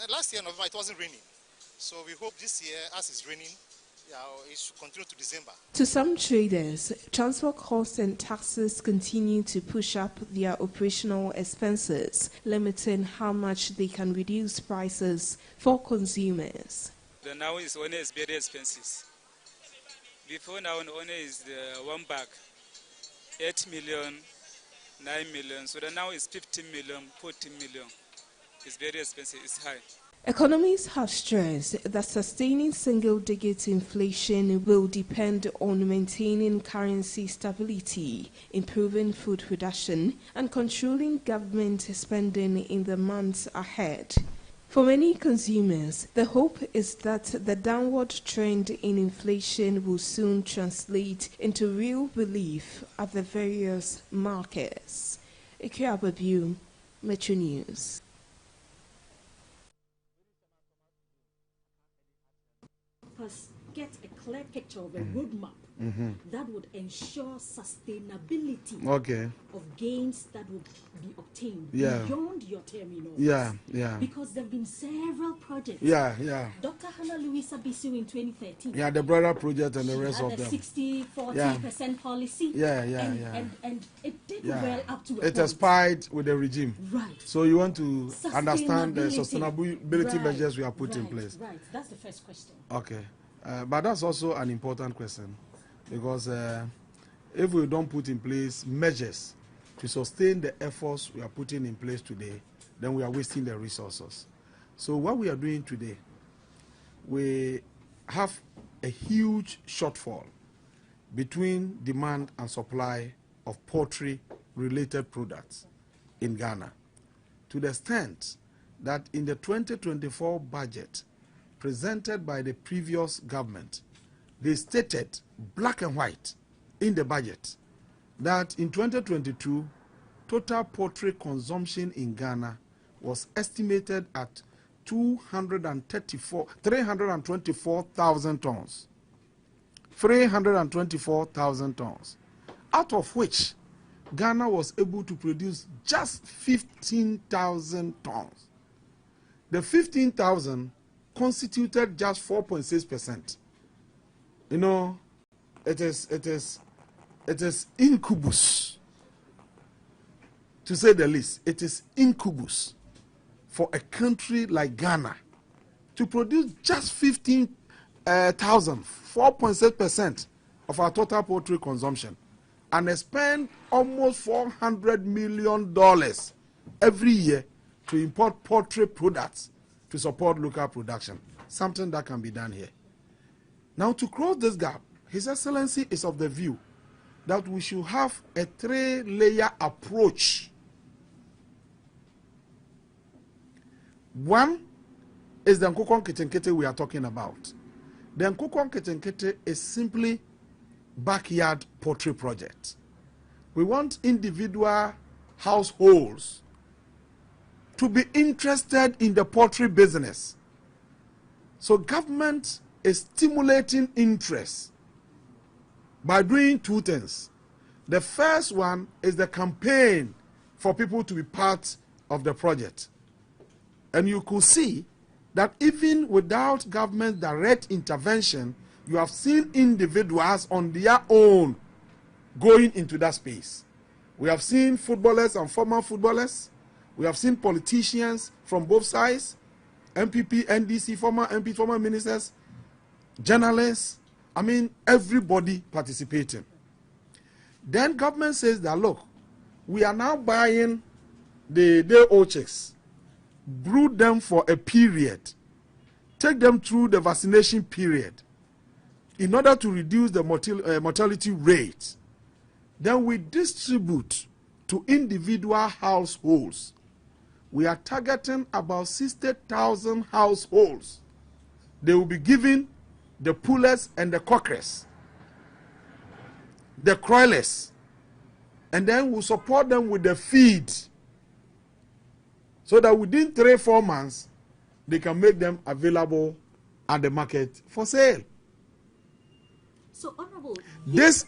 Last year, November, it wasn't raining. So we hope this year, as it's raining, it should continue to December. To some traders, transport costs and taxes continue to push up their operational expenses, limiting how much they can reduce prices for consumers. The now is only is very expensive. Before now, only is the one bag, 8 million, 9 million. So the now is 15 million, 14 million. It's very expensive, it's high. Economists have stressed that sustaining single-digit inflation will depend on maintaining currency stability, improving food production, and controlling government spending in the months ahead. For many consumers, the hope is that the downward trend in inflation will soon translate into real relief at the various markets. Ikea Babu, Metro News. Get a clear picture of a roadmap that would ensure sustainability of gains that would be obtained beyond your terminals. Because there have been several projects. Dr. Hannah Louisa Bisu in 2013. The brother project and the rest of the them. 60-40% policy. And it did well up to a point. It expired with the regime. Right. So you want to understand the sustainability measures we have put in place. Right. That's the first question. Okay. But that's also an important question, because if we don't put in place measures to sustain the efforts we are putting in place today, then we are wasting the resources. So what we are doing today, we have a huge shortfall between demand and supply of poultry-related products in Ghana, to the extent that in the 2024 budget, presented by the previous government, they stated black and white in the budget that in 2022, total poultry consumption in Ghana was estimated at 324,000 tons. 324,000 tons, out of which Ghana was able to produce just 15,000 tons. The 15,000 constituted just 4.6%. You know, it is incubus, to say the least. It is incubus for a country like Ghana to produce just 15,000, 4.6% of our total poultry consumption, and spend almost $400 million every year to import poultry products to support local production. Something that can be done here. Now, to close this gap, His Excellency is of the view that we should have a 3-layer approach. One is the Nkukwan Ketenkete we are talking about. The Nkukwan Ketenkete is simply backyard poultry project. We want individual households to be interested in the poultry business. So government is stimulating interest by doing two things. The first one is the campaign for people to be part of the project. And you could see that even without government direct intervention, you have seen individuals on their own going into that space. We have seen footballers and former footballers. We have seen politicians from both sides, MPP, NDC, former MP, former ministers, journalists. I mean, everybody participating. Then government says that, look, we are now buying the day-old chicks, brood them for a period, take them through the vaccination period in order to reduce the mortality rate. Then we distribute to individual households. We are targeting about 60,000 households. They will be given the pullets and the cockers, the croilers, and then we'll support them with the feed, so that within 3-4 months, they can make them available at the market for sale. So, Honorable, these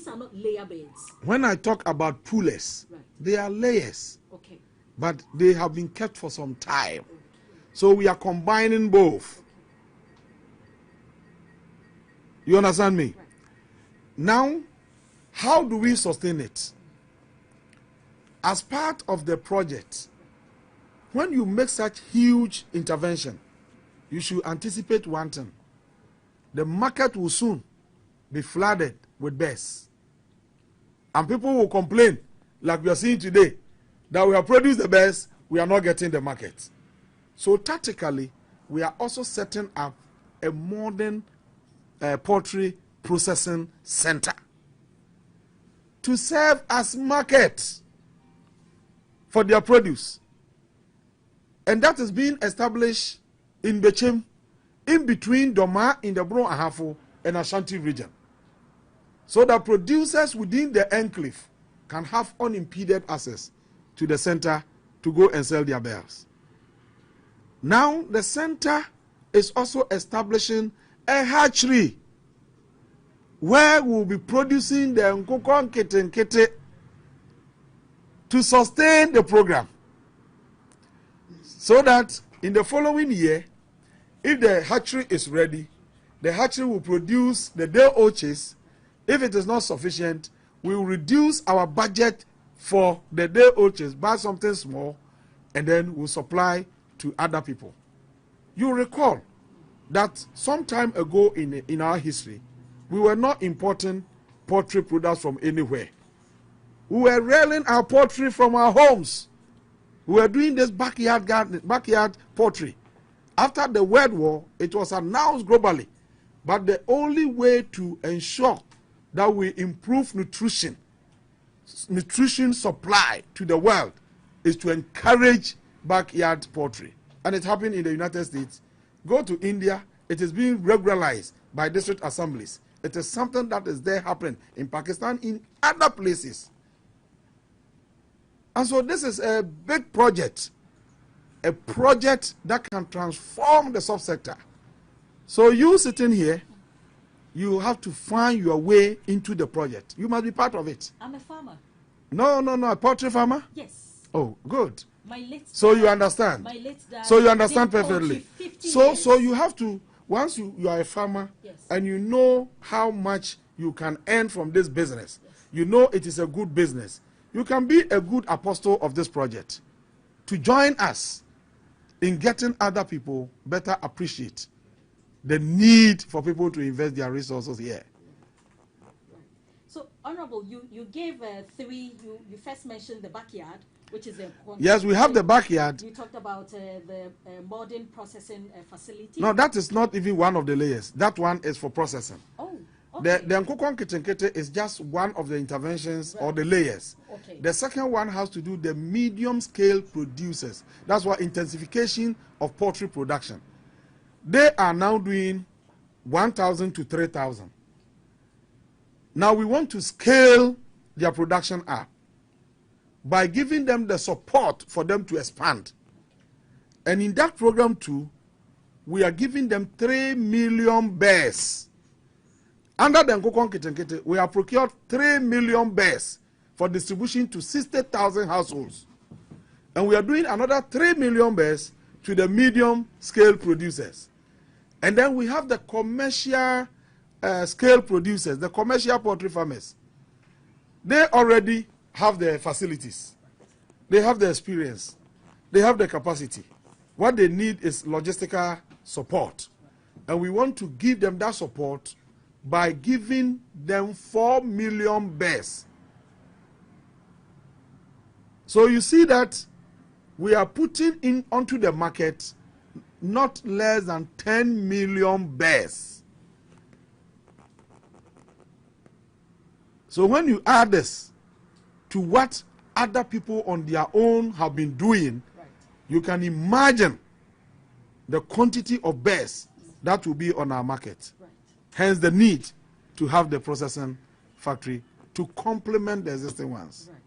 are not layer beds. When I talk about pullets, right, they are layers. Okay. but they have been kept for some time. So we are combining both. You understand me? Now, how do we sustain it? As part of the project, when you make such huge intervention, you should anticipate one thing. The market will soon be flooded with bears. And people will complain, like we are seeing today, that we have produced the bears, we are not getting the market. So tactically, we are also setting up a modern poultry processing center to serve as market for their produce. And that is being established in Bechem, in between Doma in the Bron Ahafo and Ashanti region, so that producers within the enclave can have unimpeded access to the center to go and sell their bears. Now the center is also establishing a hatchery where we will be producing the Nkoko Nkete Nkete to sustain the program, so that in the following year, if the hatchery is ready, the hatchery will produce the day oches. If it is not sufficient, we will reduce our budget for the day oches, buy something small, and then we'll supply to other people. You recall that some time ago in our history, we were not importing poultry products from anywhere. We were rearing our poultry from our homes. We were doing this backyard poultry. After the World War, it was announced globally. But the only way to ensure that we improve nutrition supply to the world is to encourage backyard poultry. And it happened in the United States. Go to India, it is being regularized by district assemblies. It is something that is there happening in Pakistan, in other places. And so this is a big project, a project that can transform the subsector. So you sitting here, you have to find your way into the project. You must be part of it. I'm a farmer. No, a poultry farmer? Yes. Oh, good. My late so you understand. My late dad. So you understand perfectly. So you have to, once you are a farmer, yes, and you know how much you can earn from this business, yes, you know it is a good business, you can be a good apostle of this project to join us in getting other people better appreciate the need for people to invest their resources here. So, Honorable, you gave three, you first mentioned the backyard, which is a... Yes, we have the backyard. You talked about the modern processing facility. No, that is not even one of the layers. That one is for processing. Oh, okay. The Nkoko Nkete Nkete is just one of the interventions, right, or the layers. Okay. The second one has to do the medium scale producers. That's why intensification of poultry production. They are now doing 1,000 to 3,000. Now we want to scale their production up by giving them the support for them to expand. And in that program too, we are giving them 3 million bears. Under the Nkoko Nkete Nkete, we have procured 3 million bears for distribution to 60,000 households. And we are doing another 3 million bears to the medium scale producers. And then we have the commercial scale producers, the commercial poultry farmers. They already have the facilities. They have the experience. They have the capacity. What they need is logistical support. And we want to give them that support by giving them 4 million bears. So you see that we are putting in onto the market not less than 10 million bears. So when you add this to what other people on their own have been doing, right, you can imagine the quantity of bears that will be on our market. Right. Hence the need to have the processing factory to complement the existing ones. Right.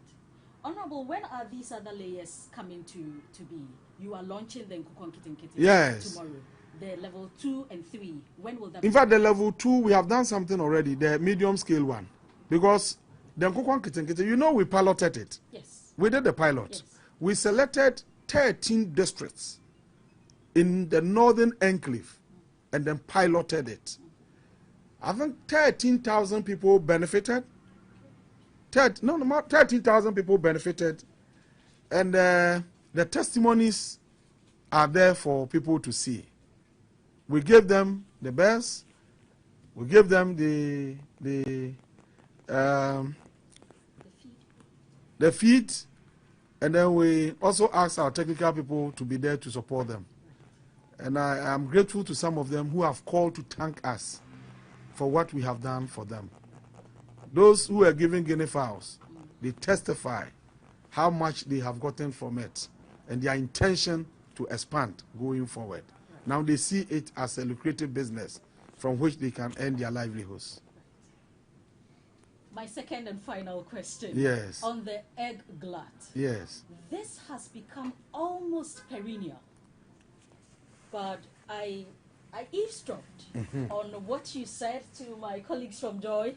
Honorable, when are these other layers coming to be? You are launching the Nkoko Nkete Nkete, yes, tomorrow. The level 2 and 3. When will that be? In fact, the level 2, we have done something already, the medium scale one. Because the Nkoko Nkete Nkete, you know we piloted it. Yes. We did the pilot. Yes. We selected 13 districts in the northern enclave and then piloted it. I think 13,000 people benefited. 13,000 people benefited. And the testimonies are there for people to see. We gave them the best. We gave them the feed, and then we also asked our technical people to be there to support them. And I am grateful to some of them who have called to thank us for what we have done for them. Those who are giving guinea fowls, they testify how much they have gotten from it and their intention to expand going forward. Now they see it as a lucrative business from which they can earn their livelihoods. My second and final question. Yes. On the egg glut. Yes. This has become almost perennial. But I eavesdropped on what you said to my colleagues from Joy,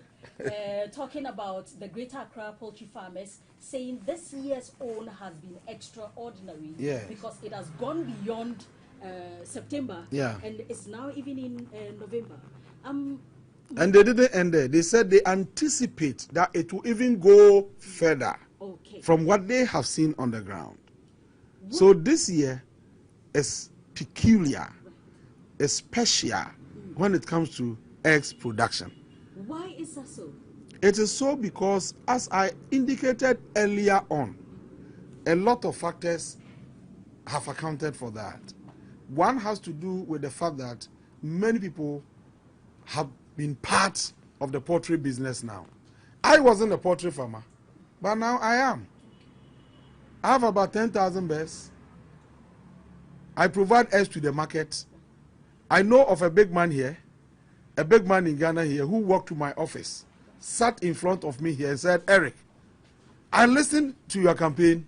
talking about the Greater Accra poultry farmers, saying this year's own has been extraordinary because it has gone beyond September and it's now even in November. And they didn't end there. They said they anticipate that it will even go further from what they have seen on the ground. So this year is peculiar, is special when it comes to eggs production. Why is that so? It is so because, as I indicated earlier on, a lot of factors have accounted for that. One has to do with the fact that many people have been part of the poultry business now. I wasn't a poultry farmer, but now I am. I have about 10,000 birds. I provide eggs to the market. I know of a big man here, a big man in Ghana here, who walked to my office, sat in front of me here and said, Eric, I listened to your campaign.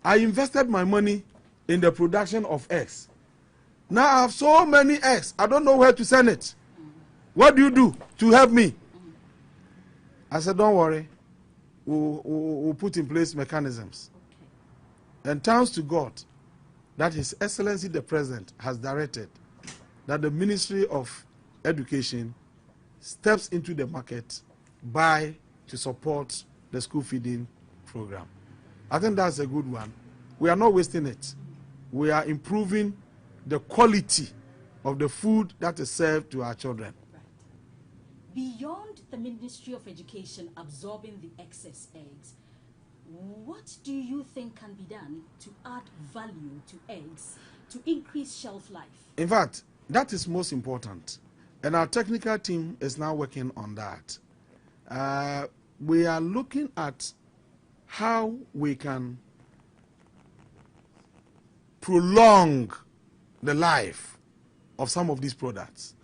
I invested my money in the production of eggs. Now I have so many eggs, I don't know where to send it. What do you do to help me? I said, don't worry. We'll put in place mechanisms. And thanks to God that His Excellency the President has directed that the Ministry of Education steps into the market to support the school feeding program. I think that's a good one. We are not wasting it. We are improving the quality of the food that is served to our children. Beyond the Ministry of Education absorbing the excess eggs, what do you think can be done to add value to eggs to increase shelf life? In fact, that is most important. And our technical team is now working on that. We are looking at how we can prolong the life of some of these products.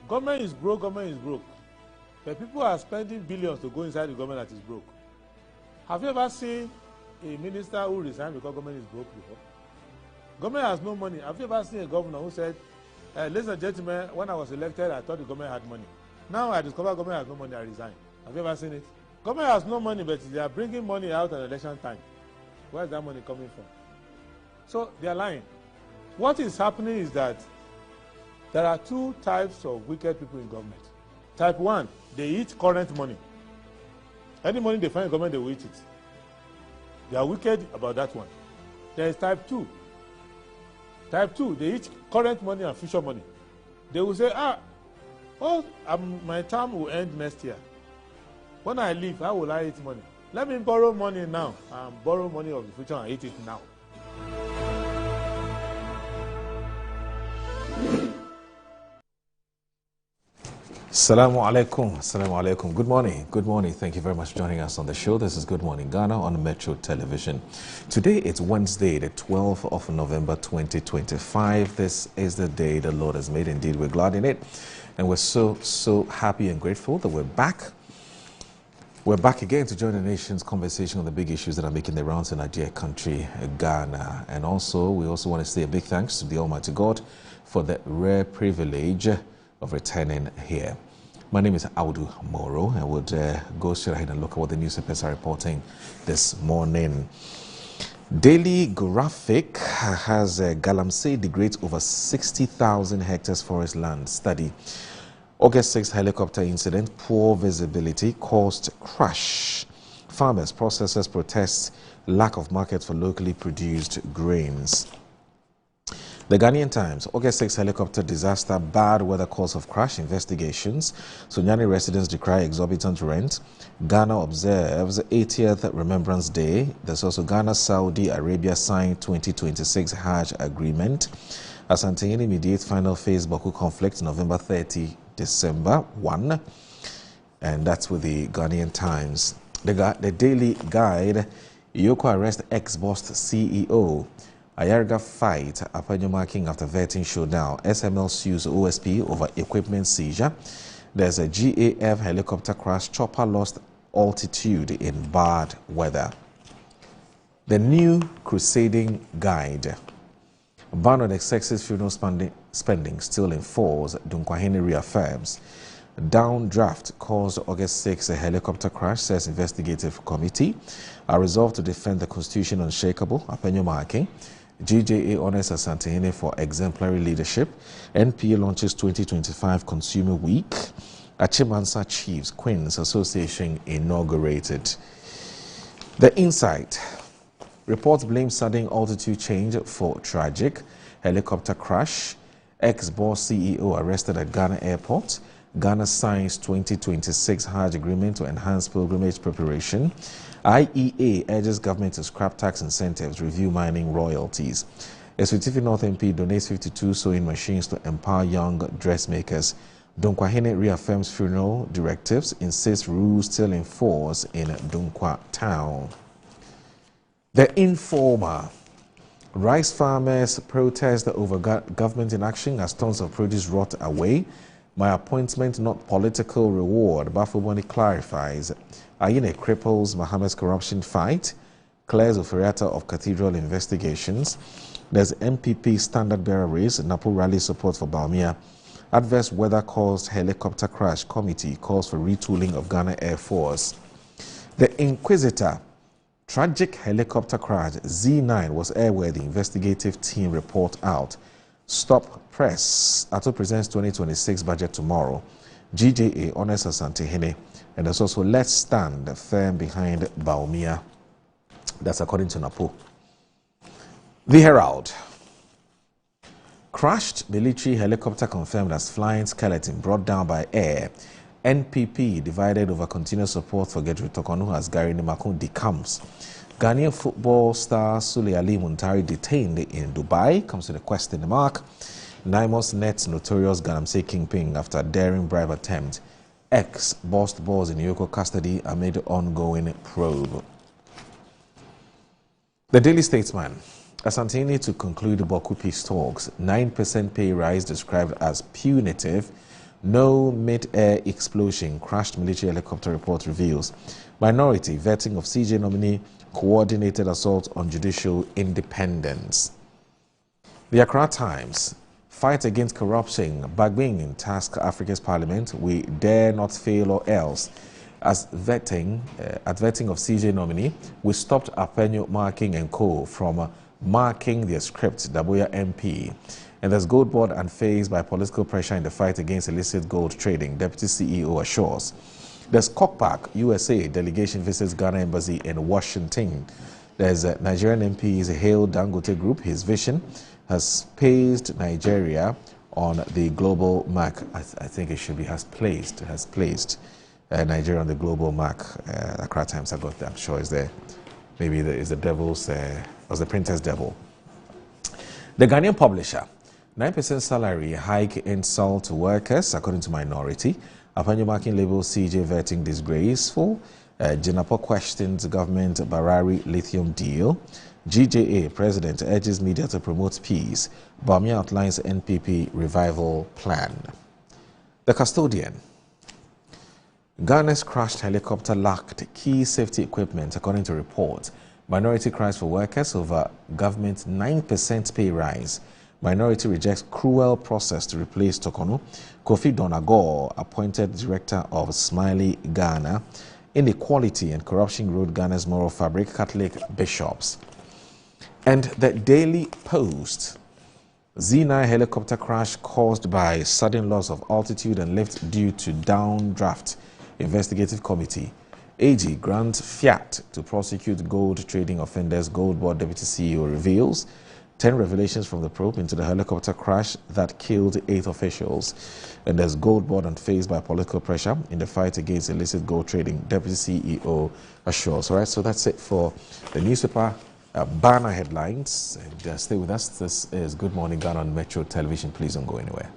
Government is broke, government is broke. But people are spending billions to go inside the government that is broke. Have you ever seen a minister who resigned because government is broke before? Government has no money. Have you ever seen a governor who said, ladies and gentlemen, when I was elected, I thought the government had money. Now I discover government has no money, I resign. Have you ever seen it? Government has no money, but they are bringing money out at election time. Where is that money coming from? So they are lying. What is happening is that there are two types of wicked people in government. Type 1, they eat current money. Any money they find in government, they will eat it. They are wicked about that one. There is type 2. Type 2, they eat current money and future money. They will say, my term will end next year. When I leave, how will I eat money? Let me borrow money now and borrow money of the future and eat it now. Assalamu alaikum. Assalamu alaikum. Good morning. Good morning. Thank you very much for joining us on the show. This is Good Morning Ghana on Metro Television. Today it's Wednesday, the 12th of November 2025. This is the day the Lord has made. Indeed, we're glad in it. And we're so happy and grateful that we're back We're back again to join the nation's conversation on the big issues that are making the rounds in our dear country, Ghana. And we also want to say a big thanks to the Almighty God for the rare privilege of returning here. My name is Audu Moro, and we'll go straight ahead and look at what the newspapers are reporting this morning. Daily Graphic has Galamsey degrades over 60,000 hectares forest land study. August 6th helicopter incident, poor visibility caused crash. Farmers, processors protest lack of market for locally produced grains. The Ghanaian Times, August 6th helicopter disaster, bad weather cause of crash, investigations. Sunyani residents decry exorbitant rent. Ghana observes 80th Remembrance Day. There's also Ghana-Saudi Arabia signed 2026 Hajj agreement. Asante mediate final phase Baku conflict, November 30, December 1. And that's with the Ghanaian Times. The Daily Guide, Yoko arrest ex-boss CEO. Ayarga fight, Apanyo marking after vetting showdown. SML sues OSP over equipment seizure. There's a GAF helicopter crash. Chopper lost altitude in bad weather. The New Crusading Guide. Ban on excessive funeral spending still in force, Dunkwahine reaffirms. Downdraft caused August 6 a helicopter crash, says investigative committee. Are resolved to defend the constitution unshakable, Apenyo Marking. GJA honors Asante for exemplary leadership. NPA launches 2025 Consumer Week. Achimansa Chiefs Queens Association inaugurated. The Insight. Reports blame sudden altitude change for tragic helicopter crash. Ex-boss CEO arrested at Ghana Airport. Ghana signs 2026 Hajj agreement to enhance pilgrimage preparation. IEA urges government to scrap tax incentives, review mining royalties. Eswitifi North MP donates 52 sewing machines to empower young dressmakers. Dunkwahine reaffirms funeral directives, insists rules still in force in Dunkwa town. The Informer. Rice farmers protest over government inaction as tons of produce rot away. My appointment not political reward, Bafuboni clarifies. Ayine cripples Mohammed's corruption fight. Claire's Oferiata of Cathedral investigations. There's MPP standard bearer race, Napo rally support for Baumia. Adverse weather caused helicopter crash. Committee calls for retooling of Ghana Air Force. The Inquisitor. Tragic helicopter crash. Z9 was airworthy. Investigative team report out. Stop press. ATO presents 2026 budget tomorrow. GJA honors Asante Hene. And there's also Let's Stand firm behind Baumia. That's according to Napo. The Herald. Crashed military helicopter confirmed as flying skeleton brought down by air. NPP divided over continuous support for Gedru Tokonu as Gary Nimakun decomes. Ghanaian football star Sule Ali Muntari detained in Dubai comes with a question mark. Naimos nets notorious Galamsey kingpin after daring bribe attempt. Ex-boss balls in Yoko custody amid ongoing probe. The Daily Statesman. Asante to conclude Baku peace talks. 9% pay rise described as punitive. No mid-air explosion. Crashed military helicopter report reveals. Minority vetting of CJ nominee. Coordinated assault on judicial independence. The Accra Times. Fight against corruption. Bagbing task Africa's parliament. We dare not fail or else. As vetting of CJ nominee, we stopped Apenyo Marking and Co. from marking their script, Daboya MP. And there's gold board unfazed by political pressure in the fight against illicit gold trading, Deputy CEO assures. There's Cockpack, USA delegation visits Ghana Embassy in Washington. There's a Nigerian MP's hailed Dangote Group. His vision has placed Nigeria on the global map. I think it should be has placed Nigeria on the global map. Accra Times, I got that. I'm sure it's there. Maybe it's the devil's, or the printer's devil. The Ghanaian Publisher. 9% salary hike insult to workers, according to Minority. Apanyo Marking labels CJ vetting disgraceful. Jinapo questions government Barari lithium deal. GJA president urges media to promote peace. Baumia outlines NPP revival plan. The Custodian. Ghana's crashed helicopter lacked key safety equipment, according to reports. Minority cries for workers over government 9% pay rise. Minority rejects cruel process to replace Tokono. Kofi Donagor, appointed director of Smiley Ghana. Inequality and corruption rode Ghana's moral fabric, Catholic bishops. And the Daily Post. Z9 helicopter crash caused by sudden loss of altitude and lift due to downdraft. Investigative committee. AG grants Fiat to prosecute gold trading offenders, Gold Board Deputy CEO reveals. 10 revelations from the probe into the helicopter crash that killed 8 officials. And there's Gold Board unfazed by political pressure in the fight against illicit gold trading, Deputy CEO assures. All right, so that's it for the newspaper banner headlines. And, stay with us. This is Good Morning Ghana on Metro Television. Please don't go anywhere.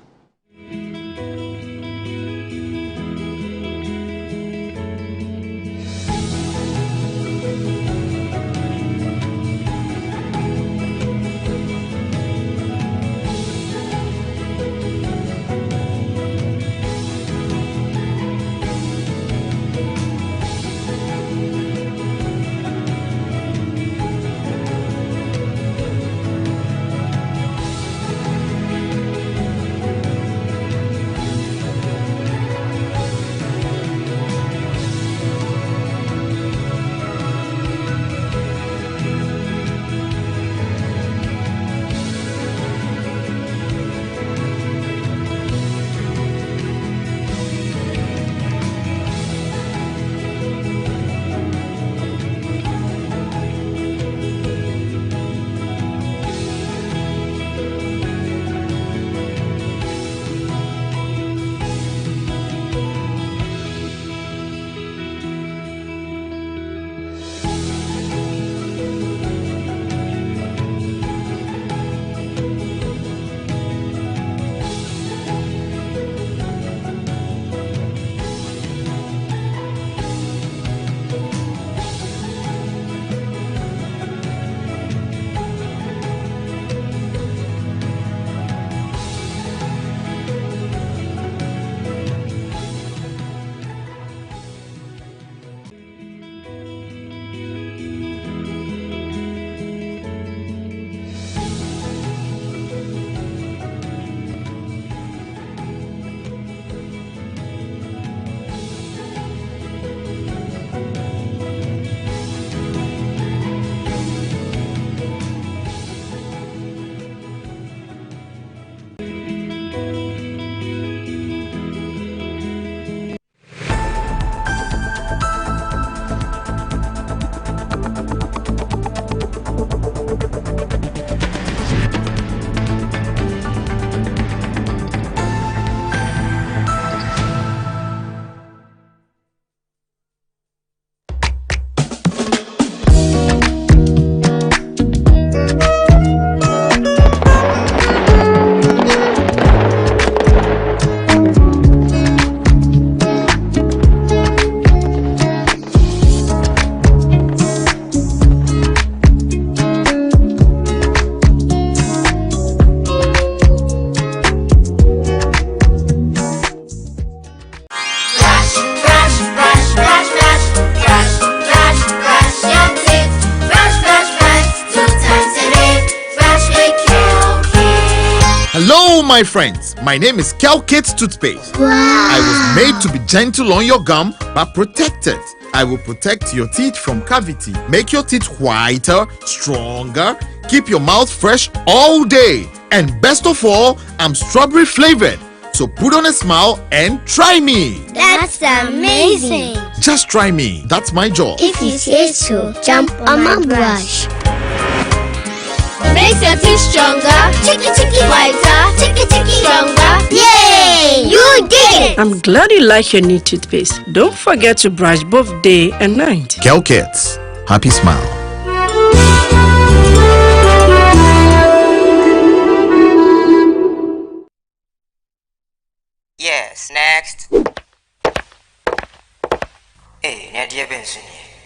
Hello, my friends. My name is Calcate Toothpaste. Wow. I was made to be gentle on your gum, but protected. I will protect your teeth from cavity, make your teeth whiter, stronger, keep your mouth fresh all day. And best of all, I'm strawberry flavored. So put on a smile and try me. That's amazing. Just try me. That's my job. If you say so, jump on my brush. Makes your teeth stronger, chicky whiter, chicky stronger. Yay! You did it! I'm glad you like your new toothpaste. Don't forget to brush both day and night. Calcates. Happy smile. Yes, next. Hey, Nadia Benzini,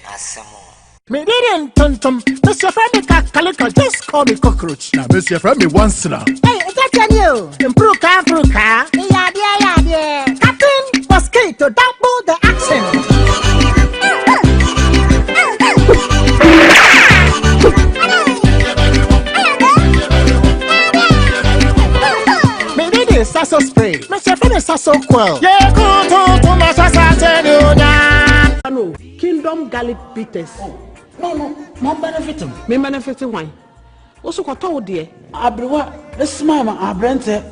Asamo. Me didn't tontum. Mr. Friendly Calico, just call me cockroach. Now, Mr. Friendly once now. Hey, that's you. Impruka. Yeah. Captain Mosquito, double the action. so quell. Yeah, go to my sasa. No, Kingdom Garlic Bitters. No, more benefit him. Me benefit wine. Also, what told dear? Abrewa, the smile, Abrente,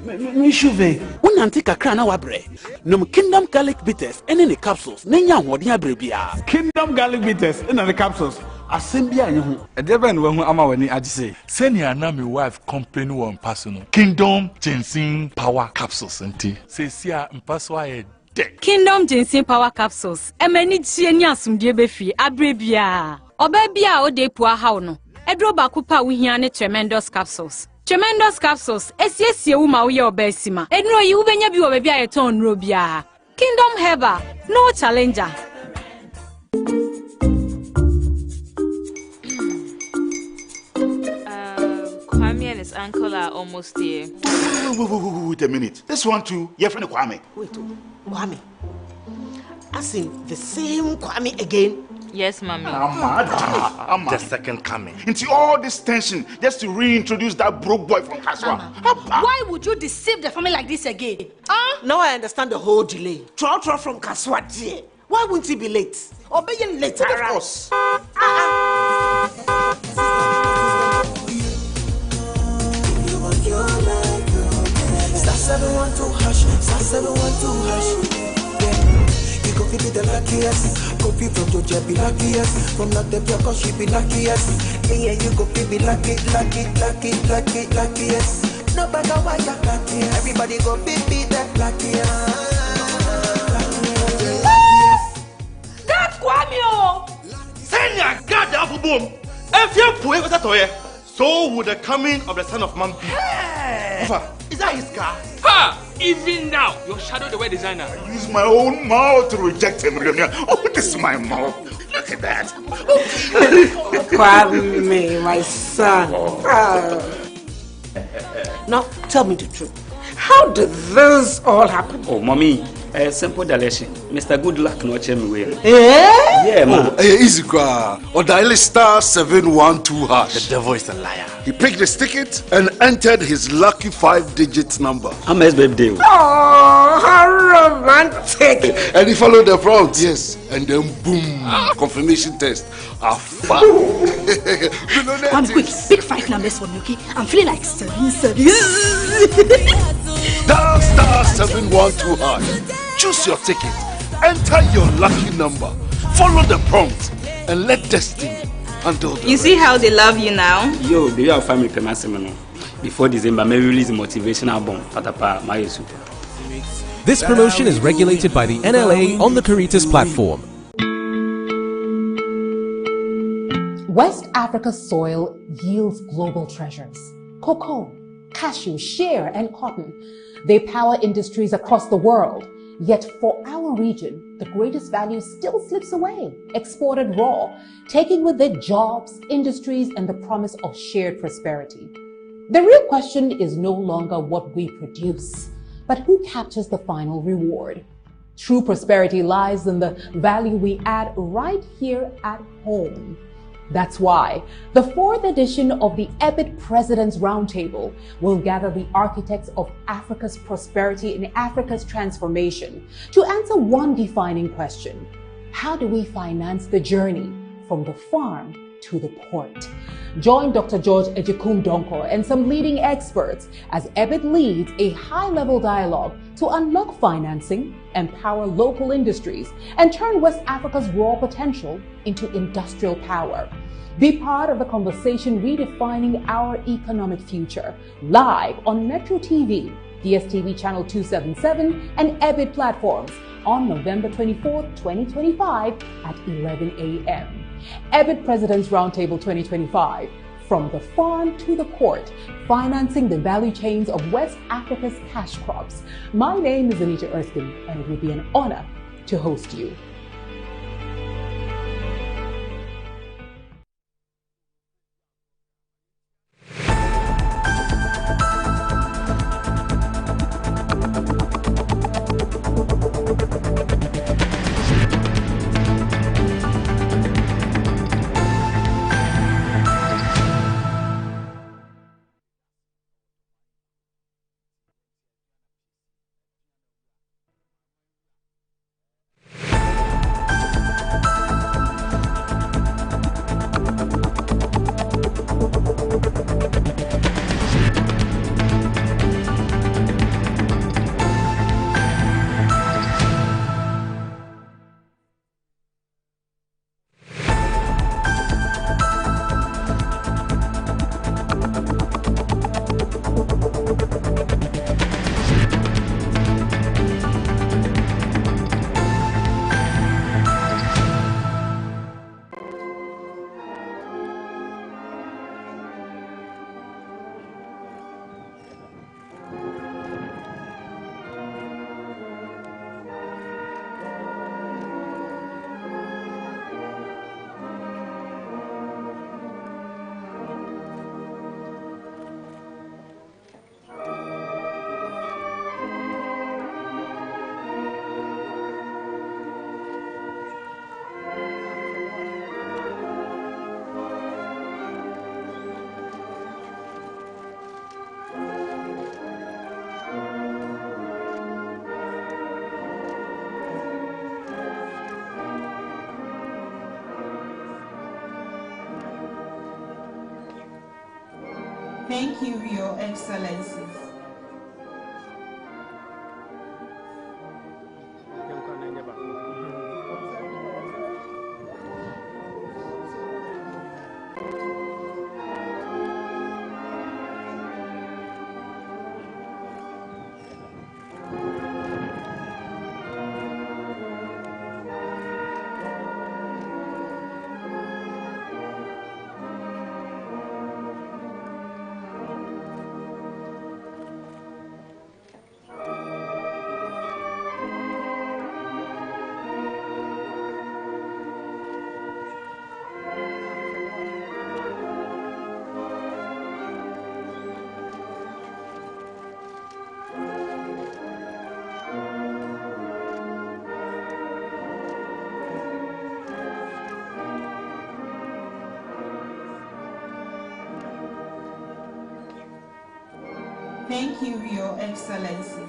Mishuve. One antique crana wabre. No Kingdom Garlic Bitters, and any capsules. Nanya, what ya brebia. Kingdom Garlic Bitters, and the capsules. Assembly, and you. A devil when I'm when I say, send your name, wife, company one personal. Kingdom Ginseng Power Capsules, and tea. Say, see, I'm password. Kingdom Ginseng Power Capsules. Emeni chienya sumdie befi abrebia. Obebia o de poa haw no. Edro bakupa wuhia ne tremendous capsules. Tremendous capsules. Esiesie wu ma wo ye obesima. Enro yi ubenya bi wo bebia yeton nro bia. Kingdom Herbal, no challenger. Kwame and his uncle are almost here. Wait a minute. This one too, your friend Kwame. Wait, Kwame. As in the same Kwame again? Yes, Mommy. The second coming. Into all this tension just to reintroduce that broke boy from Kaswa. Why would you deceive the family like this again? Now I understand the whole delay. Troll from Kaswa dear. Why wouldn't he be late? Or being late? Of course. Star 712 hash, star 712 hash. You go be the luckiest. Copy from Georgia be luckiest. From not the cause she be luckiest. Yeah, you go be luckiest. No matter why you're lucky. Everybody go be that luckiest. That's Kwame. Senya God the boom. If you put it toye, so would the coming of the Son of Man be. Is that his car? Ha! Even now, your shadow the way designer. I use my own mouth to reject him. Oh, this is my mouth. Look at that. Kwame, my son. Now, tell me the truth. How did this all happen? Oh, Mommy, simple direction. Mr. Goodluck no check me well. Yeah, man. Easy car. Or dial star 712 hash. The devil is a liar. He picked his ticket and entered his lucky 5-digit number. I'm his birthday. Oh, how romantic! And he followed the prompts. Yes, and then boom, confirmation test. One quick, pick 5 numbers for me, okay? I'm feeling like 7. Dial star 712 hash. Choose your ticket. Enter your lucky number. Follow the prompt and let destiny handle the You see how they love you now? Yo, do you have family permission? Before December, may release a motivational album. Patapa, my super. This promotion is regulated by the NLA on the Caritas platform. West Africa's soil yields global treasures. Cocoa, cashew, shea, and cotton. They power industries across the world. Yet for our region, the greatest value still slips away, exported raw, taking with it jobs, industries, and the promise of shared prosperity. The real question is no longer what we produce, but who captures the final reward. True prosperity lies in the value we add right here at home. That's why the 4th edition of the EBIT President's Roundtable will gather the architects of Africa's prosperity and Africa's transformation to answer one defining question. How do we finance the journey from the farm to the port? Join Dr. George Ejekum Donkor and some leading experts as EBIT leads a high-level dialogue to unlock financing, empower local industries, and turn West Africa's raw potential into industrial power. Be part of the conversation redefining our economic future. Live on Metro TV, DSTV Channel 277, and EBIT platforms on November 24, 2025 at 11 a.m. EBIT President's Roundtable 2025. From the farm to the port, financing the value chains of West Africa's cash crops. My name is Anita Erskine, and it will be an honor to host you. Thank you, Your Excellencies. Thank you, Your Excellencies.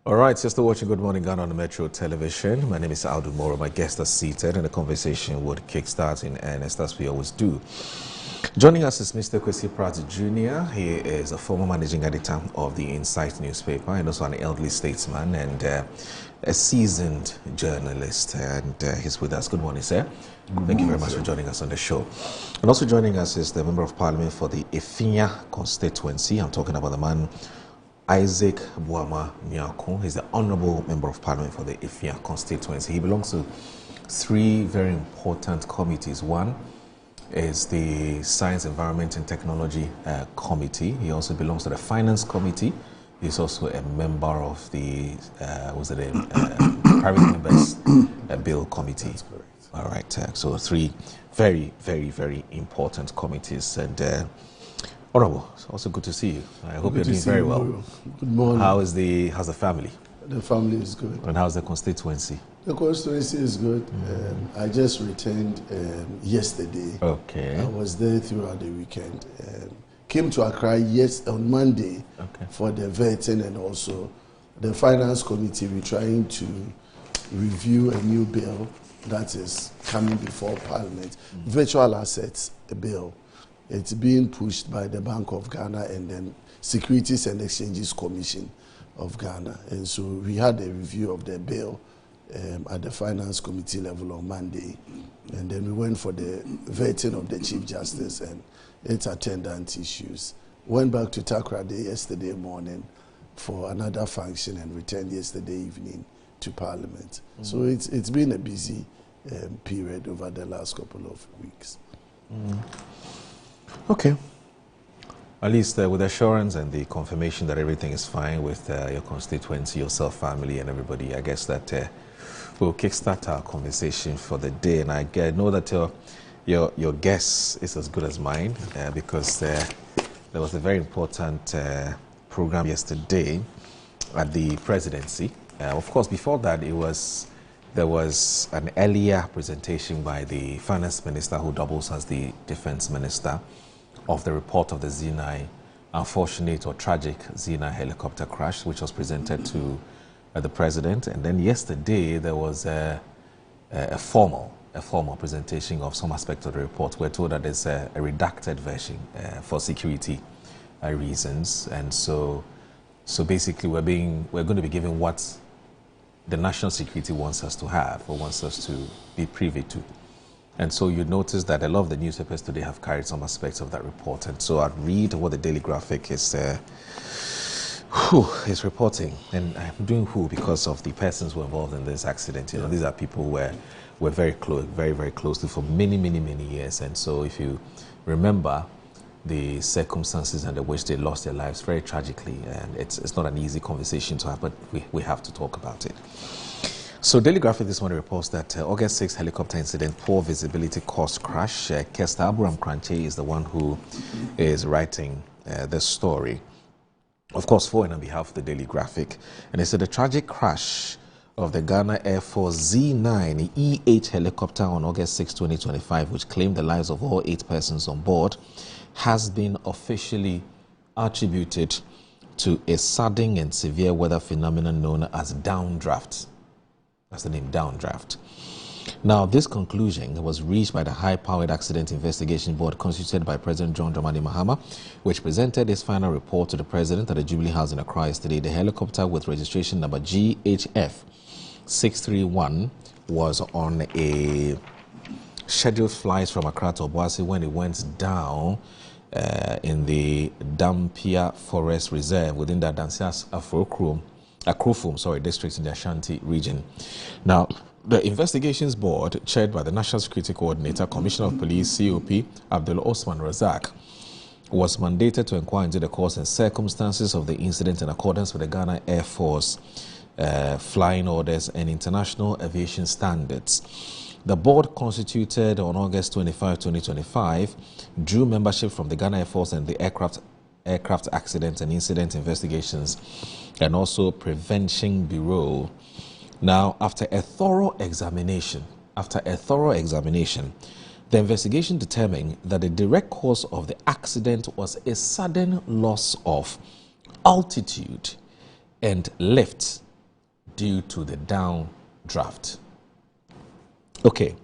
All right, you're still watching Good Morning Ghana on the Metro Television. My name is Aldo Moro. My guest is seated, and the conversation would kickstart in earnest, as we always do. Joining us is Mr. Kwesi Pratt Jr. He is a former managing editor of the Insight newspaper and also an elderly statesman and a seasoned journalist. And he's with us. Good morning, sir. Thank you very much for joining us on the show. And also joining us is the Member of Parliament for the Ifinya constituency. I'm talking about the man Isaac Boama Nyako. He's the Honourable Member of Parliament for the Ifinya constituency. He belongs to three very important committees. One is the Science, Environment and Technology Committee. He also belongs to the Finance Committee. He's also a member of the Private Members Bill Committee. That's correct. All right. So three very, very, very important committees. And Honourable, it's also good to see you. I hope you're doing very well. Good morning. How's the family? The family is good. And how's the constituency? The constituency is good. I just returned yesterday. Okay. I was there throughout the weekend. Came to Accra on Monday for the vetting and also the Finance Committee. We're trying to review a new bill that is coming before Parliament. Virtual assets bill. It's being pushed by the Bank of Ghana and then Securities and Exchanges Commission of Ghana. And so we had a review of the bill at the Finance Committee level on Monday. And then we went for the vetting of the Chief Justice and its attendant issues. Went back to Takoradi yesterday morning for another function and returned yesterday evening to Parliament. So it's been a busy period over the last couple of weeks. Okay. At least with assurance and the confirmation that everything is fine with your constituency, yourself, family, and everybody, I guess that we'll kickstart our conversation for the day. And I know that your guess is as good as mine because there was a very important program yesterday at the presidency. Of course, before that, there was an earlier presentation by the finance minister who doubles as the defense minister of the report of the Z9 unfortunate or tragic Z9 helicopter crash, which was presented to the president. And then yesterday there was a formal presentation of some aspect of the report. We're told that there's a redacted version for security reasons, and so basically we're going to be given what the national security wants us to have or wants us to be privy to. And so you notice that a lot of the newspapers today have carried some aspects of that report. And so I'd read what the Daily Graphic is reporting. And I'm doing because of the persons who were involved in this accident. You know, these are people who were very close, very, very close to for many, many, many years. And so if you remember the circumstances under which they lost their lives very tragically, and it's not an easy conversation to have, but we have to talk about it. So Daily Graphic this morning reports that August 6th helicopter incident, poor visibility caused crash. Kester Abraham Kranche is the one who is writing the story, of course, for and on behalf of the Daily Graphic. And they said the tragic crash of the Ghana Air Force Z9 EH helicopter on August 6, 2025, which claimed the lives of all 8 persons on board, has been officially attributed to a sudden and severe weather phenomenon known as downdraft. That's the name, downdraft. Now, this conclusion was reached by the High-Powered Accident Investigation Board constituted by President John Dramani Mahama, which presented its final report to the President at the Jubilee House in Accra yesterday. The helicopter with registration number GHF 631 was on a scheduled flight from Accra to Obuasi when it went down in the Dampia Forest Reserve within the Dansias Akrofum district in the Ashanti region. Now, the Investigations Board, chaired by the National Security Coordinator, Commissioner of Police, COP, Abdul Osman Razak, was mandated to inquire into the cause and circumstances of the incident in accordance with the Ghana Air Force flying orders and international aviation standards. The board, constituted on August 25, 2025, drew membership from the Ghana Air Force and the Aircraft Accident and Incident Investigations and also Prevention Bureau. Now, after a thorough examination, the investigation determined that the direct cause of the accident was a sudden loss of altitude and lift due to the downdraft. Okay.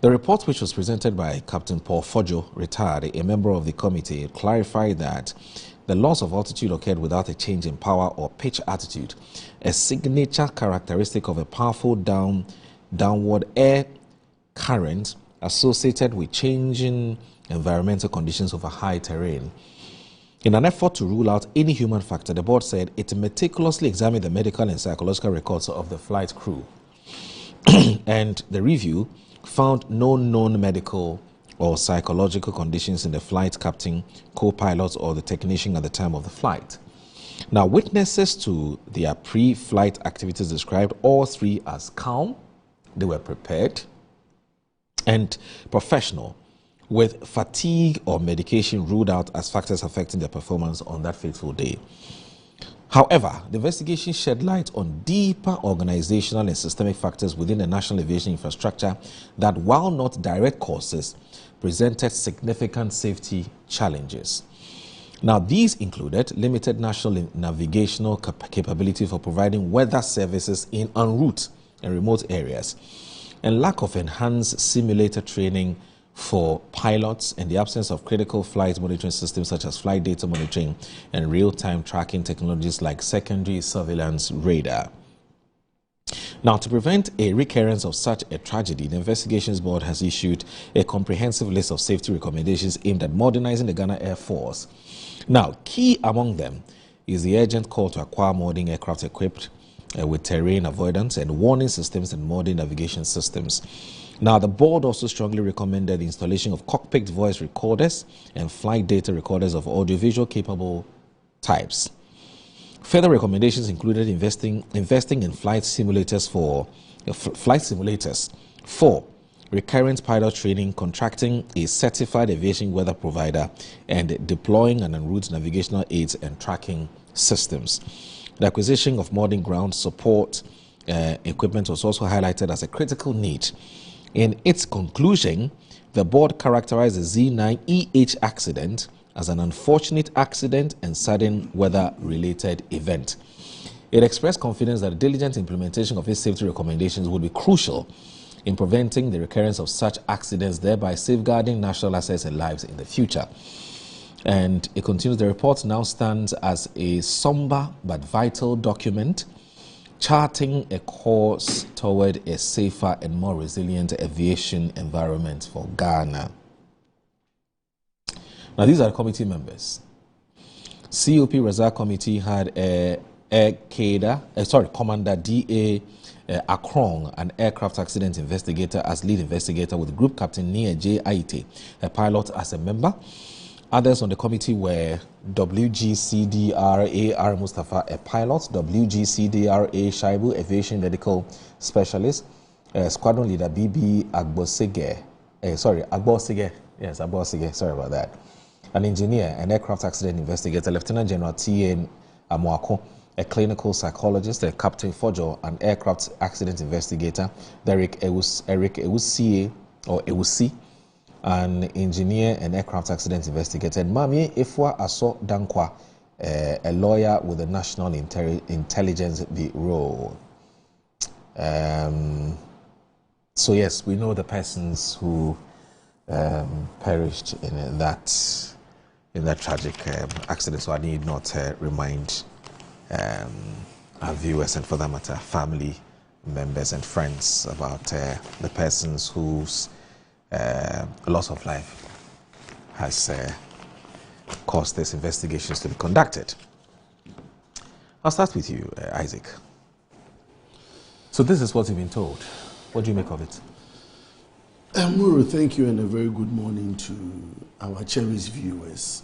The report, which was presented by Captain Paul Fojo, retired, a member of the committee, clarified that the loss of altitude occurred without a change in power or pitch attitude, a signature characteristic of a powerful downward air current associated with changing environmental conditions over high terrain. In an effort to rule out any human factor, the board said it meticulously examined the medical and psychological records of the flight crew. And the review found no known medical or psychological conditions in the flight captain, co-pilot, or the technician at the time of the flight. Now, witnesses to their pre-flight activities described all 3 as calm, they were prepared, and professional, with fatigue or medication ruled out as factors affecting their performance on that fateful day. However, the investigation shed light on deeper organizational and systemic factors within the national aviation infrastructure that, while not direct causes, presented significant safety challenges. Now, these included limited national navigational capability for providing weather services in en route and remote areas, and lack of enhanced simulator training for pilots, and the absence of critical flight monitoring systems such as flight data monitoring and real-time tracking technologies like secondary surveillance radar. Now, to prevent a recurrence of such a tragedy, the Investigations Board has issued a comprehensive list of safety recommendations aimed at modernizing the Ghana Air Force. Now, key among them is the urgent call to acquire modern aircraft equipped with terrain avoidance and warning systems and modern navigation systems. Now, the board also strongly recommended the installation of cockpit voice recorders and flight data recorders of audiovisual capable types. Further recommendations included investing in flight simulators for recurrent pilot training, contracting a certified aviation weather provider, and deploying an en route navigational aids and tracking systems. The acquisition of modern ground support equipment was also highlighted as a critical need. In its conclusion, the board characterized the Z9 EH accident as an unfortunate accident and sudden weather-related event. It expressed confidence that the diligent implementation of its safety recommendations would be crucial in preventing the recurrence of such accidents, thereby safeguarding national assets and lives in the future. And it continues, the report now stands as a somber but vital document charting a course toward a safer and more resilient aviation environment for Ghana. Now, these are the committee members. COP Razak Committee had Commander D.A. Akrong, an aircraft accident investigator, as lead investigator, with Group Captain Nia J. Aite, a pilot, as a member. Others on the committee were WGCDR A.R. Mustafa, a pilot, WGCDR A. Shaibu, aviation medical specialist, squadron leader BB Agbosige, sorry about that. An engineer, an aircraft accident investigator, Lieutenant General T.N. Amoako, a clinical psychologist, a Captain Fojo, an aircraft accident investigator, Eric Ewusi, an engineer and aircraft accident investigator, and Mami Ifwa Aso Dankwa, a lawyer with the National Intelligence Bureau. So yes, we know the persons who perished in that tragic accident. So I need not remind our viewers, and for that matter, family members and friends, about the persons whose loss of life has caused these investigations to be conducted. I'll start with you, Isaac. So this is what you've been told. What do you make of it? Muru, thank you, and a very good morning to our cherished viewers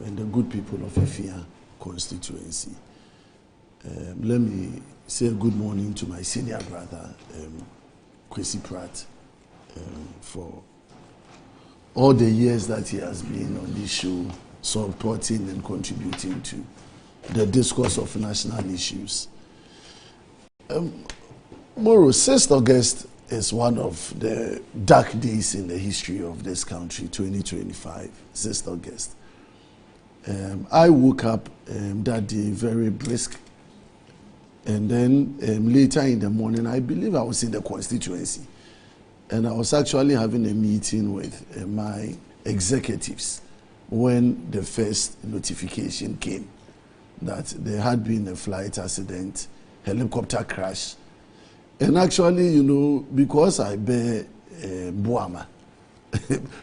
and the good people of Efia constituency. Let me say a good morning to my senior brother, Kwesi Pratt, for all the years that he has been on this show, supporting and contributing to the discourse of national issues. Moro, 6th August is one of the dark days in the history of this country, 2025, 6th August. I woke up that day very brisk, and then later in the morning, I believe I was in the constituency, and I was actually having a meeting with my executives when the first notification came that there had been a flight accident, helicopter crash. And actually, you know, because I bear Boama,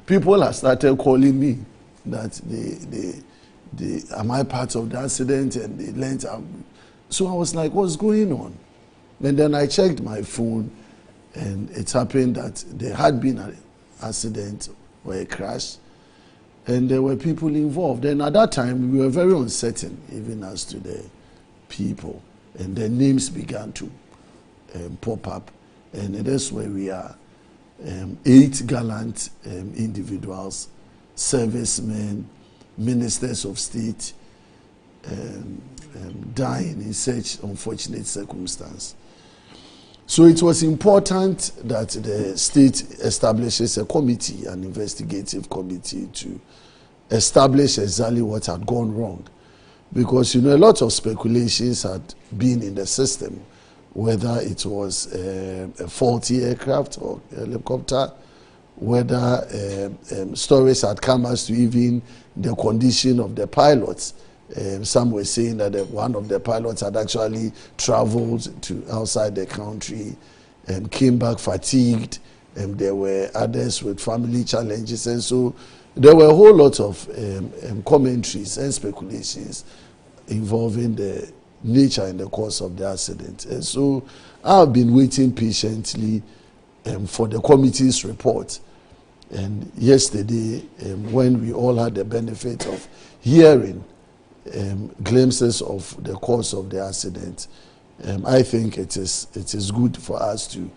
people have started calling me that am I part of the accident, and they learned. So I was like, what's going on? And then I checked my phone, and it happened that there had been an accident or a crash, and there were people involved. And at that time, we were very uncertain, even as to the people, and their names began to pop up, and that's where we are. 8 gallant individuals, servicemen, ministers of state, dying in such unfortunate circumstance. So it was important that the state establishes a committee, an investigative committee, to establish exactly what had gone wrong, because you know a lot of speculations had been in the system, whether it was a faulty aircraft or helicopter, whether stories had come as to even the condition of the pilots. Some were saying that one of the pilots had actually traveled to outside the country and came back fatigued, and there were others with family challenges. And so there were a whole lot of commentaries and speculations involving the nature and the cause of the accident. And so I've been waiting patiently for the committee's report. And yesterday, when we all had the benefit of hearing glimpses of the cause of the accident, I think it is good for us to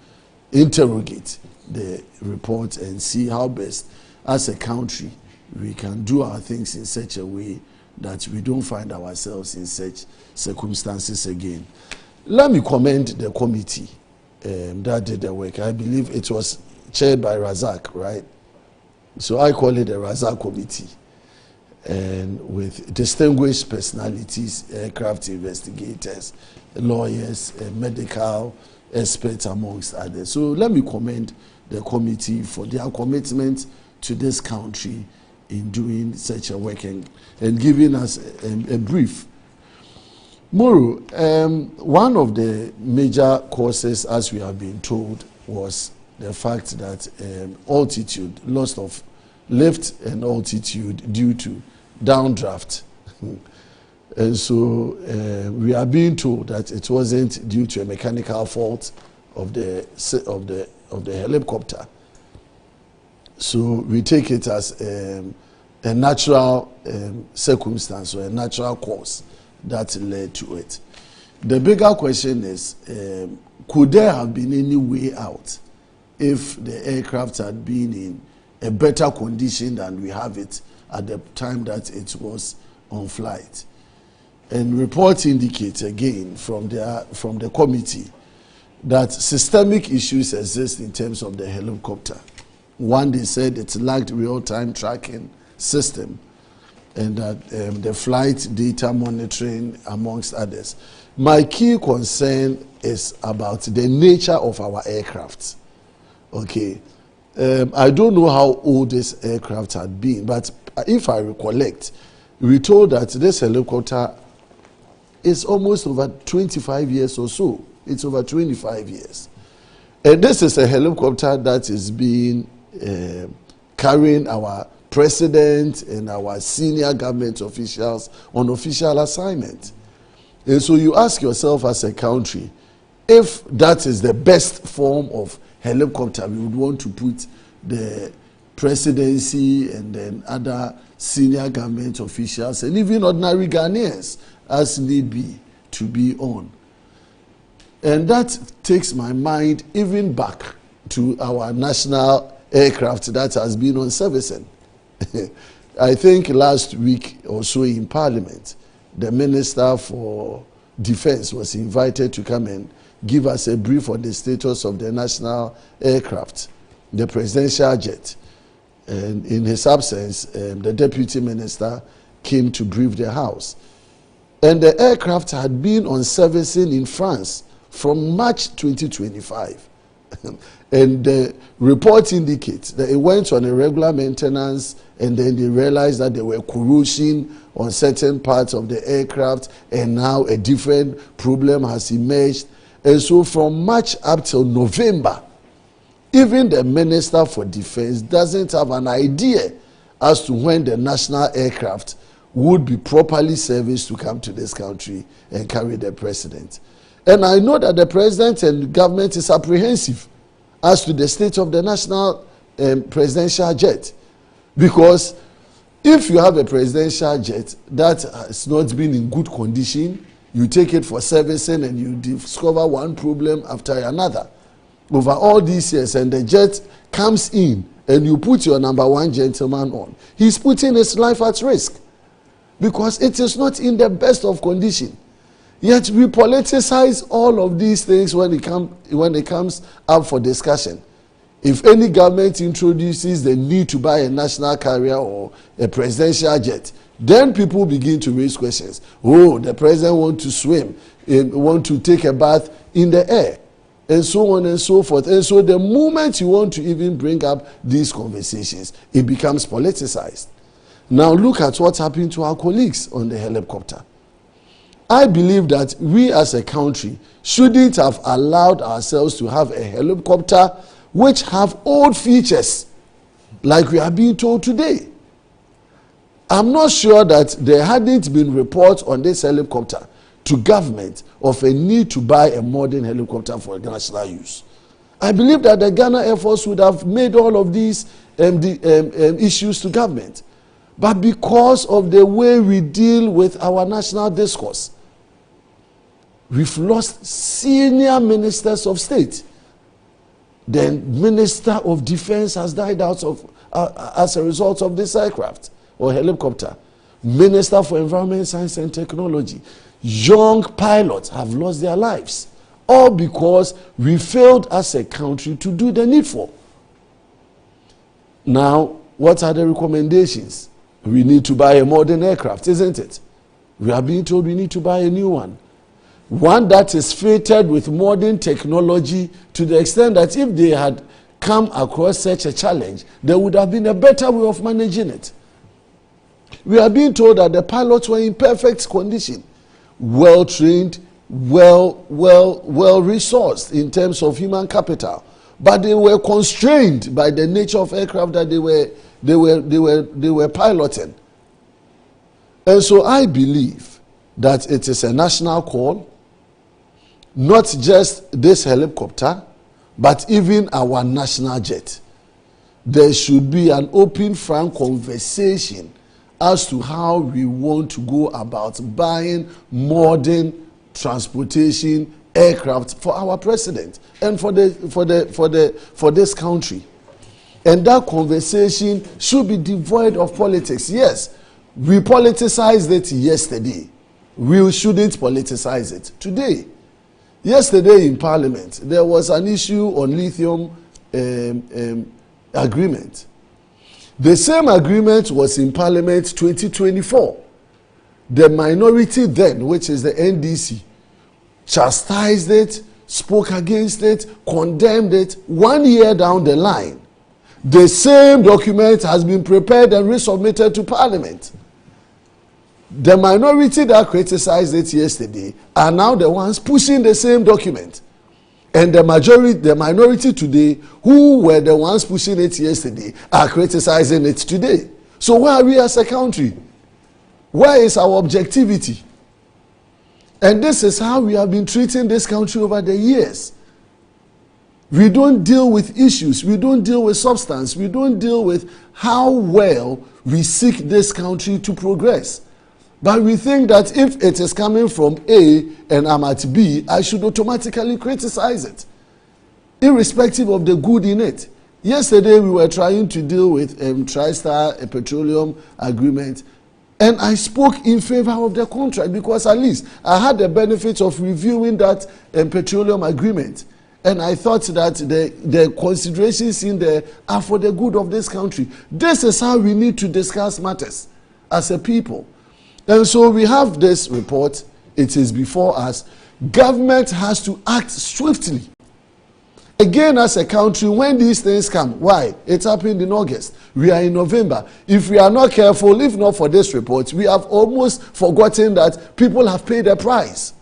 interrogate the report and see how best, as a country, we can do our things in such a way that we don't find ourselves in such circumstances again. Let me commend the committee that did the work. I believe it was chaired by Razak, right? So I call it the Razak Committee, and with distinguished personalities, aircraft investigators, lawyers, medical experts, amongst others. So let me commend the committee for their commitment to this country in doing such a work and giving us a brief. Moro, one of the major causes, as we have been told, was the fact that altitude, loss of lift and altitude due to downdraft. And so we are being told that it wasn't due to a mechanical fault of the helicopter. So we take it as a natural circumstance or a natural cause that led to it. The bigger question is, could there have been any way out if the aircraft had been in a better condition than we have it at the time that it was on flight? And reports indicate again from the committee that systemic issues exist in terms of the helicopter. One, they said it lacked real-time tracking system, and that the flight data monitoring, amongst others. My key concern is about the nature of our aircraft. Okay, I don't know how old this aircraft had been, but if I recollect, we told that this helicopter is almost over 25 years or so. It's over 25 years. And this is a helicopter that is being carrying our president and our senior government officials on official assignment. And so you ask yourself as a country, if that is the best form of helicopter, we would want to put the presidency and then other senior government officials and even ordinary Ghanaians as need be to be on. And that takes my mind even back to our national aircraft that has been on servicing. I think last week or so in Parliament, the Minister for Defense was invited to come and give us a brief on the status of the national aircraft, the presidential jet. And in his absence, the Deputy Minister came to brief the House. And the aircraft had been on servicing in France from March 2025. And the report indicates that it went on a regular maintenance, and then they realized that there were corrosion on certain parts of the aircraft, and now a different problem has emerged. And so from March up till November, even the Minister for Defense doesn't have an idea as to when the national aircraft would be properly serviced to come to this country and carry the president. And I know that the president and government is apprehensive as to the state of the national presidential jet. Because if you have a presidential jet that has not been in good condition, you take it for servicing and you discover one problem after another over all these years, and the jet comes in and you put your number one gentleman on, he's putting his life at risk because it is not in the best of condition. Yet we politicize all of these things when it comes up for discussion. If any government introduces the need to buy a national carrier or a presidential jet, then people begin to raise questions. Oh, the president wants to swim, want to take a bath in the air, and so on and so forth. And so the moment you want to even bring up these conversations, it becomes politicized. Now look at what happened to our colleagues on the helicopter. I believe that we as a country shouldn't have allowed ourselves to have a helicopter which have old features like we are being told today. I'm not sure that there hadn't been reports on this helicopter to government of a need to buy a modern helicopter for national use. I believe that the Ghana Air Force would have made all of these issues to government. But because of the way we deal with our national discourse, we've lost senior ministers of state. The Minister of Defense has died out of as a result of this aircraft or helicopter. Minister for Environment, Science and Technology. Young pilots have lost their lives. All because we failed as a country to do the needful. Now, what are the recommendations? We need to buy a modern aircraft, isn't it? We are being told we need to buy a new one. One that is fitted with modern technology to the extent that if they had come across such a challenge, there would have been a better way of managing it. We are being told that the pilots were in perfect condition, well trained, well resourced in terms of human capital, but they were constrained by the nature of aircraft that they were piloting. And so I believe that it is a national call, not just this helicopter, but even our national jet. There should be an open, frank conversation as to how we want to go about buying modern transportation aircraft for our president and for this country. And that conversation should be devoid of politics. Yes, we politicized it yesterday we shouldn't politicize it. Today, yesterday in Parliament, there was an issue on lithium agreement. The same agreement was in Parliament 2024. The minority then, which is the NDC, chastised it, spoke against it, condemned it. 1 year down the line, the same document has been prepared and resubmitted to Parliament. The minority that criticized it yesterday are now the ones pushing the same document. And the minority today, who were the ones pushing it yesterday, are criticizing it today. So where are we as a country? Where is our objectivity? And this is how we have been treating this country over the years. We don't deal with issues. We don't deal with substance. We don't deal with how well we seek this country to progress. But we think that if it is coming from A and I'm at B, I should automatically criticize it, irrespective of the good in it. Yesterday we were trying to deal with Tristar, a petroleum agreement, and I spoke in favor of the contract because at least I had the benefit of reviewing that petroleum agreement. And I thought that the considerations in there are for the good of this country. This is how we need to discuss matters as a people. And so we have this report. It is before us. Government has to act swiftly. Again, as a country, when these things come, why? It happened in August. We are in November. If we are not careful, if not for this report, we have almost forgotten that people have paid a price.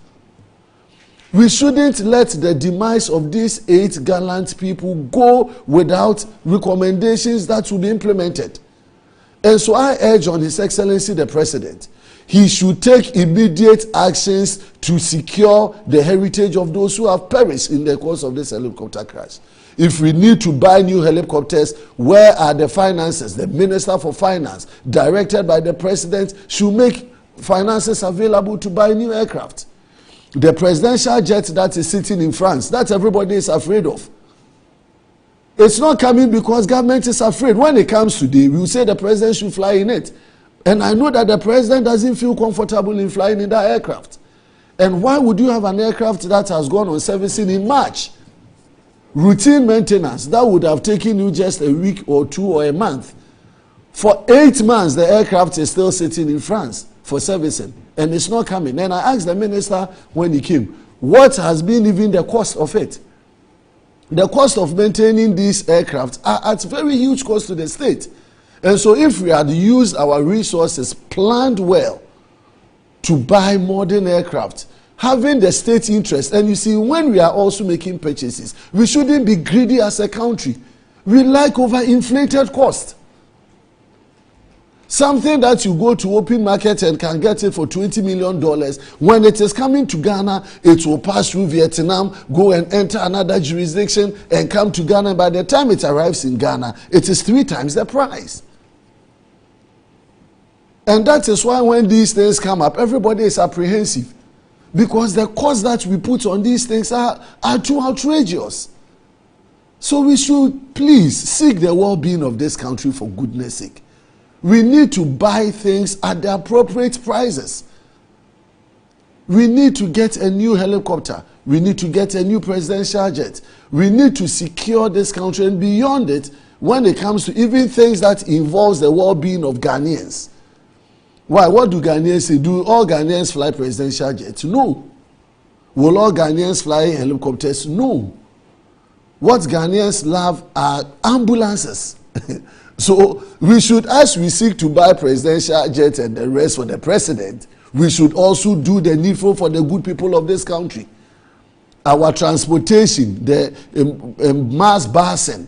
We shouldn't let the demise of these 8 gallant people go without recommendations that will be implemented. And so I urge on His Excellency the President, he should take immediate actions to secure the heritage of those who have perished in the course of this helicopter crash. If we need to buy new helicopters, where are the finances? The Minister for Finance, directed by the President, should make finances available to buy new aircraft. The presidential jet that is sitting in France, that everybody is afraid of. It's not coming because government is afraid. When it comes today, we will say the president should fly in it. And I know that the president doesn't feel comfortable in flying in that aircraft. And why would you have an aircraft that has gone on servicing in March? Routine maintenance, that would have taken you just a week or 2 or a month. For 8 months, the aircraft is still sitting in France for servicing. And it's not coming. And I asked the minister when he came, what has been even the cost of it? The cost of maintaining these aircraft are at very huge cost to the state. And so if we had used our resources, planned well, to buy modern aircraft, having the state interest, and you see, when we are also making purchases, we shouldn't be greedy as a country. We like overinflated cost. Something that you go to open market and can get it for $20 million, when it is coming to Ghana, it will pass through Vietnam, go and enter another jurisdiction, and come to Ghana. By the time it arrives in Ghana, it is 3 times the price. And that is why when these things come up, everybody is apprehensive. Because the cost that we put on these things are too outrageous. So we should please seek the well-being of this country for goodness sake. We need to buy things at the appropriate prices. We need to get a new helicopter. We need to get a new presidential jet. We need to secure this country, and beyond it, when it comes to even things that involves the well-being of Ghanaians. Why? What do Ghanaians say? Do all Ghanaians fly presidential jets? No. Will all Ghanaians fly helicopters? No. What Ghanaians love are ambulances. So we should, as we seek to buy presidential jets and the rest for the president, we should also do the needful for the good people of this country. Our transportation, the mass busing,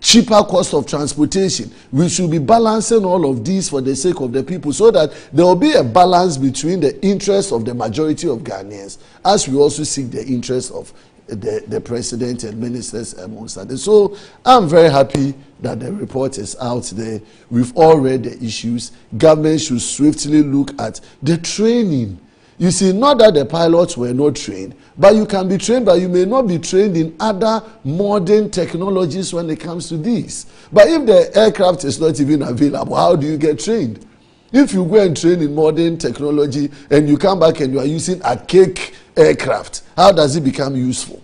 cheaper cost of transportation, we should be balancing all of these for the sake of the people, so that there will be a balance between the interests of the majority of Ghanaians, as we also seek the interests of the president and ministers amongst others. So I'm very happy that the report is out there. We've all read the issues. Government should swiftly look at the training. You see, not that the pilots were not trained, but you can be trained, but you may not be trained in other modern technologies when it comes to these. But if the aircraft is not even available, how do you get trained? If you go and train in modern technology and you come back and you are using archaic aircraft, how does it become useful?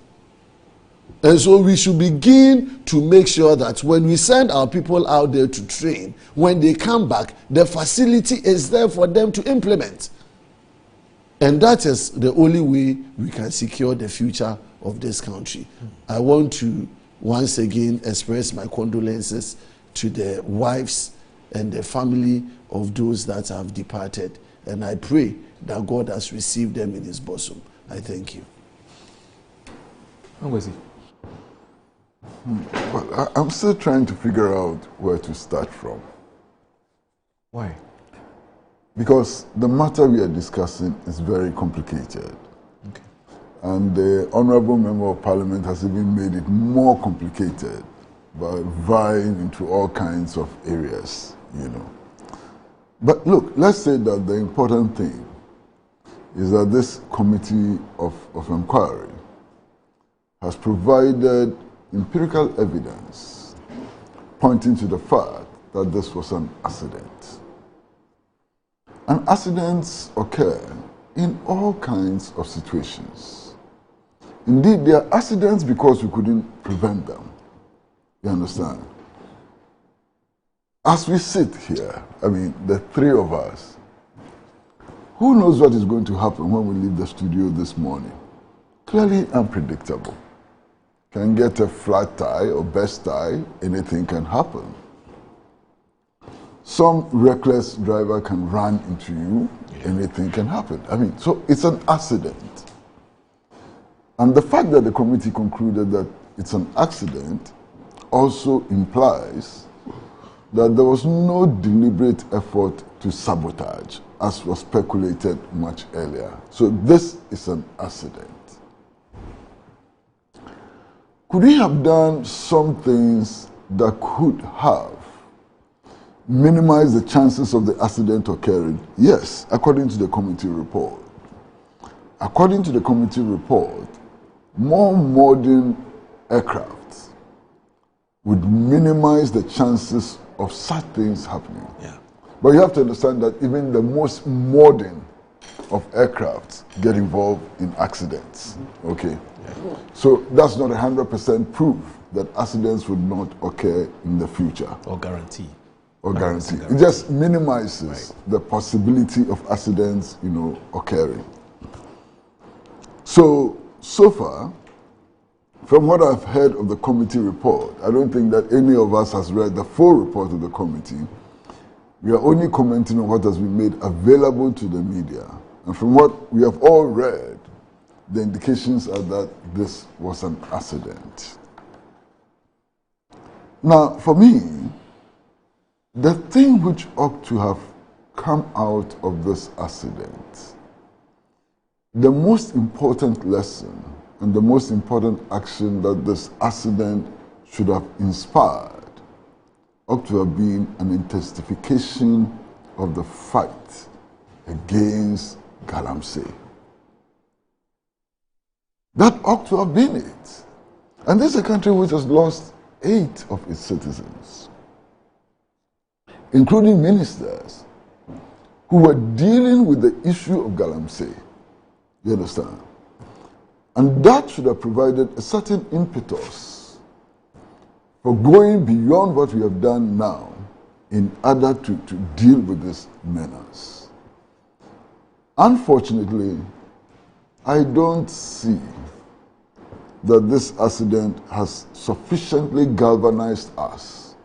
And so we should begin to make sure that when we send our people out there to train, when they come back, the facility is there for them to implement. And that is the only way we can secure the future of this country. I want to once again express my condolences to the wives and the family of those that have departed. And I pray that God has received them in his bosom. I thank you. How was he? Well, I'm still trying to figure out where to start from. Why? Because the matter we are discussing is very complicated. Okay. And the Honorable Member of Parliament has even made it more complicated by vying into all kinds of areas, you know. But look, let's say that the important thing is that this committee of inquiry has provided empirical evidence pointing to the fact that this was an accident. And accidents occur in all kinds of situations. Indeed, they are accidents because we couldn't prevent them. You understand? As we sit here, I mean, the three of us, who knows what is going to happen when we leave the studio this morning? Clearly unpredictable. Can get a flat tire or best tire, anything can happen. Some reckless driver can run into you, anything can happen. I mean, so it's an accident. And the fact that the committee concluded that it's an accident also implies that there was no deliberate effort to sabotage, as was speculated much earlier. So this is an accident. Could we have done some things that could have minimized the chances of the accident occurring? Yes, according to the committee report. According to the committee report, more modern aircraft would minimize the chances of such things happening. Yeah. But you have to understand that even the most modern of aircraft get involved in accidents. Okay? Yeah. So that's not 100% proof that accidents would not occur in the future. Or guarantee. Or guarantee. It just minimizes the possibility of accidents, you know, occurring. So far, from what I've heard of the committee report, I don't think that any of us has read the full report of the committee. We are only commenting on what has been made available to the media. And from what we have all read, the indications are that this was an accident. Now, for me, the thing which ought to have come out of this accident, the most important lesson and the most important action that this accident should have inspired ought to have been an intensification of the fight against Galamsey. That ought to have been it. And this is a country which has lost 8 of its citizens, including ministers who were dealing with the issue of Galamsey. You understand? And that should have provided a certain impetus for going beyond what we have done now in order to deal with this menace. Unfortunately, I don't see that this accident has sufficiently galvanized us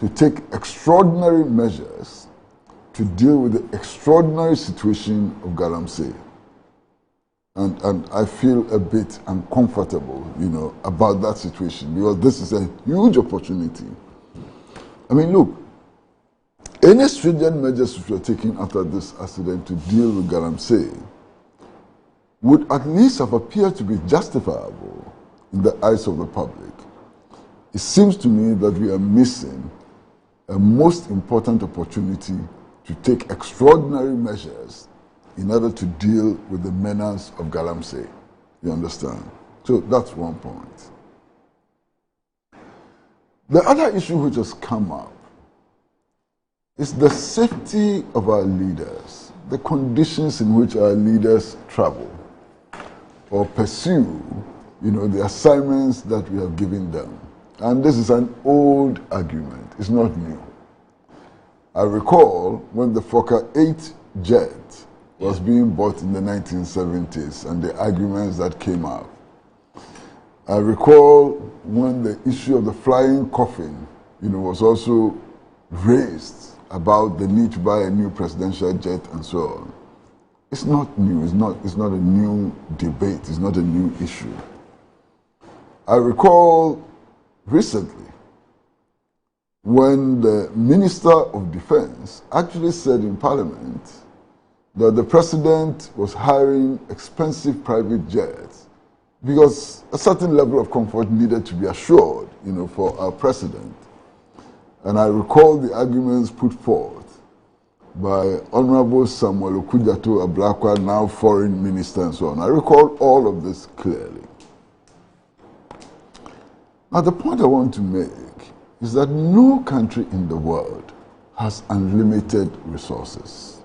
to take extraordinary measures to deal with the extraordinary situation of Galamsey. And I feel a bit uncomfortable, you know, about that situation, because this is a huge opportunity. I mean, look, any stringent measures which were taken after this accident to deal with Galamsey would at least have appeared to be justifiable in the eyes of the public. It seems to me that we are missing a most important opportunity to take extraordinary measures in order to deal with the menace of Galamsey. You understand? So that's one point. The other issue which has come up is the safety of our leaders, the conditions in which our leaders travel or pursue, the assignments that we have given them. And this is an old argument. It's not new. I recall when the Fokker 8 jet was being bought in the 1970s and the arguments that came out. I recall when the issue of the flying coffin, was also raised about the need to buy a new presidential jet and so on. It's not new. It's not a new debate. It's not a new issue. I recall recently when the Minister of Defense actually said in Parliament that the President was hiring expensive private jets because a certain level of comfort needed to be assured, for our President. And I recall the arguments put forth by Honorable Samuel Okudjato Ablakwa, now Foreign Minister and so on. I recall all of this clearly. Now the point I want to make is that no country in the world has unlimited resources.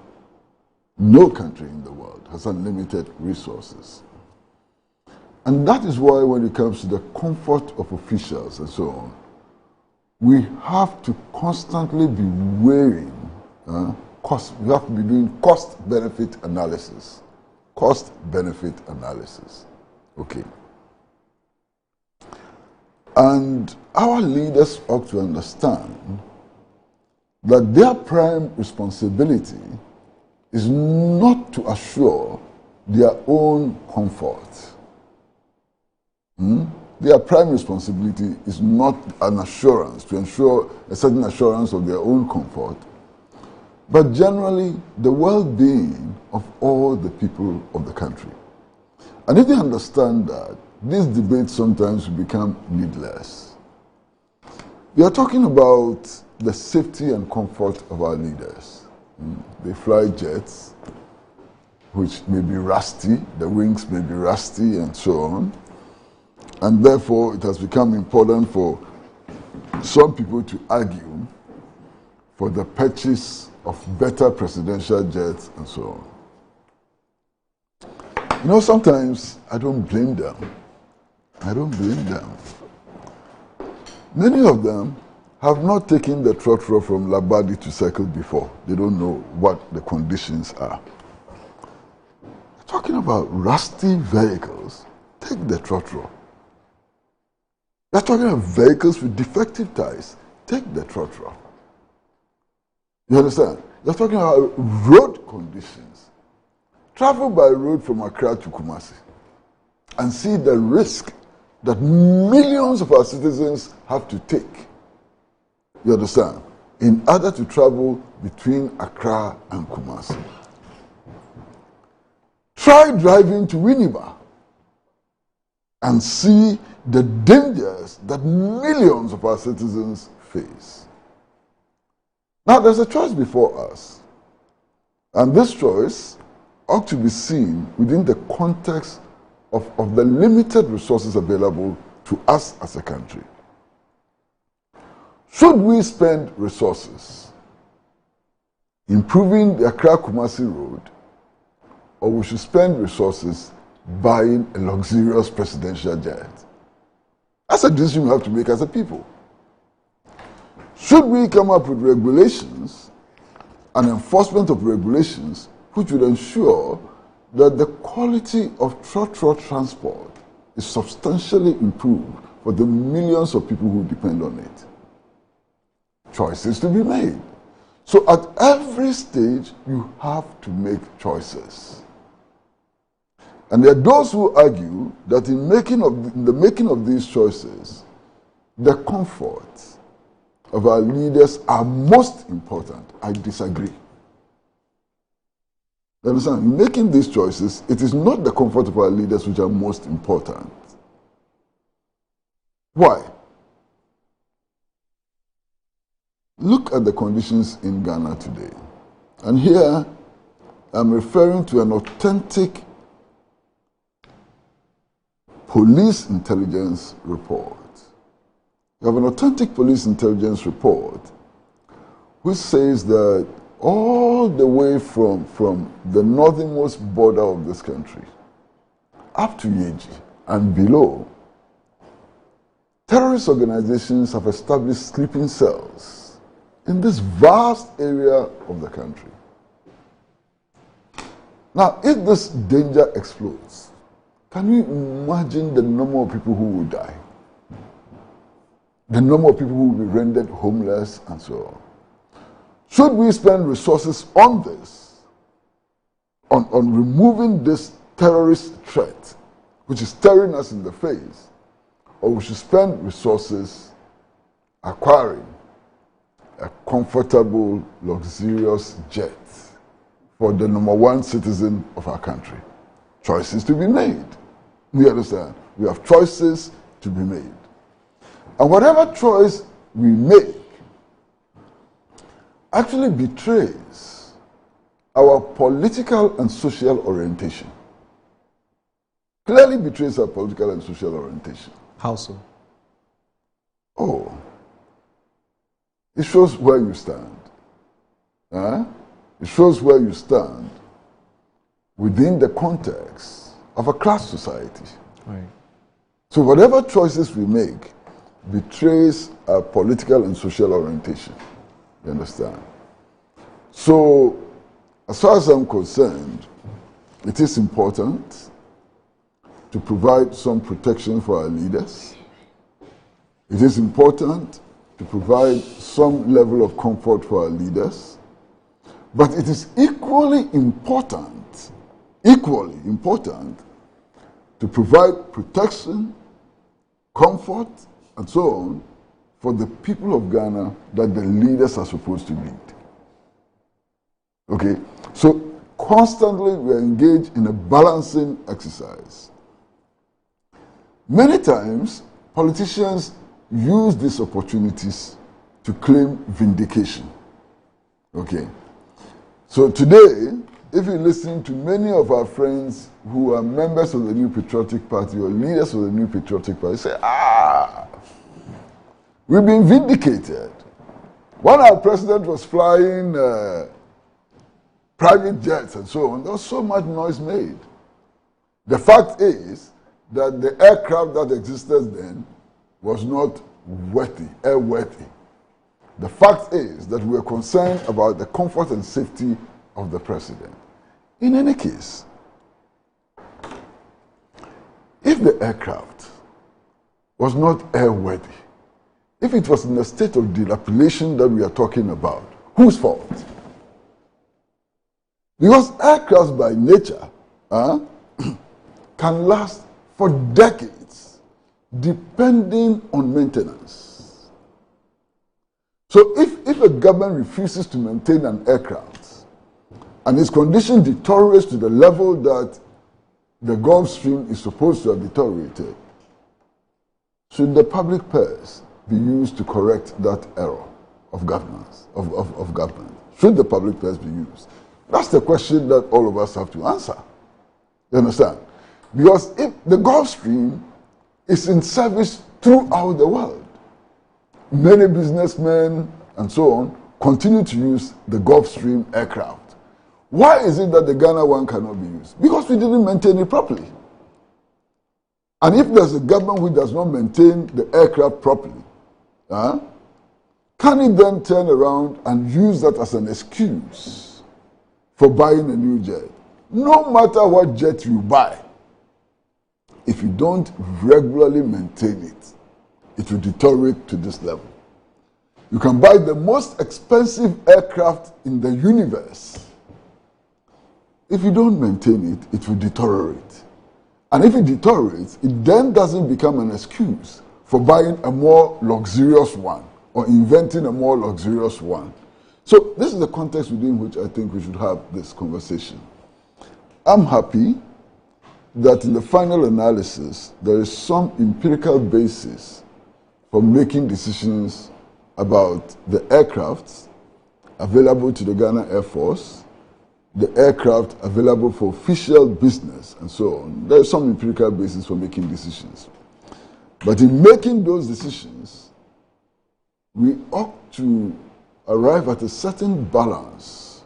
No country in the world has unlimited resources. And that is why when it comes to the comfort of officials and so on, we have to constantly be weighing we have to be doing cost-benefit analysis. Cost-benefit analysis. Okay. And our leaders ought to understand that their prime responsibility is not to assure their own comfort. Their prime responsibility is not an assurance, to ensure a certain assurance of their own comfort, but generally the well-being of all the people of the country. And if they understand that, these debates sometimes become needless. We are talking about the safety and comfort of our leaders. They fly jets, which may be rusty, the wings may be rusty and so on. And therefore, it has become important for some people to argue for the purchase of better presidential jets and so on. Sometimes I don't blame them. I don't blame them. Many of them have not taken the trotro from Labadi to Circle before. They don't know what the conditions are. Talking about rusty vehicles, take the trotro. We're talking about vehicles with defective tires. Take the trotro. You understand? You're talking about road conditions. Travel by road from Accra to Kumasi and see the risk that millions of our citizens have to take. You understand? In order to travel between Accra and Kumasi. Try driving to Winneba and see the dangers that millions of our citizens face. Now, there's a choice before us, and this choice ought to be seen within the context of the limited resources available to us as a country. Should we spend resources improving the Accra-Kumasi road, or we should spend resources buying a luxurious presidential jet? That's a decision we have to make as a people. Should we come up with regulations and enforcement of regulations which would ensure that the quality of trotro transport is substantially improved for the millions of people who depend on it? Choices to be made. So at every stage, you have to make choices. And there are those who argue that in the making of these choices, the comfort of our leaders are most important. I disagree. You understand? In making these choices, it is not the comfort of our leaders which are most important. Why? Look at the conditions in Ghana today. And here, I'm referring to an authentic police intelligence report. You have an authentic police intelligence report which says that all the way from the northernmost border of this country up to Yeji and below, terrorist organizations have established sleeping cells in this vast area of the country. Now, if this danger explodes, can you imagine the number of people who will die? The number of people who will be rendered homeless and so on. Should we spend resources on this, on removing this terrorist threat, which is staring us in the face, or we should spend resources acquiring a comfortable, luxurious jet for the #1 citizen of our country? Choices to be made. We understand. We have choices to be made. And whatever choice we make actually betrays our political and social orientation. Clearly betrays our political and social orientation. How so? Oh, it shows where you stand. It shows where you stand within the context of a class society. Right. So whatever choices we make betrays our political and social orientation. You understand? So, as far as I'm concerned, it is important to provide some protection for our leaders. It is important to provide some level of comfort for our leaders. But it is equally important to provide protection, comfort, and so on for the people of Ghana that the leaders are supposed to lead. Okay? So constantly we are engaged in a balancing exercise. Many times, politicians use these opportunities to claim vindication. Okay? So today, if you listen to many of our friends who are members of the New Patriotic Party or leaders of the New Patriotic Party, say, we've been vindicated. When our president was flying private jets and so on, there was so much noise made. The fact is that the aircraft that existed then was not airworthy. The fact is that we are concerned about the comfort and safety of the president. In any case, if the aircraft was not airworthy, if it was in a state of dilapidation that we are talking about, whose fault? Because aircrafts by nature can last for decades, depending on maintenance. So if a government refuses to maintain an aircraft and its condition deteriorates to the level that the Gulf Stream is supposed to have deteriorated, should the public purse be used to correct that error of governance, of government? Should the public purse be used? That's the question that all of us have to answer. You understand? Because if the Gulf Stream is in service throughout the world, many businessmen and so on continue to use the Gulf Stream aircraft. Why is it that the Ghana one cannot be used? Because we didn't maintain it properly. And if there's a government who does not maintain the aircraft properly, can it then turn around and use that as an excuse for buying a new jet? No matter what jet you buy, if you don't regularly maintain it, it will deteriorate to this level. You can buy the most expensive aircraft in the universe. If you don't maintain it, it will deteriorate. And if it deteriorates, it then doesn't become an excuse for buying a more luxurious one or inventing a more luxurious one. So this is the context within which I think we should have this conversation. I'm happy that in the final analysis, there is some empirical basis for making decisions about the aircrafts available to the Ghana Air Force, the aircraft available for official business, and so on. There is some empirical basis for making decisions. But in making those decisions, we ought to arrive at a certain balance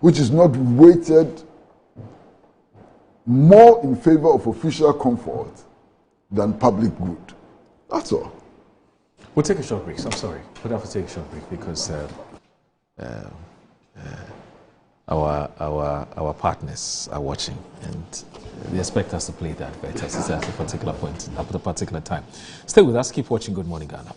which is not weighted more in favor of official comfort than public good. That's all. We'll take a short break. I'm sorry. We'll have to take a short break because our partners are watching and they expect us to play the advert at a particular point, at a particular time. Stay with us. Keep watching Good Morning Ghana.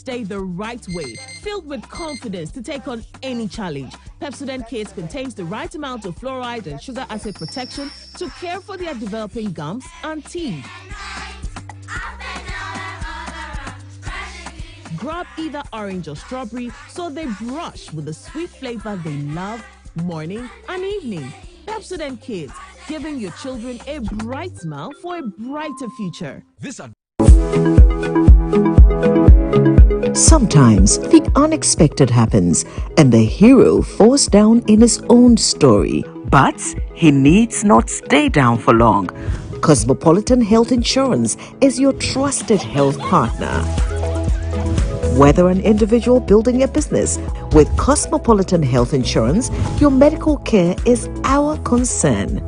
Day the right way, filled with confidence to take on any challenge. Pepsodent Kids contains the right amount of fluoride and sugar acid protection to care for their developing gums and teeth. Grab either orange or strawberry so they brush with the sweet flavor they love morning and evening. Pepsodent Kids, giving your children a bright smile for a brighter future. Sometimes the unexpected happens and the hero falls down in his own story. But he needs not stay down for long. Cosmopolitan Health Insurance is your trusted health partner. Whether an individual building a business, with Cosmopolitan Health Insurance, your medical care is our concern.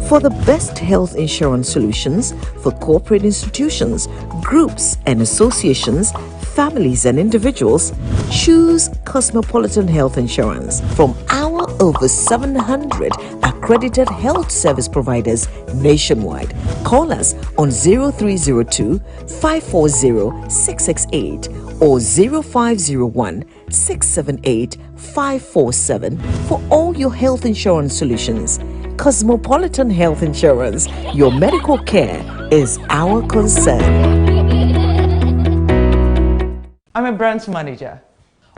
For the best health insurance solutions for corporate institutions, groups and associations, families and individuals, choose Cosmopolitan Health Insurance from our over 700 accredited health service providers nationwide. Call us on 0302 540 668 or 0501 678 547 for all your health insurance solutions. Cosmopolitan Health Insurance, your medical care is our concern. I'm a brand manager.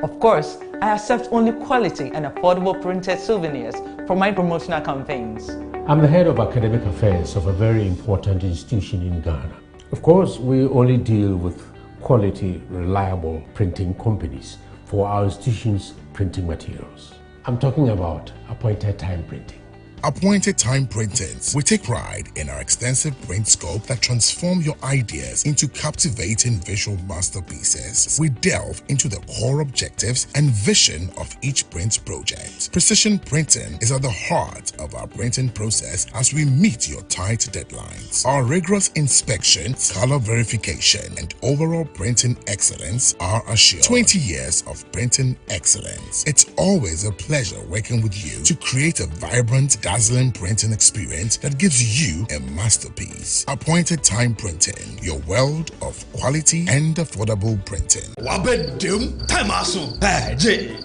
Of course, I accept only quality and affordable printed souvenirs for my promotional campaigns. I'm the head of academic affairs of a very important institution in Ghana. Of course, we only deal with quality, reliable printing companies for our institution's printing materials. I'm talking about appointed time printing. Appointed Time Printings. We take pride in our extensive print scope that transform your ideas into captivating visual masterpieces. We delve into the core objectives and vision of each print project. Precision printing is at the heart of our printing process as we meet your tight deadlines. Our rigorous inspection, color verification, and overall printing excellence are assured. 20 years of printing excellence. It's always a pleasure working with you to create a vibrant, dazzling printing experience that gives you a masterpiece. Appointed Time Printing, your world of quality and affordable printing. Wabedum time aso. Hey, J.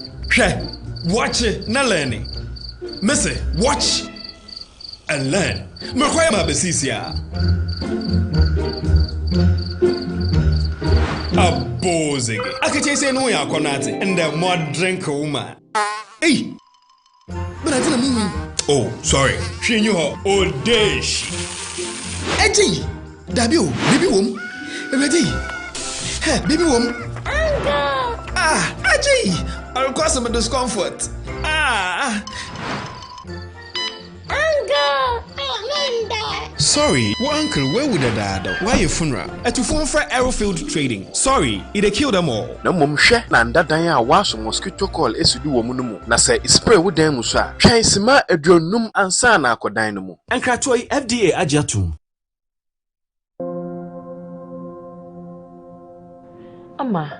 Watch it, na learning. Missy, watch and learn. Makwaya mabesisia. Abozege. Akache say no ya konate and the mod drink woman. Hey. But I didn't mean. Oh, sorry. She knew her old days. Eji, Dabio, baby wom. Ready? Hey, baby wom. Uncle. Ah, Eji. I'll cause some discomfort. Ah. Uncle. Sorry, well, uncle, where would I die? Why your funeral? At your phone for Aerofield Trading. Sorry, it killed them all. No mum share nanda danya was mosquito call esudu womunumu. Na say spray with them musa. Chaisima edronum ansana ko dynamo. And Kratoi FDA ajatum. Ama.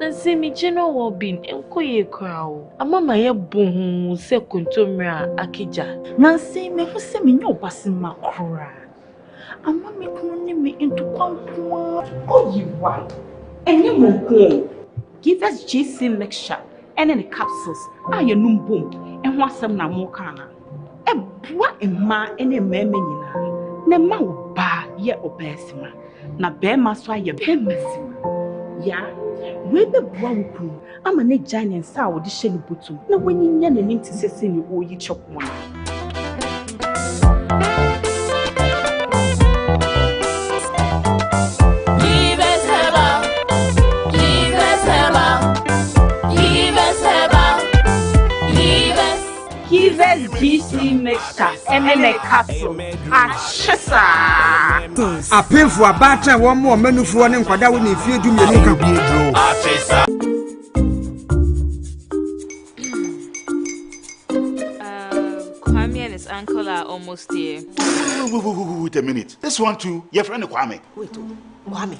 Nansi mi jeno wo bin enkoye kwao. Ama maye bohu se kontomra akija. Nansi me hu se me nyo basima kra. Ama me kunu ni me into kwankwa. Oyiwa. Enye mo ko. Give us GC mixture and any capsules. I num boom and what some na more kana. A bois in ma any memina. Ne ma ba ye obesima. Na bear maswa ye bemissima. Ya, we the bois. I'm a neck giant sour the shelly butu. No, when you yan and into sesame, you owe you chop one. GC mixture and then a capsule. A pay for a batter, one more menu for one and Quada when you feel to me. Kwame and his uncle are almost here. Wait a minute. This one too, your friend Kwame. Wait, Kwame.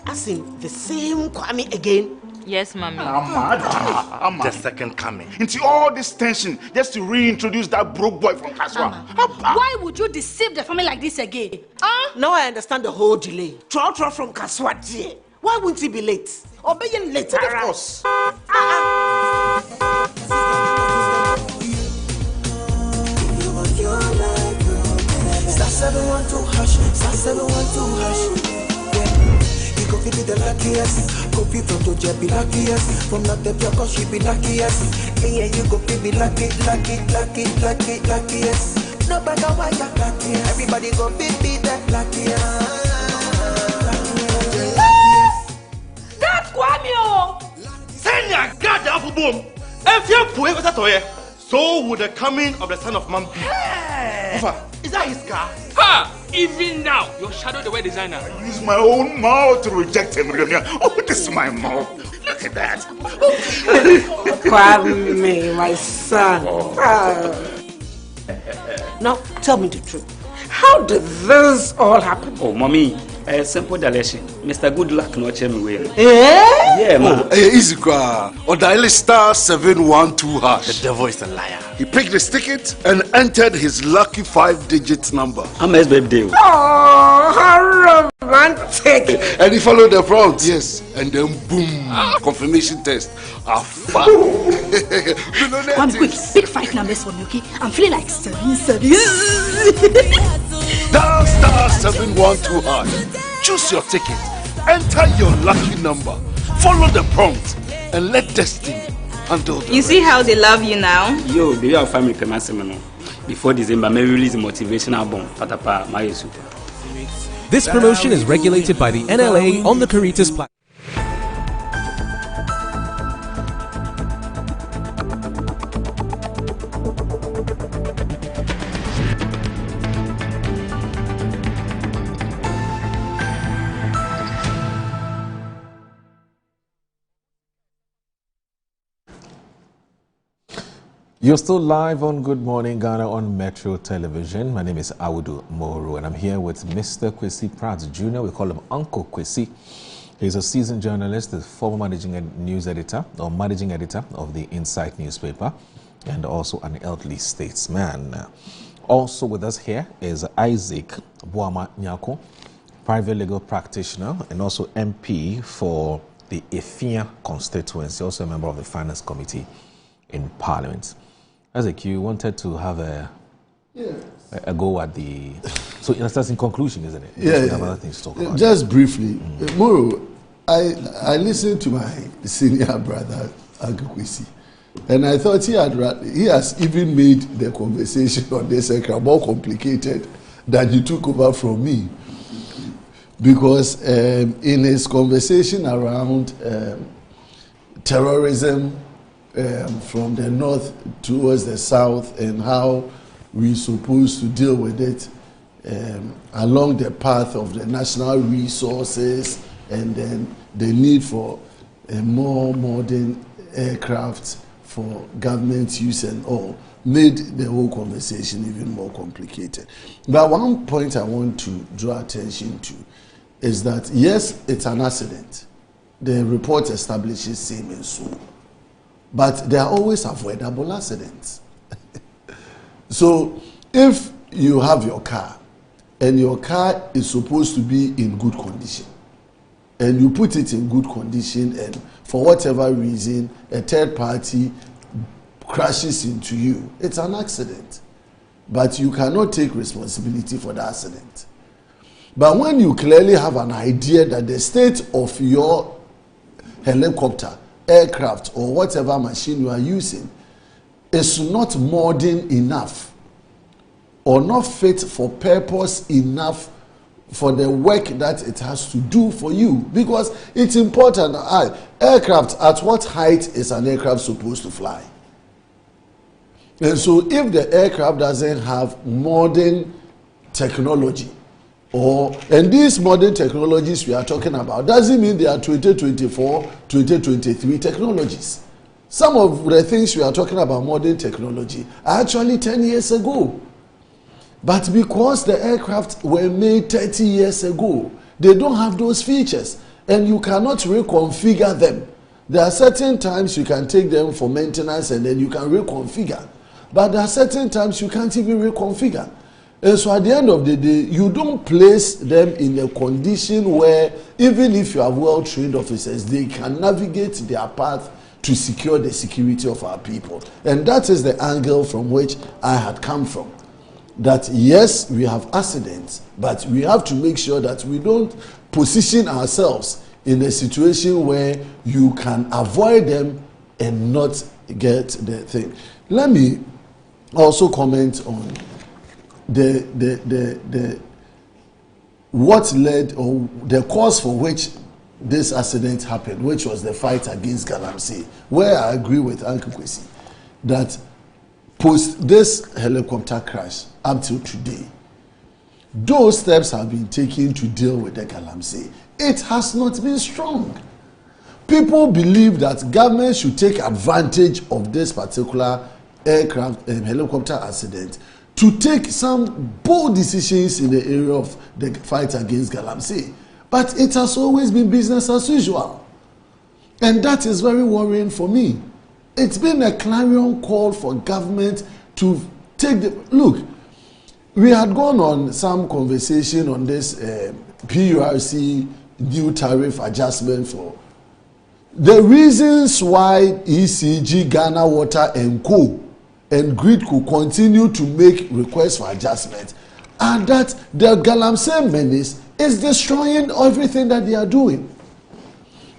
As in the same Kwame again. Yes, Mommy. I'm the second coming. Into all this tension just to reintroduce that broke boy from Kaswa. Why would you deceive the family like this again? Now I understand the whole delay. Trot from Kaswa. Why wouldn't he be late? Or be late, of course. Star 712 hash, star 712 hash. You go feel the luckiest. Coffee from to jet be luckiest. From not the cause she be luckiest. Yeah, you go feel be luckiest. No matter why you're luckiest. Everybody go be the luckiest. That's Kwame. Senya God the apple boom. If you put it with so would the coming of the Son of Man be. Is that his car? Ha! Even now, your shadow the way designer. I use my own mouth to reject him. Oh, this is my mouth. Look at that. Kwame, my son. Now, tell me the truth. How did this all happen? Oh, Mommy, a simple dilation. Mr. Good Luck no check me well. Yeah, man. Easy cry. Or dial star 712 hash. The devil is a liar. He picked his ticket and entered his lucky 5-digit number. I'm his birthday. Oh, how romantic. And he followed the prompts. Yes. And then boom. Confirmation test. One quick, pick 5 numbers for me, okay? I'm feeling like 7. Dial star 712 hash. Choose your ticket. Enter your lucky number. Follow the prompt and let destiny handle the You see how they love you now? Yo, do you have family payment? Before December, may release a motivational album. Patapa, my super. This promotion is regulated by the NLA on the Caritas platform. You're still live on Good Morning Ghana on Metro Television. My name is Awudu Moro, and I'm here with Mr. Kwesi Pratt Jr. We call him Uncle Kwesi. He's a seasoned journalist, the former managing editor of the Insight newspaper, and also an elderly statesman. Also with us here is Isaac Boama Nyako, private legal practitioner and also MP for the Efia constituency, also a member of the Finance Committee in Parliament. Isaac, you wanted to have a go at the... So that's in conclusion, isn't it? Yeah. We have other things to talk about. Just briefly, Moro, I listened to my senior brother, Uncle Kwesi, and I thought he has even made the conversation on this more complicated than he took over from me. Because in his conversation around terrorism, from the north towards the south and how we're supposed to deal with it along the path of the national resources and then the need for a more modern aircraft for government use and all made the whole conversation even more complicated. But one point I want to draw attention to is that yes, it's an accident. The report establishes same and so. But there are always avoidable accidents. So if you have your car and your car is supposed to be in good condition and you put it in good condition, and for whatever reason a third party crashes into you, it's an accident. But you cannot take responsibility for the accident. But when you clearly have an idea that the state of your helicopter, aircraft, or whatever machine you are using is not modern enough or not fit for purpose enough for the work that it has to do for you, because it's important. Aircraft, at what height is an aircraft supposed to fly? And so if the aircraft doesn't have modern technology, and these modern technologies we are talking about doesn't mean they are 2024, 2023 technologies. Some of the things we are talking about modern technology are actually 10 years ago. But because the aircraft were made 30 years ago, they don't have those features, and you cannot reconfigure them. There are certain times you can take them for maintenance and then you can reconfigure. But there are certain times you can't even reconfigure. And so at the end of the day, you don't place them in a condition where even if you have well-trained officers, they can navigate their path to secure the security of our people. And that is the angle from which I had come from. That yes, we have accidents, but we have to make sure that we don't position ourselves in a situation where you can avoid them and not get the thing. Let me also comment on what led, or the cause for which this accident happened, which was the fight against Galamsey, where I agree with Uncle Kwesi that post this helicopter crash up till today, those steps have been taken to deal with the Galamsey. It has not been strong. People believe that government should take advantage of this particular aircraft and helicopter accident to take some bold decisions in the area of the fight against Galamsey. But it has always been business as usual. And that is very worrying for me. It's been a clarion call for government to take the... Look, we had gone on some conversation on this PURC new tariff adjustment for... The reasons why ECG, Ghana Water and Co. and GRIDCO continue to make requests for adjustment are that the Galamsey menace is destroying everything that they are doing.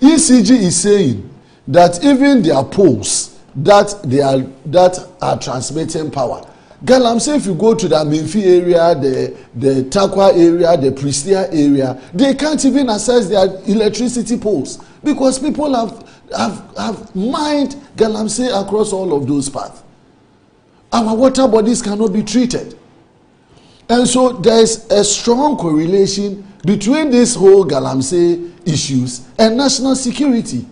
ECG is saying that even their poles that are transmitting power, Galamsey, if you go to the Menfi area, the Takwa area, the Pristia area, they can't even access their electricity poles because people have mined Galamsey across all of those paths. Our water bodies cannot be treated. And so there is a strong correlation between this whole Galamsey issues and national security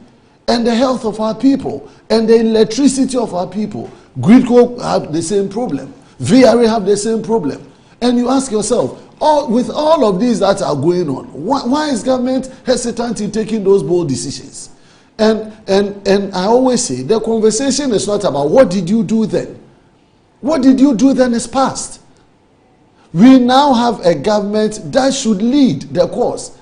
and the health of our people and the electricity of our people. GRIDCO have the same problem. VRA have the same problem. And you ask yourself, with all of these that are going on, why is government hesitant in taking those bold decisions? And I always say, the conversation is not about what did you do then. What did you do then is past. We now have a government that should lead the course.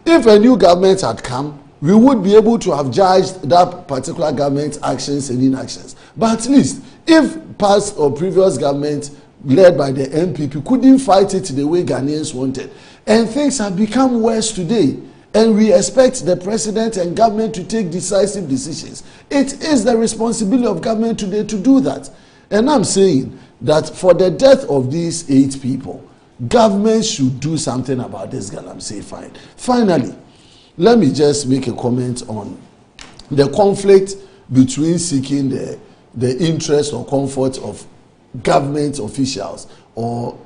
If a new government had come, we would be able to have judged that particular government's actions and inactions. But at least, if past or previous government led by the MPP couldn't fight it the way Ghanaians wanted, and things have become worse today, and we expect the president and government to take decisive decisions, it is the responsibility of government today to do that. And I'm saying that for the death of these 8 people, government should do something about this Galamsey fight. Finally, let me just make a comment on the conflict between seeking the interest or comfort of government officials or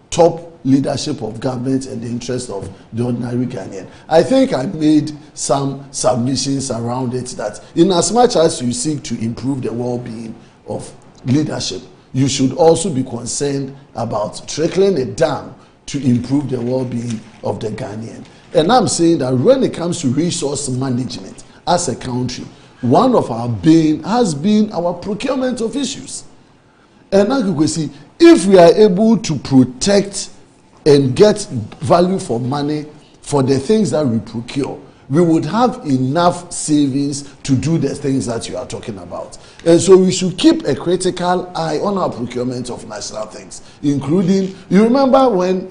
top leadership of government and the interest of the ordinary Ghanaian. I think I made some submissions around it that in as much as you seek to improve the well-being of leadership, you should also be concerned about trickling it down to improve the well-being of the Ghanaian. And I'm saying that when it comes to resource management as a country, one of our bane has been our procurement of issues. And now you can see, if we are able to protect and get value for money for the things that we procure, we would have enough savings to do the things that you are talking about. And so we should keep a critical eye on our procurement of national things, including, you remember when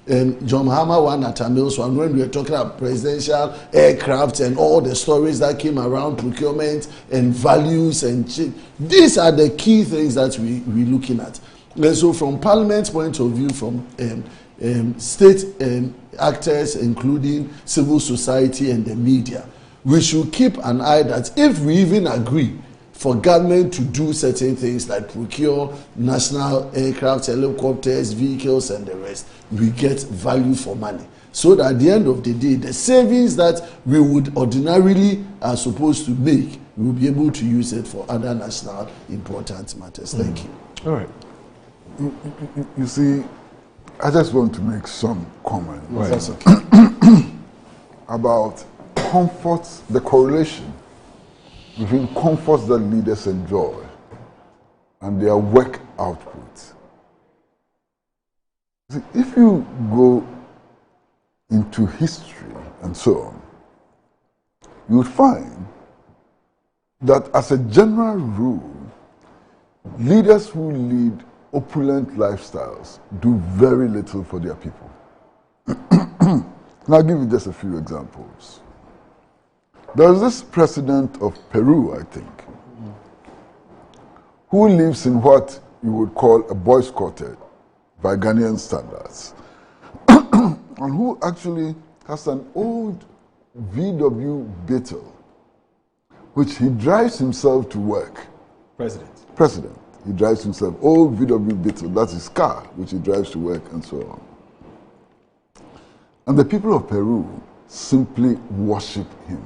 John Mahama won at Tamils one, when we were talking about presidential aircraft and all the stories that came around procurement and values and these are the key things that we're looking at. And so from Parliament's point of view, from state actors, including civil society and the media, we should keep an eye that if we even agree for government to do certain things like procure national aircraft, helicopters, vehicles and the rest, we get value for money. So that at the end of the day, the savings that we would ordinarily are supposed to make, we will be able to use it for other national important matters. Thank you. All right. You see, I just want to make some comment about comfort, the correlation between comforts that leaders enjoy and their work output. See, if you go into history and so on, you would find that as a general rule, leaders who lead opulent lifestyles do very little for their people. And I'll give you just a few examples. There's this president of Peru, I think, who lives in what you would call a boys' quarter by Ghanaian standards, and who actually has an old VW Beetle, which he drives himself to work. President. He drives himself, old VW Beetle, that's his car, which he drives to work and so on. And the people of Peru simply worship him.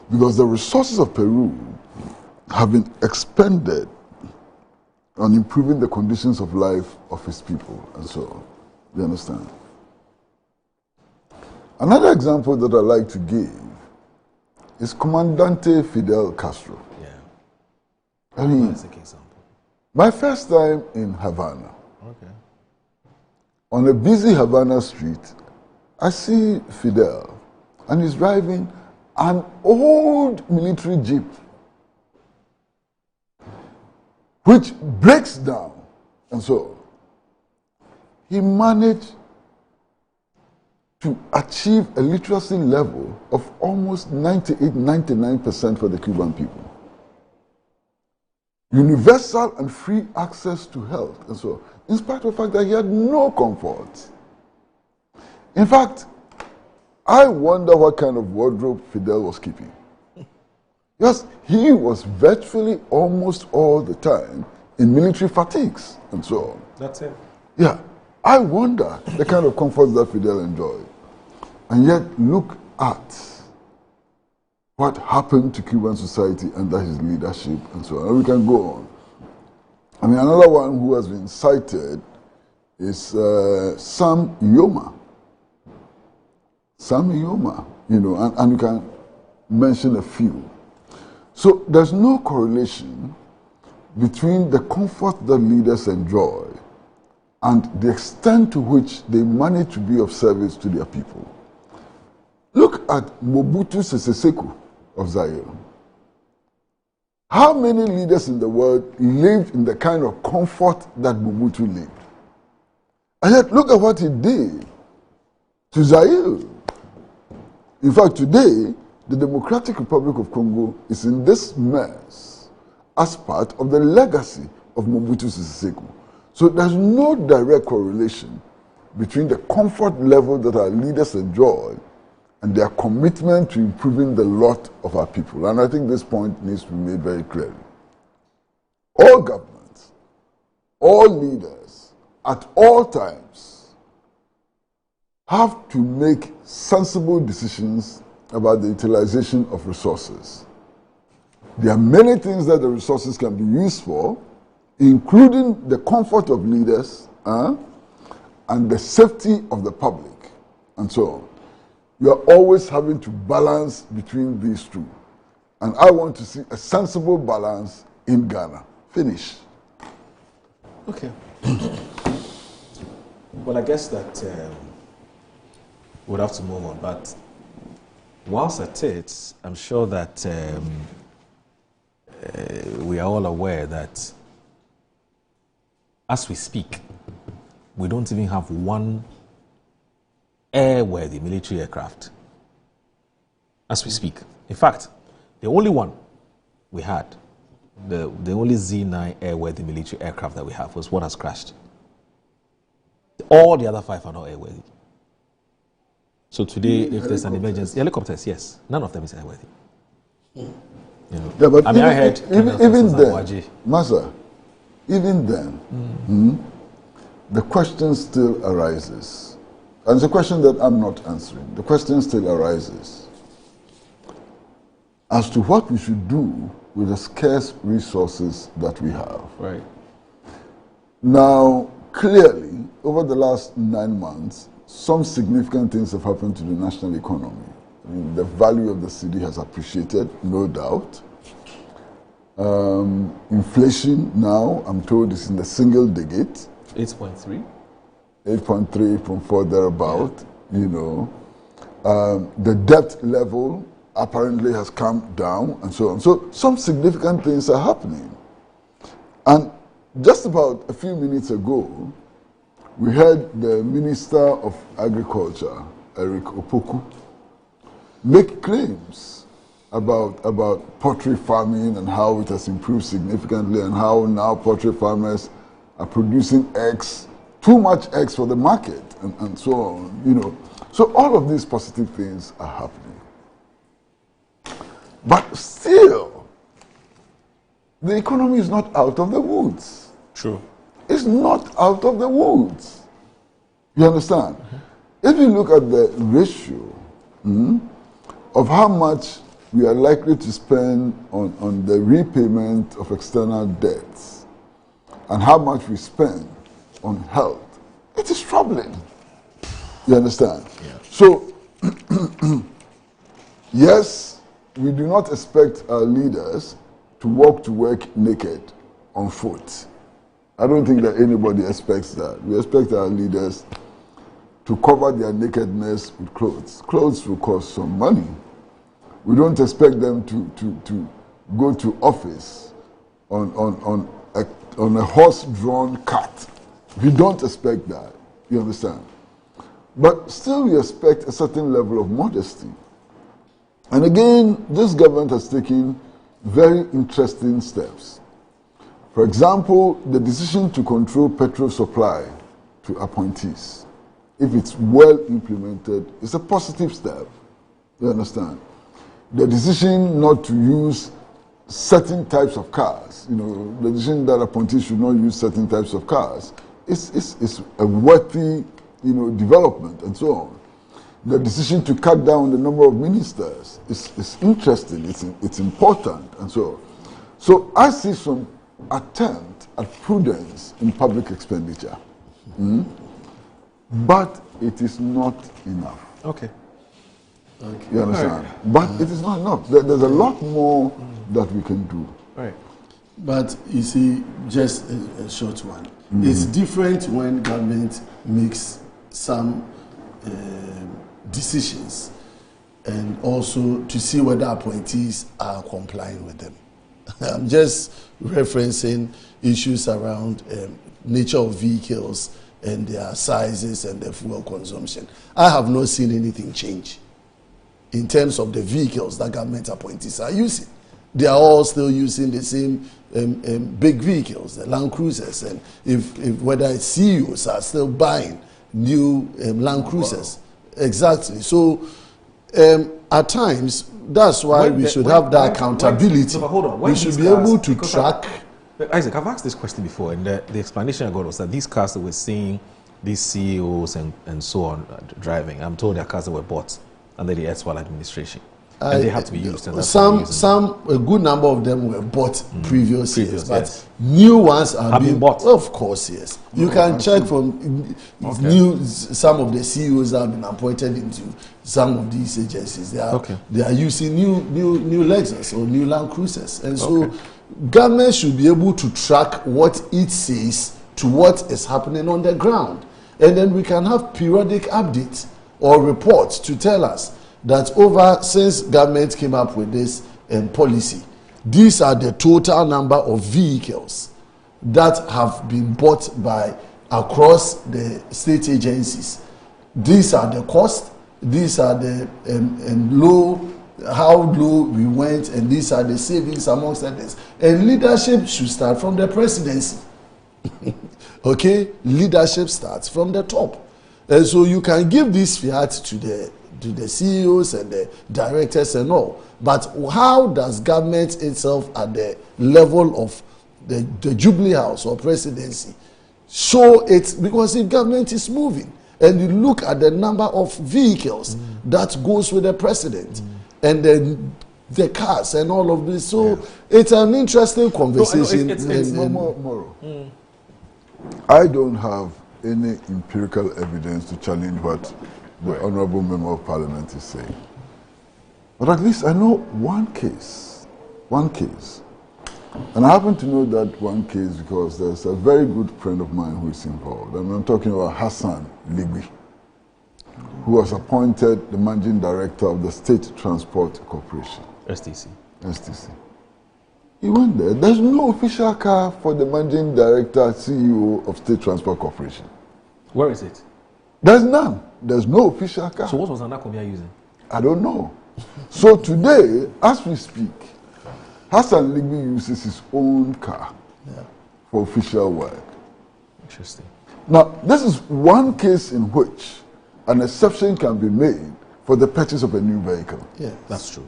Because the resources of Peru have been expended on improving the conditions of life of his people and so on. You understand? Another example that I like to give is Comandante Fidel Castro. I mean, my first time in Havana, on a busy Havana street, I see Fidel, and he's driving an old military jeep, which breaks down, and so he managed to achieve a literacy level of almost 98-99% for the Cuban people. Universal and free access to health, and so, in spite of the fact that he had no comfort. In fact, I wonder what kind of wardrobe Fidel was keeping. Yes, he was virtually almost all the time in military fatigues, and so on. That's it. Yeah, I wonder the kind of comforts that Fidel enjoyed. And yet, look at what happened to Cuban society under his leadership and so on. And we can go on. I mean, another one who has been cited is Sam Nujoma. Sam Nujoma, you know, and you can mention a few. So there's no correlation between the comfort that leaders enjoy and the extent to which they manage to be of service to their people. Look at Mobutu Sese Seko of Zaire. How many leaders in the world lived in the kind of comfort that Mobutu lived? And yet, look at what he did to Zaire. In fact, today, the Democratic Republic of Congo is in this mess as part of the legacy of Mobutu Sese Seko. So there's no direct correlation between the comfort level that our leaders enjoy and their commitment to improving the lot of our people. And I think this point needs to be made very clearly. All governments, all leaders, at all times, have to make sensible decisions about the utilization of resources. There are many things that the resources can be used for, including the comfort of leaders and the safety of the public, and so on. You are always having to balance between these two. And I want to see a sensible balance in Ghana. Finish. Okay. Well, I guess that we'll have to move on. But whilst at it, I'm sure that we are all aware that as we speak, we don't even have one airworthy military aircraft. As we speak. In fact, the only one we had, the only Z9 airworthy military aircraft that we have was what has crashed. All the other 5 are not airworthy. So today, if there's an emergency, helicopters, yes, none of them is airworthy. You know, yeah, but I mean, I heard even then, Masa, even then, the question still arises. And it's a question that I'm not answering. The question still arises as to what we should do with the scarce resources that we have. Right. Now, clearly, over the last 9 months, some significant things have happened to the national economy. I mean, the value of the cedi has appreciated, no doubt. Inflation now, I'm told, is in the single digit. 8.3. 8.3, 8.4, thereabout, you know. The debt level apparently has come down and so on. So some significant things are happening. And just about a few minutes ago, we heard the Minister of Agriculture, Eric Opoku, make claims about poultry farming and how it has improved significantly and how now poultry farmers are producing eggs, too much eggs for the market and so on, you know. So all of these positive things are happening. But still, the economy is not out of the woods. True. It's not out of the woods. You understand? If you look at the ratio of how much we are likely to spend on the repayment of external debts and how much we spend on health, it is troubling. You understand? Yeah. So, yes, we do not expect our leaders to walk to work naked on foot. I don't think that anybody expects that. We expect our leaders to cover their nakedness with clothes. Clothes will cost some money. We don't expect them to go to office on a horse-drawn cart. We don't expect that. You understand? But still we expect a certain level of modesty. And again, this government has taken very interesting steps. For example, the decision to control petrol supply to appointees, if it's well implemented, is a positive step. You understand? The decision not to use certain types of cars, you know, the decision that appointees should not use certain types of cars is a worthy, you know, development and so on. The decision to cut down the number of ministers is interesting, it's important and so on. So I see some attempt at prudence in public expenditure. But it is not enough. Okay. You understand? Right. But it is not enough. There's a lot more that we can do. Right. But you see, just a short one. It's different when government makes some decisions and also to see whether appointees are complying with them. I'm just referencing issues around nature of vehicles and their sizes and their fuel consumption. I have not seen anything change in terms of the vehicles that government appointees are using. They are all still using the same big vehicles, the Land Cruisers, and if whether it's CEOs are still buying new Land Cruisers. Exactly. So at times, that's why we should have that accountability. But hold on. We should be able to track. Isaac, I've asked this question before, and the explanation I got was that these cars that we're seeing, these CEOs and so on driving, I'm told they're cars that were bought under the erstwhile administration. And they have to be used. And a good number of them were bought previous years, but yes. New ones are being bought. Of course, yes. You can check from some of the CEOs that have been appointed into some of these agencies. They are using new Lexus or new Land Cruisers, and so government should be able to track what it says to what is happening on the ground, and then we can have periodic updates or reports to tell us that since government came up with this policy, these are the total number of vehicles that have been bought by across the state agencies. These are the cost, these are the how low we went, and these are the savings amongst others. And leadership should start from the presidency. Okay, leadership starts from the top, and so you can give this fiat to the CEOs and the directors and all. But how does government itself at the level of the Jubilee House or presidency show it? Because if government is moving, and you look at the number of vehicles that goes with the president, and then the cars and all of this, so it's an interesting conversation. Moro. I don't have any empirical evidence to challenge what the Honourable Member of Parliament is saying. But at least I know one case. And I happen to know that one case because there's a very good friend of mine who is involved. And I'm talking about Hassan Ligbi, who was appointed the managing director of the State Transport Corporation. STC. He went there. There's no official car for the managing director, CEO of State Transport Corporation. Where is it? There's none. There's no official car. So what was Anakomia using? I don't know. So today, as we speak, Hassan Ligbi uses his own car for official work. Interesting. Now, this is one case in which an exception can be made for the purchase of a new vehicle. Yes, that's true.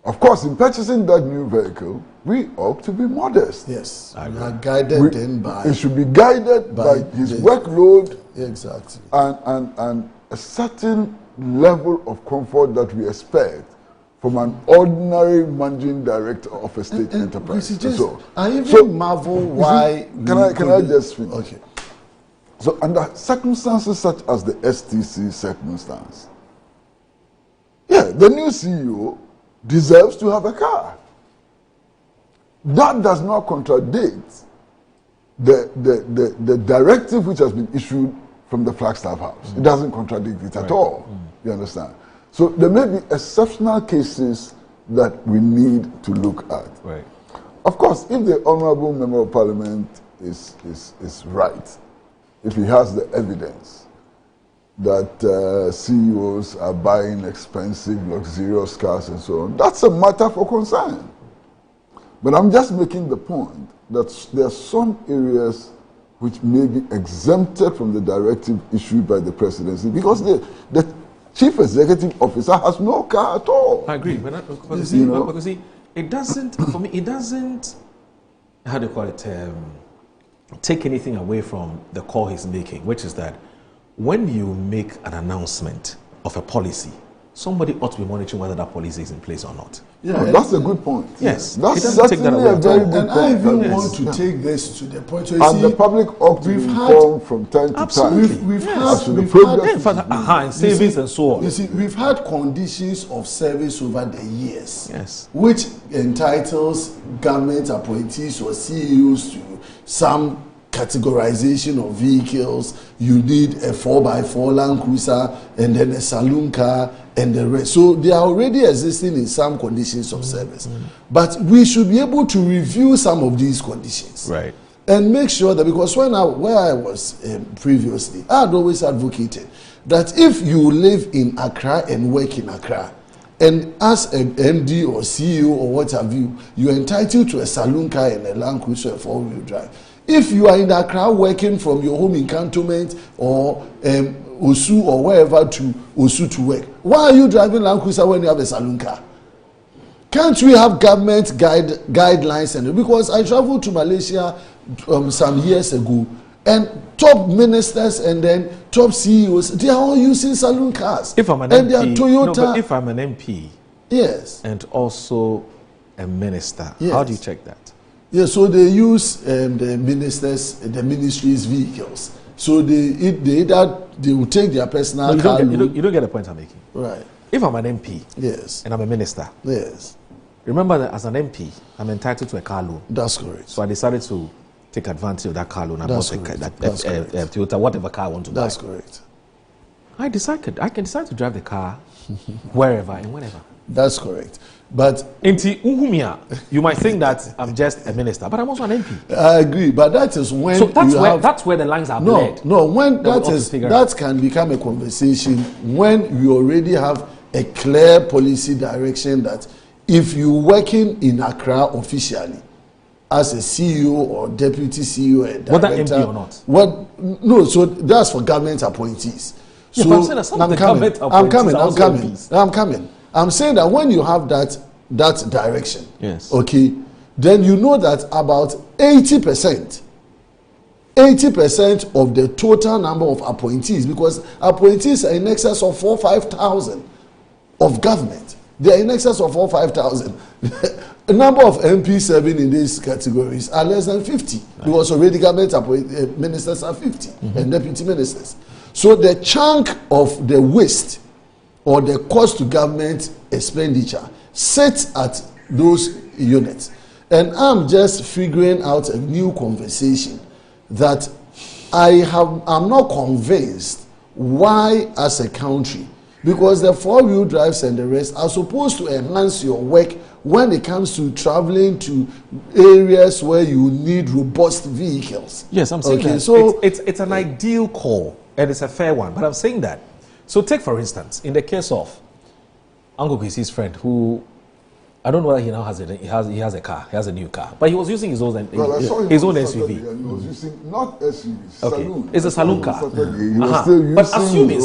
Of course, in purchasing that new vehicle, we ought to be modest. Yes, we are guided then by... It should be guided by his workload. Exactly. And a certain level of comfort that we expect from an ordinary managing director of a state enterprise. I even marvel why... Can I just finish? Okay. So under circumstances such as the STC circumstance, the new CEO deserves to have a car. That does not contradict the directive which has been issued from the Flagstaff House. It doesn't contradict it at all. You understand? So there may be exceptional cases that we need to look at. Right. Of course, if the Honourable Member of Parliament is right, if he has the evidence that CEOs are buying expensive, luxurious cars and so on, that's a matter for concern. But I'm just making the point that there are some areas which may be exempted from the directive issued by the presidency because the chief executive officer has no car at all. I agree. Because it doesn't, for me, it doesn't, how do you call it, take anything away from the call he's making, which is that when you make an announcement of a policy, somebody ought to be monitoring whether that policy is in place or not. That's a good point. Yes. That's certainly a very good point. I even want to take this to the point where the public ought to be informed from time to time. We've had savings and so on. You see, we've had conditions of service over the years, yes, which entitles government appointees or CEOs to some categorization of vehicles. You need a 4x4 Land Cruiser and then a saloon car and the rest. So they are already existing in some conditions of service. But we should be able to review some of these conditions. Right. And make sure that, because where I was previously, I had always advocated that if you live in Accra and work in Accra, and as an MD or CEO or what have you, you're entitled to a saloon car and a Land Cruiser, a 4-wheel drive. If you are in Accra working from your home in Cantonment or Osu or wherever to Osu to work, why are you driving Land Cruiser when you have a saloon car? Can't we have government guidelines? Because I traveled to Malaysia some years ago, and top ministers and then top CEOs, they are all using saloon cars. If I'm an and MP, they are Toyota. No, but if I'm an MP, yes, and also a minister, yes, how do you check that? Yeah, so they use the ministry's vehicles. So they will take their personal car. You don't get the point I'm making. Right. If I'm an MP, yes, and I'm a minister, yes, remember that as an MP, I'm entitled to a car loan. That's correct. So I decided to take advantage of that car loan. I bought that Toyota, whatever car I want to buy. That's correct. I can decide to drive the car wherever and whenever. That's correct. But Inti Uhumia, you might think that I'm just a minister, but I'm also an MP. I agree, but that is when so that's where the lines are blurred. No, when that can become a conversation when you already have a clear policy direction that if you're working in Accra officially as a CEO or deputy CEO and whether MP or not. No, so that's for government appointees. Yeah, so but I'm saying that some of the government appointees I'm coming. I'm saying that when you have that direction, yes, okay, then you know that about 80% of the total number of appointees, because appointees are in excess of 4,000-5,000 of government. They are in excess of 4,000-5,000. The number of MPs serving in these categories are less than 50, because already government ministers are 50 and deputy ministers. So the chunk of the waste or the cost to government expenditure sits at those units. And I'm just figuring out a new conversation that I'm not convinced why as a country, because the four-wheel drives and the rest are supposed to enhance your work when it comes to traveling to areas where you need robust vehicles. Yes, I'm saying that. So it's an ideal call and it's a fair one, but I'm saying that. So take, for instance, in the case of Uncle Kwesi's friend, who I don't know whether he now has he has a car, he has a new car, but he was using his own SUV. He was using not SUV, okay, saloon. It's a saloon car. But assuming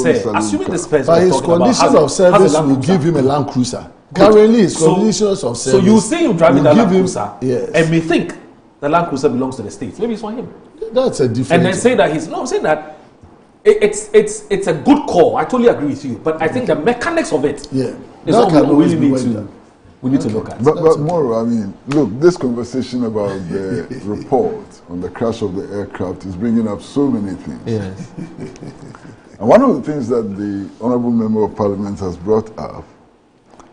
this person, but his condition of service will give him a Land Cruiser. Currently, his conditions of service. So you see him driving the Land Cruiser, yes, and may think the Land Cruiser belongs to the states. Maybe it's for him. That's a different. And then say that I'm saying that. It's a good call. I totally agree with you, but I think the mechanics of it is what we really need to look at. But Moro, I mean, look, this conversation about the report on the crash of the aircraft is bringing up so many things. Yes. And one of the things that the Honourable Member of Parliament has brought up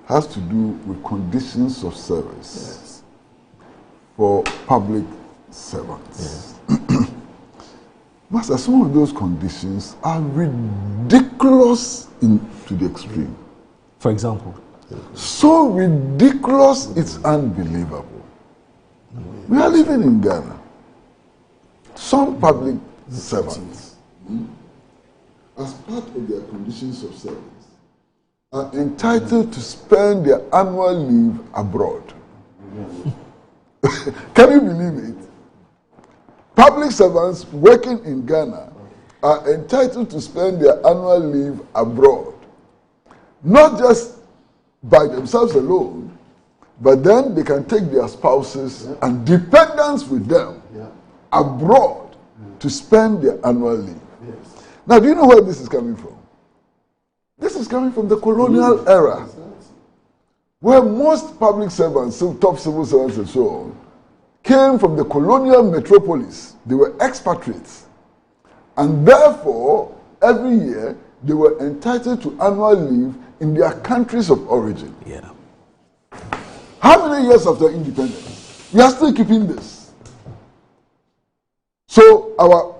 has to do with conditions of service for public servants. Yes. Master, some of those conditions are ridiculous to the extreme. For example? So ridiculous, it's unbelievable. We are living in Ghana. Some public servants, as part of their conditions of service, are entitled to spend their annual leave abroad. Can you believe it? Public servants working in Ghana are entitled to spend their annual leave abroad. Not just by themselves alone, but then they can take their spouses and dependents with them abroad to spend their annual leave. Now, do you know where this is coming from? This is coming from the colonial era, where most public servants, top civil servants and so on, came from the colonial metropolis. They were expatriates. And therefore, every year, they were entitled to annual leave in their countries of origin. Yeah. How many years after independence? We are still keeping this. So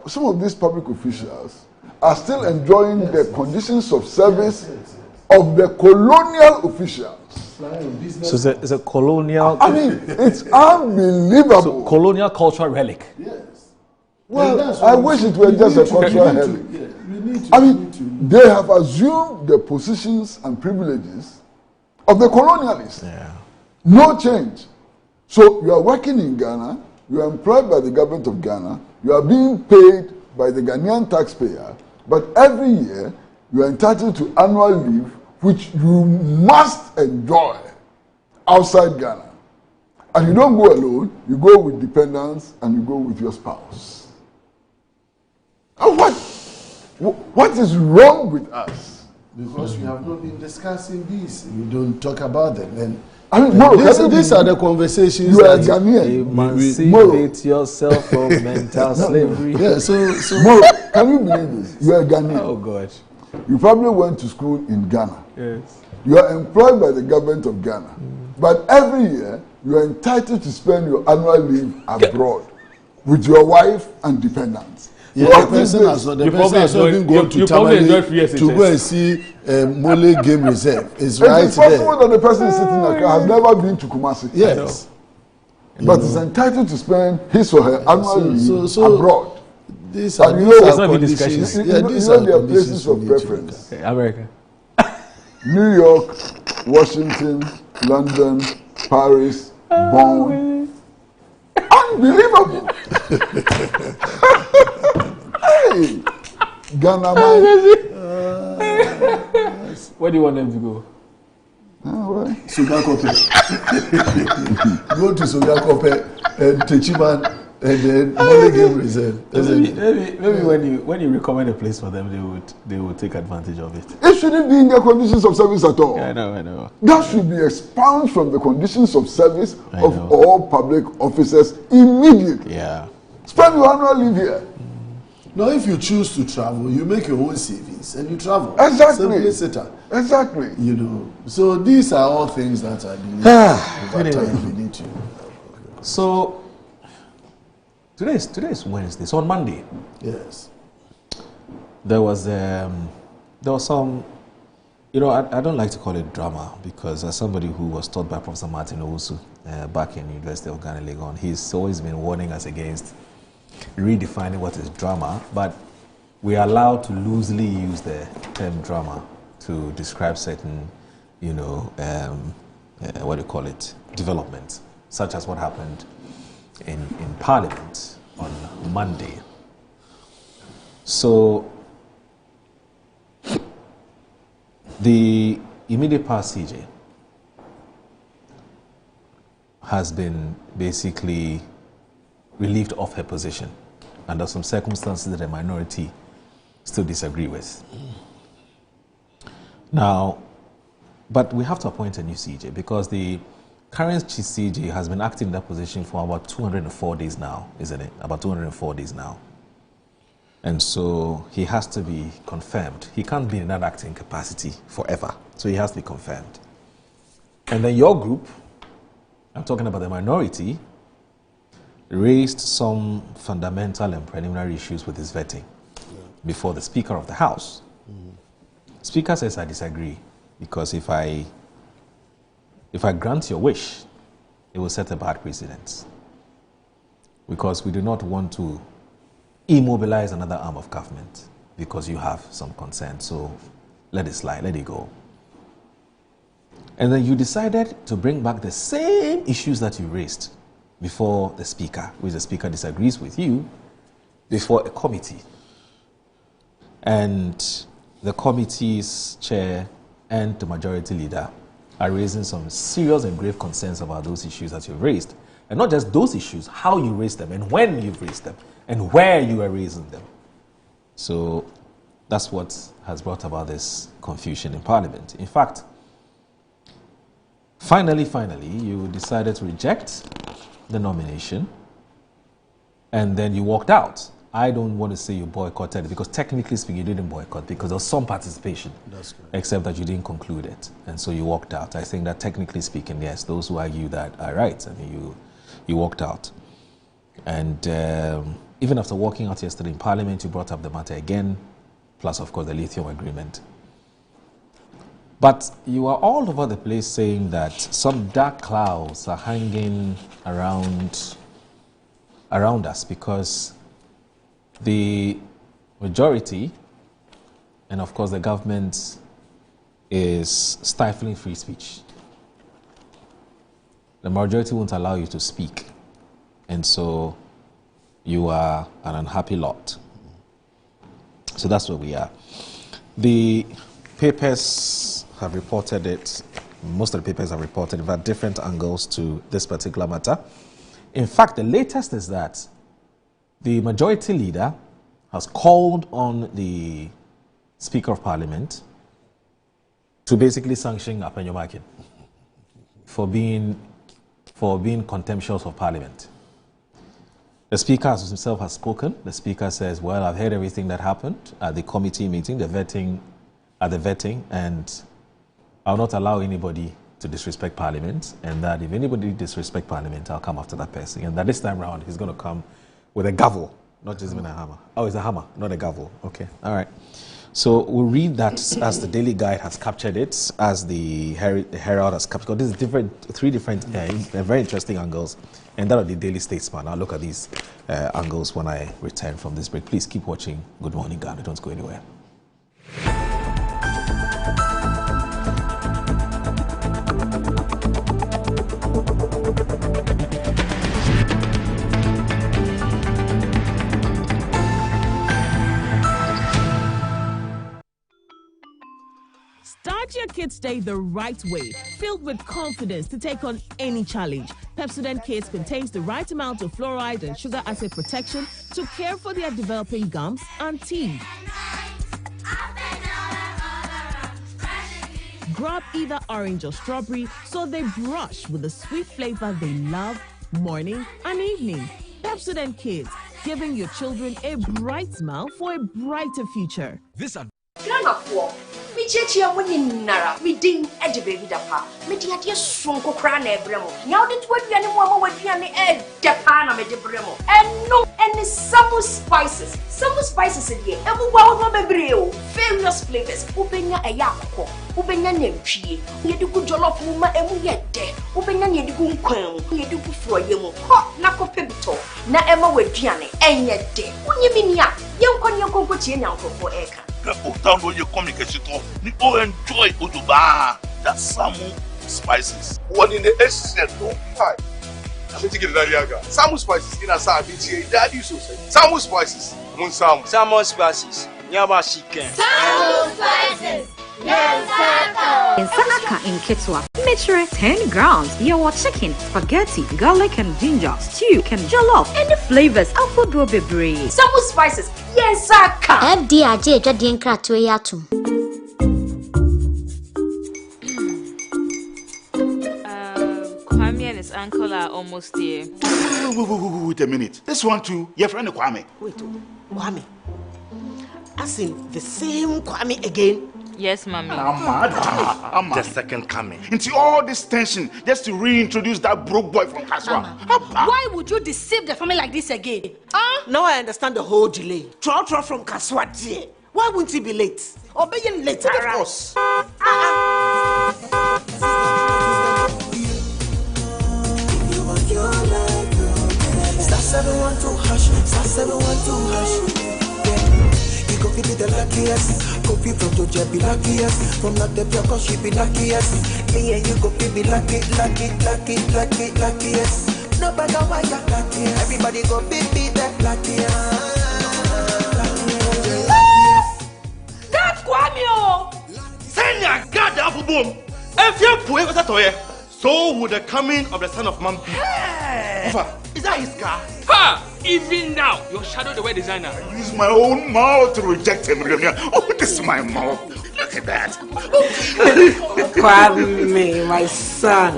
some of these public officials are still enjoying the conditions of service of the colonial officials. So it's a colonial. I mean, it's unbelievable. So colonial cultural relic. Yes. Well, I wish it were just a cultural relic. I mean, they have assumed the positions and privileges of the colonialists. Yeah. No change. So you are working in Ghana, you are employed by the government of Ghana, you are being paid by the Ghanaian taxpayer, but every year you are entitled to annual leave, which you must enjoy outside Ghana. And you don't go alone, you go with dependents and you go with your spouse. And what is wrong with us? Because we have not been discussing this. We don't talk about them. And I mean, these are the conversations. You are Ghanaian. Emancipate yourself from mental slavery. Yeah, so Moro, can you believe this? You are Ghanaian. Oh God. You probably went to school in Ghana. Yes. You are employed by the government of Ghana. But every year, you are entitled to spend your annual leave abroad with your wife and dependents. Yeah, the person has not even gone to Tamale to go and see Mole Game Reserve. It's right there. It's possible that the person sitting in Accra has never been to Kumasi. Yes. But is entitled to spend his or her annual leave abroad. These are conditions. Yeah, these are places of preference. Okay, America. New York, Washington, London, Paris, Bonn. Unbelievable. Hey, Ghana, man. Where do you want them to go? Sogakope. Go to Sogakope and Techiman and then Mole Game Reserve. Maybe when you recommend a place for them, they would take advantage of it. It shouldn't be in their conditions of service at all. Yeah, I know. That should be expunged from the conditions of service of all public officers immediately. Yeah. Spend your annual leave here. Now, if you choose to travel, you make your own savings and you travel. Exactly. Exactly. You know. So these are all things that I believe anyway. we need to. So today is Wednesday. So on Monday, yes, there was some. You know, I don't like to call it drama because as somebody who was taught by Professor Martin Owusu back in the University of Ghana, Legon, he's always been warning us against redefining what is drama, but we are allowed to loosely use the term drama to describe certain, what do you call it, developments, such as what happened in Parliament on Monday. So the immediate past CJ has been basically relieved of her position under some circumstances that a minority still disagree with. Now, but we have to appoint a new CJ because the current CJ has been acting in that position for about 204 days now, isn't it? About 204 days now. And so he has to be confirmed. He can't be in that acting capacity forever. So he has to be confirmed. And then your group, I'm talking about the minority, raised some fundamental and preliminary issues with his vetting before the Speaker of the House. Speaker says, I disagree, because if I grant your wish, it will set a bad precedent. Because we do not want to immobilize another arm of government because you have some concern. So let it slide, let it go. And then you decided to bring back the same issues that you raised before the Speaker, which the Speaker disagrees with you, before a committee. And the committee's chair and the majority leader are raising some serious and grave concerns about those issues that you've raised. And not just those issues, how you raised them and when you've raised them and where you are raising them. So that's what has brought about this confusion in Parliament. In fact, finally, you decided to reject the nomination, and then you walked out. I don't want to say you boycotted it, because technically speaking, you didn't boycott because there was some participation, except that you didn't conclude it, and so you walked out. I think that technically speaking, yes, those who argue that are right. I mean, you walked out. And even after walking out yesterday in Parliament, you brought up the matter again, plus, of course, the lithium agreement. But you are all over the place saying that some dark clouds are hanging around us because the majority, and of course the government, is stifling free speech. The majority won't allow you to speak, and so you are an unhappy lot. So that's where we are. The papers have reported it, most of the papers have reported about different angles to this particular matter. In fact, the latest is that the majority leader has called on the Speaker of Parliament to basically sanction Apenyo Makin for being contemptuous of Parliament. The Speaker himself has spoken. The Speaker says, well, I've heard everything that happened at the committee meeting, the vetting, and I'll not allow anybody to disrespect Parliament, and that if anybody disrespect Parliament, I'll come after that person. And that this time around, he's going to come with a gavel Not just even a hammer. Oh, it's a hammer, not a gavel. Okay, all right. So we'll read that as the Daily Guide has captured it, as the Herald has captured. This is three different, very interesting angles, and that of the Daily Statesman. I'll look at these angles when I return from this break. Please keep watching Good Morning Ghana. Don't go anywhere. Start your kids' day the right way, filled with confidence to take on any challenge. Pepsodent Kids contains the right amount of fluoride and sugar acid protection to care for their developing gums and teeth. Grab either orange or strawberry so they brush with the sweet flavor they love morning and evening. Pepsodent Kids, giving your children a bright smile for a brighter future. Me chechi woni nara me din e de baby da pa me di ade sonko kra na ebremo nya ode to aduane mo ama waduane e de pa na me de bremo eno any some spices in here ebu wa wo bebre o various flavors ubenya eya akoko ubenya nantwie ye de ku jollof mu ma emu ye de ubenya ne de ku nkwan ye de ku froye mu ho na ko pebito na ema waduane enye de unyimi nia ye nkon ye konko tie nyankofo eka. Autant de communication, we all enjoy Uduba, the Samu spices. One in the essence, no pie. I'm going to get that yaga. Samu spices in a Sabi, Daddy so say. Samu spices, Moon Samu. Samu spices, Nyama chicken. Samu spices, In Sanaka in Ketwa, measure 10 grams. Yawa chicken, spaghetti, garlic and ginger, stew, and jollof, and the flavors of Bebre. Samu spices, yes, Saka. FDIJ Jadien Kratwayatu. Kwame and his uncle are almost here. Wait a minute. This one too, your friend Kwame. Wait, Kwame. As in the same Kwame again? Yes, Mommy. I'm the second coming. Into all this tension just to reintroduce that broke boy from Kaswa. Why would you deceive the family like this again? Now I understand the whole delay. Trotro from Kaswa. Why wouldn't he be late? Obey you later. Of course. Star 712 hash, star 712 hash. You go be the luckiest. Copy from to jet be luckiest. From not the cause she be luckiest. Yeah, you go be luckiest. No matter why you're luckiest. Everybody go be the luckiest. That's Kwame. Senya God the apple boom. If you put it toye, so would the coming of the Son of Man be. Is that his car? Ha! Even now, your shadow the way designer. I use my own mouth to reject him. Oh, this is my mouth. Look at that. Kwame, my son.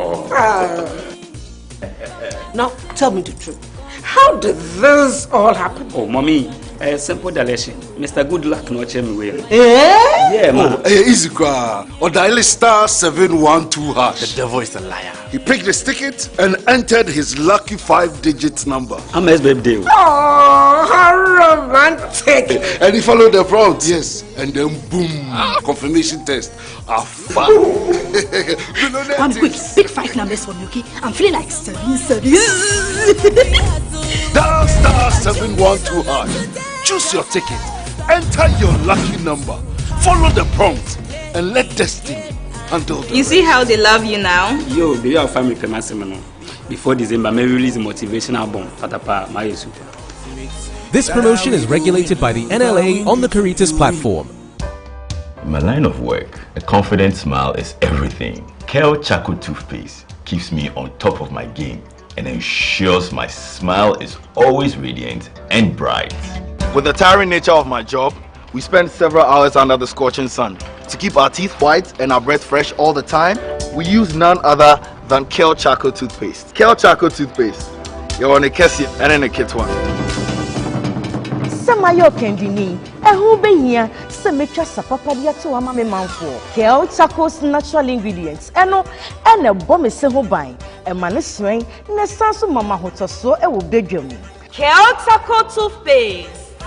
Now, tell me the truth. How did this all happen? Oh, Mommy, simple delation. Mr. Good Luck no check me well. Yeah, man. Easy car. Or dial star 712 hash. The devil is a liar. He picked his ticket and entered his lucky 5-digit number. I'm his birthday. Oh, how romantic. And he followed the prompt. Yes. And then boom. Confirmation test. I'm quick. Pick 5 numbers for me, okay? I'm feeling like 7. Dial star 712 hash. Choose your ticket. Enter your lucky number. Follow the prompt and let destiny handle the You see how they love you now? Yo, baby, our family Pemasimono. Before December, may release a motivational album. Patapa, my super. This promotion is regulated by the NLA on the Caritas platform. In my line of work, a confident smile is everything. Kel Chaco toothpaste keeps me on top of my game and ensures my smile is always radiant and bright. With the tiring nature of my job, we spend several hours under the scorching sun. To keep our teeth white and our breath fresh all the time, we use none other than Kel Chaco toothpaste. Kel Chaco toothpaste. You're on a Kessie and in a kit one. Samayo Kendini, a who be here, Semetra Sapapadia to a mammy manful. Kel Chaco's natural ingredients, and a bomb is several buying, a man is swing, Nesansu Mama Hotoso, a bedroom. Kel Charcoal Toothpaste.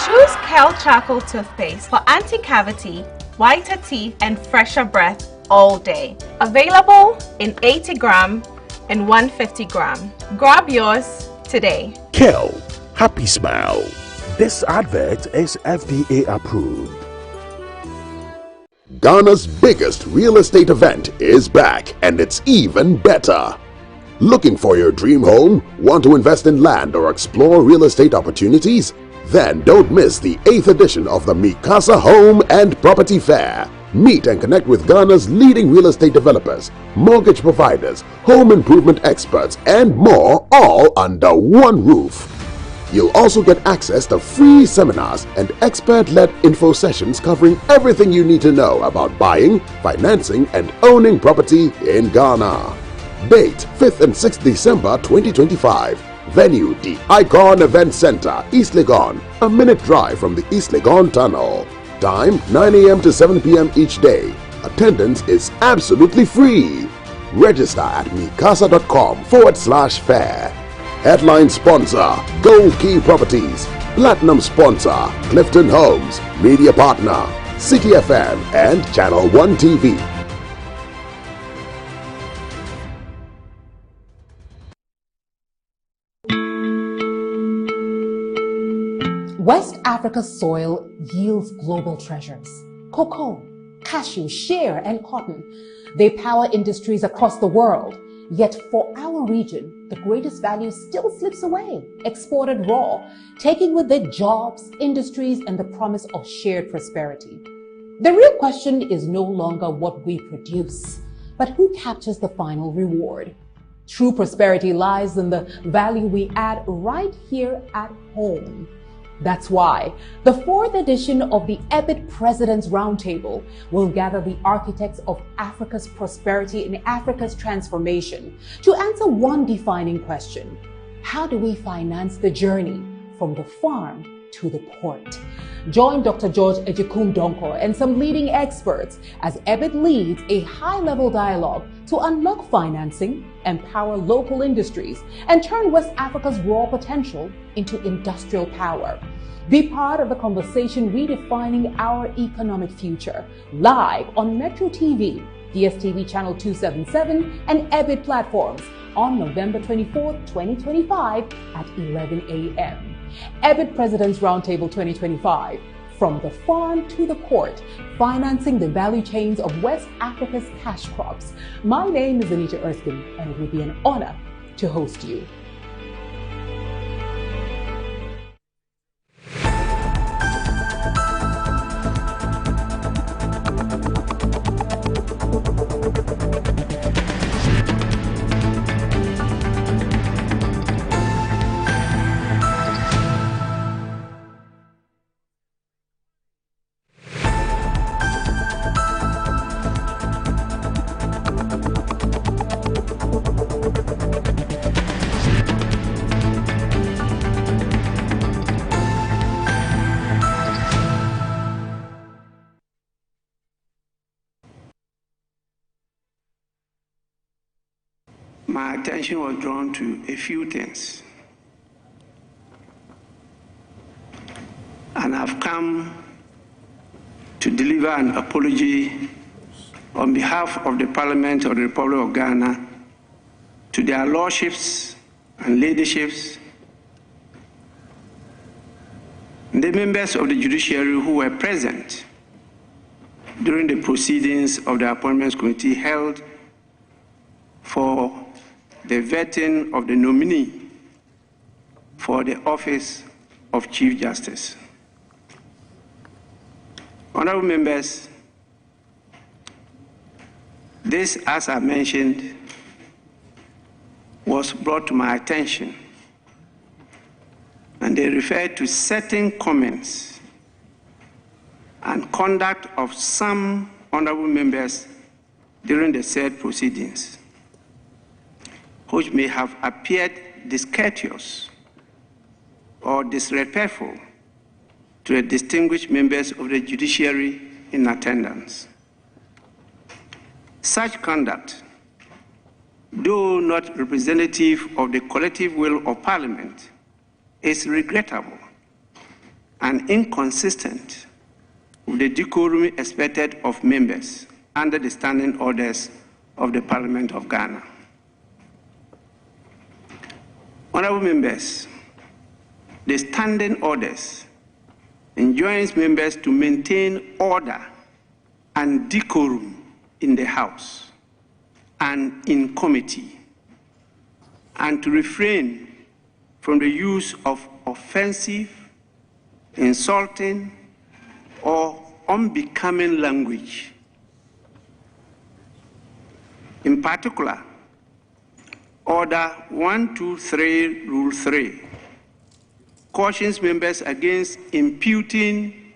Choose Kel Charcoal Toothpaste for anti-cavity, whiter teeth, and fresher breath all day. Available in 80 gram and 150 gram. Grab yours today. Kel, happy smile. This advert is FDA approved. Ghana's biggest real estate event is back, and it's even better. Looking for your dream home? Want to invest in land or explore real estate opportunities? Then don't miss the 8th edition of the Mikasa Home and Property Fair. Meet and connect with Ghana's leading real estate developers, mortgage providers, home improvement experts, and more, all under one roof. You'll also get access to free seminars and expert-led info sessions covering everything you need to know about buying, financing, and owning property in Ghana. Date 5th and 6th December 2025. Venue the Icon Event Center, East Legon, a minute drive from the East Legon Tunnel. Time 9 a.m. to 7 p.m. each day. Attendance is absolutely free. Register at mikasa.com/fair. Headline sponsor, Gold Key Properties. Platinum sponsor, Clifton Homes. Media partner, City FM and Channel 1 TV. West Africa's soil yields global treasures. Cocoa, cashew, shea, and cotton. They power industries across the world. Yet for our region, the greatest value still slips away, exported raw, taking with it jobs, industries, and the promise of shared prosperity. The real question is no longer what we produce, but who captures the final reward. True prosperity lies in the value we add right here at home. That's why the 4th edition of the EBIT President's Roundtable will gather the architects of Africa's prosperity and Africa's transformation to answer one defining question: how do we finance the journey from the farm to the port? Join Dr. George Ejikum Donkor and some leading experts as EBIT leads a high-level dialogue to unlock financing, empower local industries, and turn West Africa's raw potential into industrial power. Be part of the conversation redefining our economic future, live on Metro TV, DSTV Channel 277, and EBIT platforms on November 24, 2025 at 11 a.m. EBIT President's Roundtable 2025, from the farm to the port, financing the value chains of West Africa's cash crops. My name is Anita Erskine, and it will be an honor to host you. My attention was drawn to a few things. And I've come to deliver an apology on behalf of the Parliament of the Republic of Ghana to their lordships and ladyships, the members of the judiciary who were present during the proceedings of the Appointments Committee held for the vetting of the nominee for the office of Chief Justice. Honorable members, this, as I mentioned, was brought to my attention, and they referred to certain comments and conduct of some honorable members during the said proceedings, which may have appeared discourteous or disrespectful to the distinguished members of the judiciary in attendance. Such conduct though not representative of the collective will of Parliament, is regrettable and inconsistent with the decorum expected of members under the standing orders of the Parliament of Ghana. Honorable members, the standing orders enjoins members to maintain order and decorum in the House and in committee, and to refrain from the use of offensive, insulting, or unbecoming language. In particular, Order 123, Rule 3, cautions members against imputing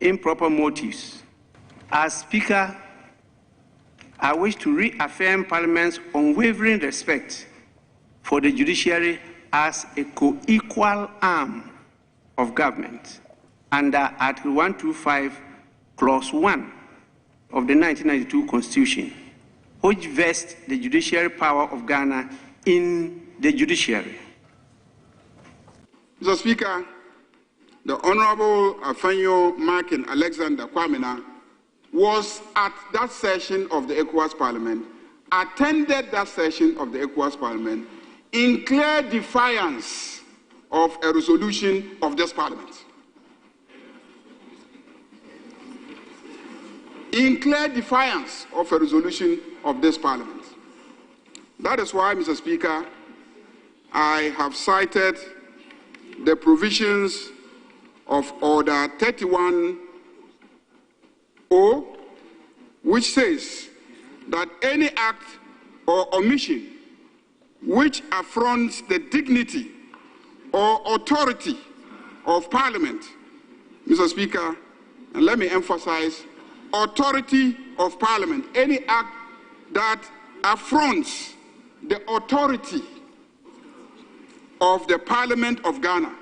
improper motives. As Speaker, I wish to reaffirm Parliament's unwavering respect for the judiciary as a co-equal arm of government under Article 125, Clause 1 of the 1992 Constitution, which vests the judiciary power of Ghana in the judiciary. Mr. Speaker, the Honorable Afenyo Markin Alexander Kwamina was at that session of the ECOWAS Parliament, attended that session of the ECOWAS Parliament in clear defiance of a resolution of this Parliament. In clear defiance of a resolution of this Parliament. That is why, Mr. Speaker, I have cited the provisions of Order 31-0, which says that any act or omission which affronts the dignity or authority of Parliament, Mr. Speaker, and let me emphasize, authority of Parliament, any act that affronts the authority of the Parliament of Ghana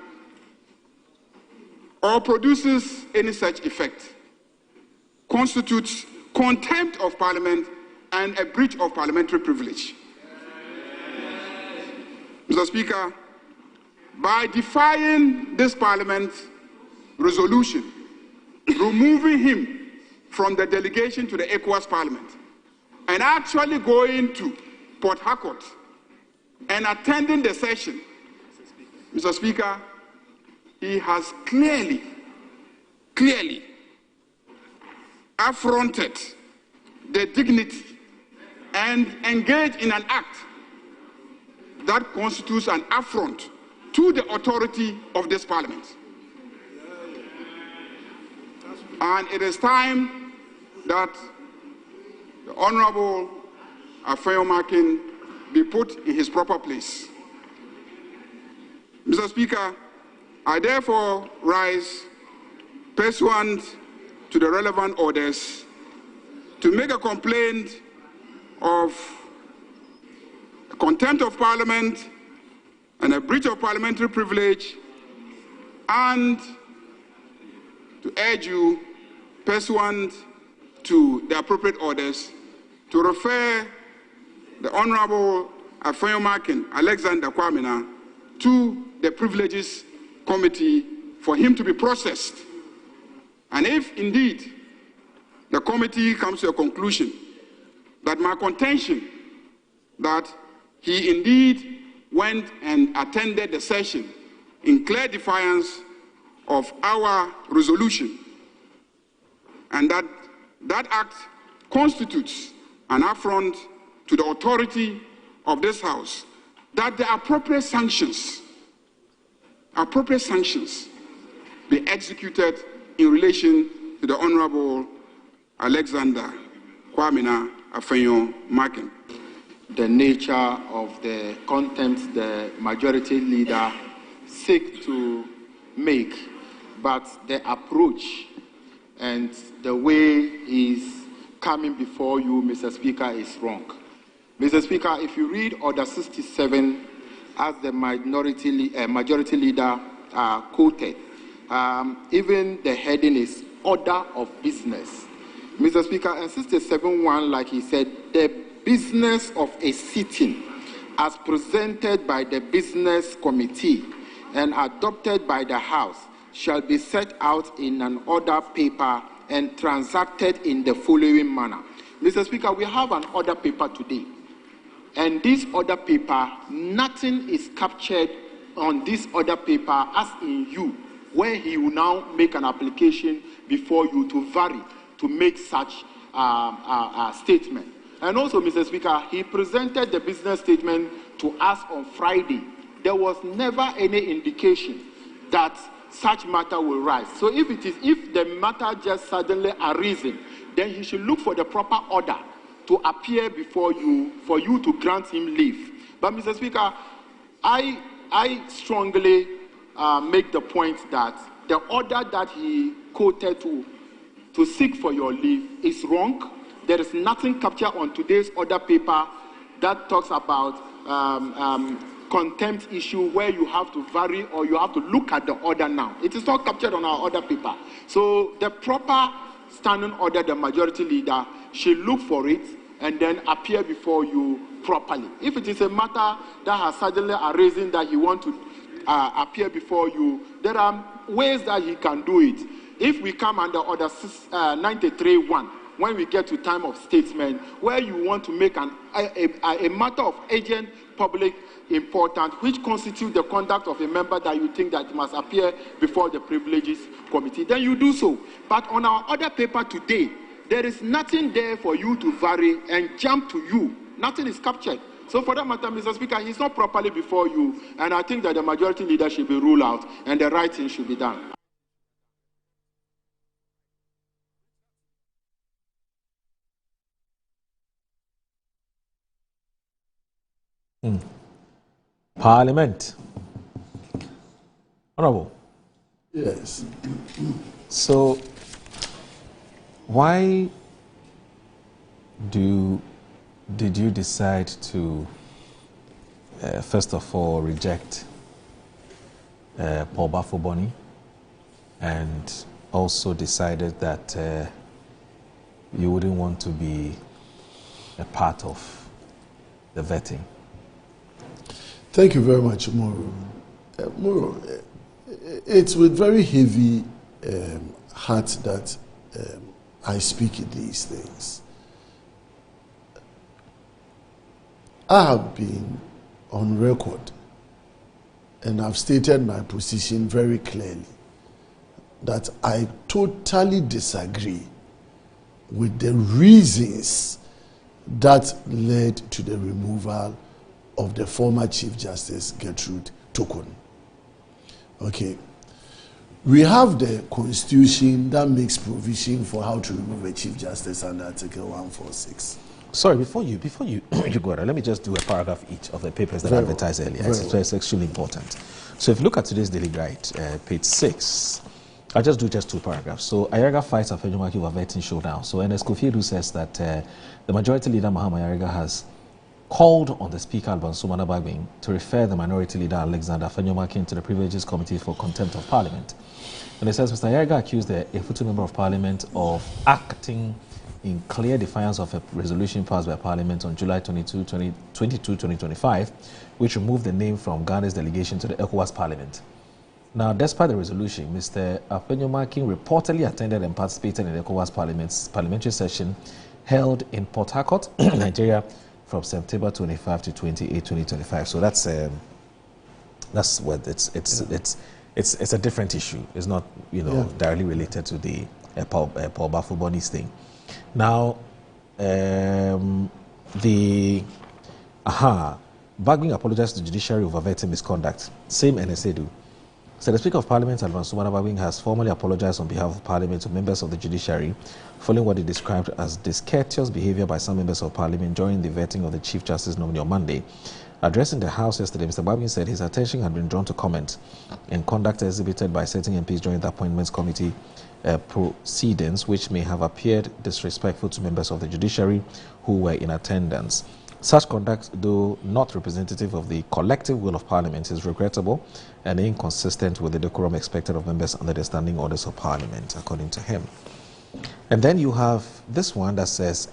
or produces any such effect constitutes contempt of Parliament and a breach of parliamentary privilege. Mr. Speaker, by defying this Parliament resolution, removing him from the delegation to the ECOWAS Parliament, and actually going to Port Harcourt and attending the session, Mr. Speaker, he has clearly affronted the dignity and engaged in an act that constitutes an affront to the authority of this Parliament. And it is time that the Honorable Afenyo Markin be put in his proper place. Mr. Speaker, I therefore rise pursuant to the relevant orders to make a complaint of contempt of Parliament and a breach of parliamentary privilege, and to urge you, pursuant to the appropriate orders, to refer the Honorable Afenyo Markin Alexander Kwamina to the Privileges Committee for him to be processed. And if indeed the committee comes to a conclusion that my contention that he indeed went and attended the session in clear defiance of our resolution, and that that act constitutes an affront to the authority of this House, that the appropriate sanctions be executed in relation to the Honorable Alexander Kwamina Afenyo Markin. The nature of the contempt the majority leader seek to make, but the approach and the way he's coming before you, Mr. Speaker, is wrong. Mr. Speaker, if you read Order 67 as the majority leader quoted, even the heading is Order of Business. Mr. Speaker, and 67.1, like he said, the business of a sitting as presented by the business committee and adopted by the House shall be set out in an order paper and transacted in the following manner. Mr. Speaker, we have an order paper today. And this order paper, nothing is captured on this order paper as in you, where he will now make an application before you to vary, to make such statement. And also, Mr. Speaker, he presented the business statement to us on Friday. There was never any indication that such matter will rise. So if the matter just suddenly arisen, then he should look for the proper order to appear before you for you to grant him leave. But Mr. Speaker, I strongly make the point that the order that he quoted to seek for your leave is wrong. There is nothing captured on today's order paper that talks about contempt issue where you have to vary or you have to look at the order now. It is not captured on our order paper. So the proper standing order, the majority leader should look for it and then appear before you properly. If it is a matter that has suddenly arisen that he wants to appear before you, there are ways that he can do it. If we come under order 93.1, when we get to time of statement, where you want to make a matter of urgent public importance, which constitutes the conduct of a member that you think that must appear before the privileges committee, then you do so. But on our other paper today, there is nothing there for you to vary and jump to you. Nothing is captured. So for that matter, Mr. Speaker, he's not properly before you, and I think that the majority leader should be ruled out and the right thing should be done. Parliament. Honorable. Yes. So, why did you decide to, first of all, reject Paul Bafo-Bonny, and also decided that you wouldn't want to be a part of the vetting? Thank you very much, Moro. Moro, it's with very heavy heart that I speak these things. I have been on record and I've stated my position very clearly that I totally disagree with the reasons that led to the removal of the former Chief Justice Gertrude Torkornoo. Okay. We have the Constitution that makes provision for how to remove a Chief Justice under Article 146. Sorry, before you go there, let me just do a paragraph each of the papers that I advertised earlier. It's extremely important. So if you look at today's Daily Guide, page 6, I'll just do two paragraphs. So Ayariga fights Afenyo-Markin over vetting showdown. So Ernest Kofi Addo says that the majority leader, Mahama Ayariga, has called on the Speaker, Alban Sumana Bagbin, to refer the minority leader, Alexander Afenyo-Markin, to the Privileges Committee for Contempt of Parliament. And it says Mr. Ayariga accused the Efutu Member of Parliament of acting in clear defiance of a resolution passed by Parliament on July 22, 2025, which removed the name from Ghana's delegation to the ECOWAS Parliament. Now, despite the resolution, Mr. Afenyo-Markin reportedly attended and participated in the ECOWAS parliamentary session held in Port Harcourt, Nigeria, from September 25 to 28, 2025. So that's what it's a different issue. It's not directly related to the Paul Bafo-Bonny's thing. Now, Bagbin apologized to the judiciary over vetting misconduct. Same NSA do. So the Speaker of Parliament, Alban Sumana Bagbin, has formally apologized on behalf of Parliament to members of the judiciary following what he described as discourteous behavior by some members of Parliament during the vetting of the Chief Justice nominee on Monday. Addressing the House yesterday, Mr. Bagbin said his attention had been drawn to comment and conduct exhibited by certain MPs during the Appointments Committee proceedings, which may have appeared disrespectful to members of the judiciary who were in attendance. Such conduct, though not representative of the collective will of Parliament, is regrettable and inconsistent with the decorum expected of members under the standing orders of Parliament, according to him. And then you have this one that says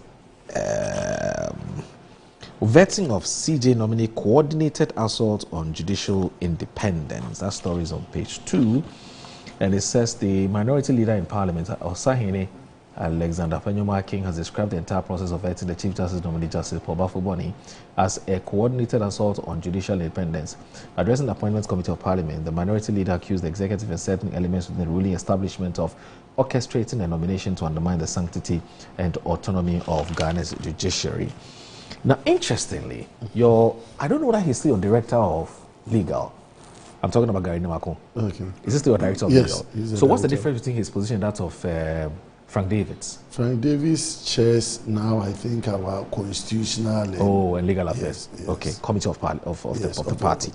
Vetting of CJ nominee coordinated assault on judicial independence. That story is on page 2. And it says the minority leader in parliament, Osahene Alexander Afenyomarkin, has described the entire process of vetting the Chief Justice nominee, Justice Paul Bafuboni, as a coordinated assault on judicial independence. Addressing the Appointments Committee of Parliament, the minority leader accused the executive and certain elements within the ruling establishment of orchestrating a nomination to undermine the sanctity and autonomy of Ghana's judiciary. Now, interestingly, I don't know whether he's still your director of legal. I'm talking about Gary Nimako. Okay. Is he still a director of legal? So what's the difference between his position and that of Frank Davis? Frank Davis chairs now, I think, our constitutional and legal affairs. Yes. Okay, committee of the party.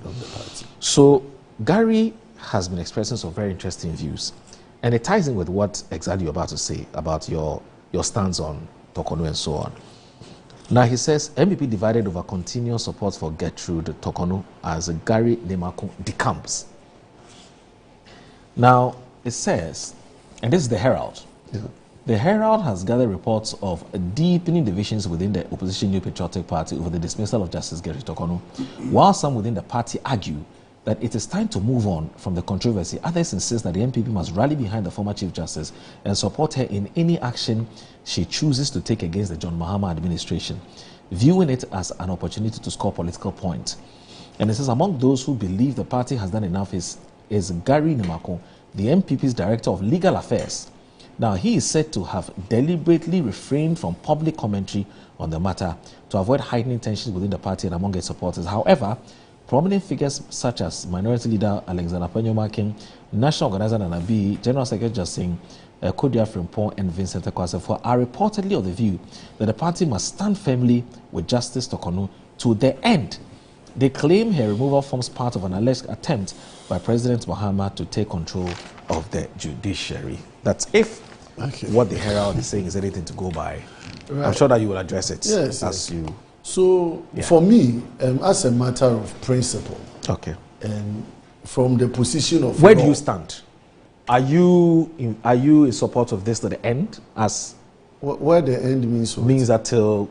So Gary has been expressing some very interesting views, and it ties in with what exactly you're about to say about your stance on Tokonu and so on. Now he says MPP divided over continuous support for Gertrude Tokonu as Gary Nimako decamps. Now it says, and this is the Herald. Yeah. The Herald has gathered reports of deepening divisions within the opposition New Patriotic Party over the dismissal of Justice Gertrude Tokonu, while some within the party argue that it is time to move on from the controversy. Others insist that the MPP must rally behind the former Chief Justice and support her in any action she chooses to take against the John Mahama administration, viewing it as an opportunity to score political points. And it says among those who believe the party has done enough is Gary Nimako, the MPP's Director of Legal Affairs. Now, he is said to have deliberately refrained from public commentary on the matter to avoid heightening tensions within the party and among its supporters. However, prominent figures such as Minority Leader Alexander Afenyomarkin, National Organizer Nana B, General Secretary Justin Kodia Frimpong, and Vincent Ekwasefo are reportedly of the view that the party must stand firmly with Justice Tokonu to the end. They claim her removal forms part of an alleged attempt by President Mahama to take control of the judiciary. That's if what the Herald is saying is anything to go by. Right. I'm sure that you will address it. Yes. So, for me, as a matter of principle, and from the position of where do you stand? Are you in support of this to the end? As where the end means what? Means that till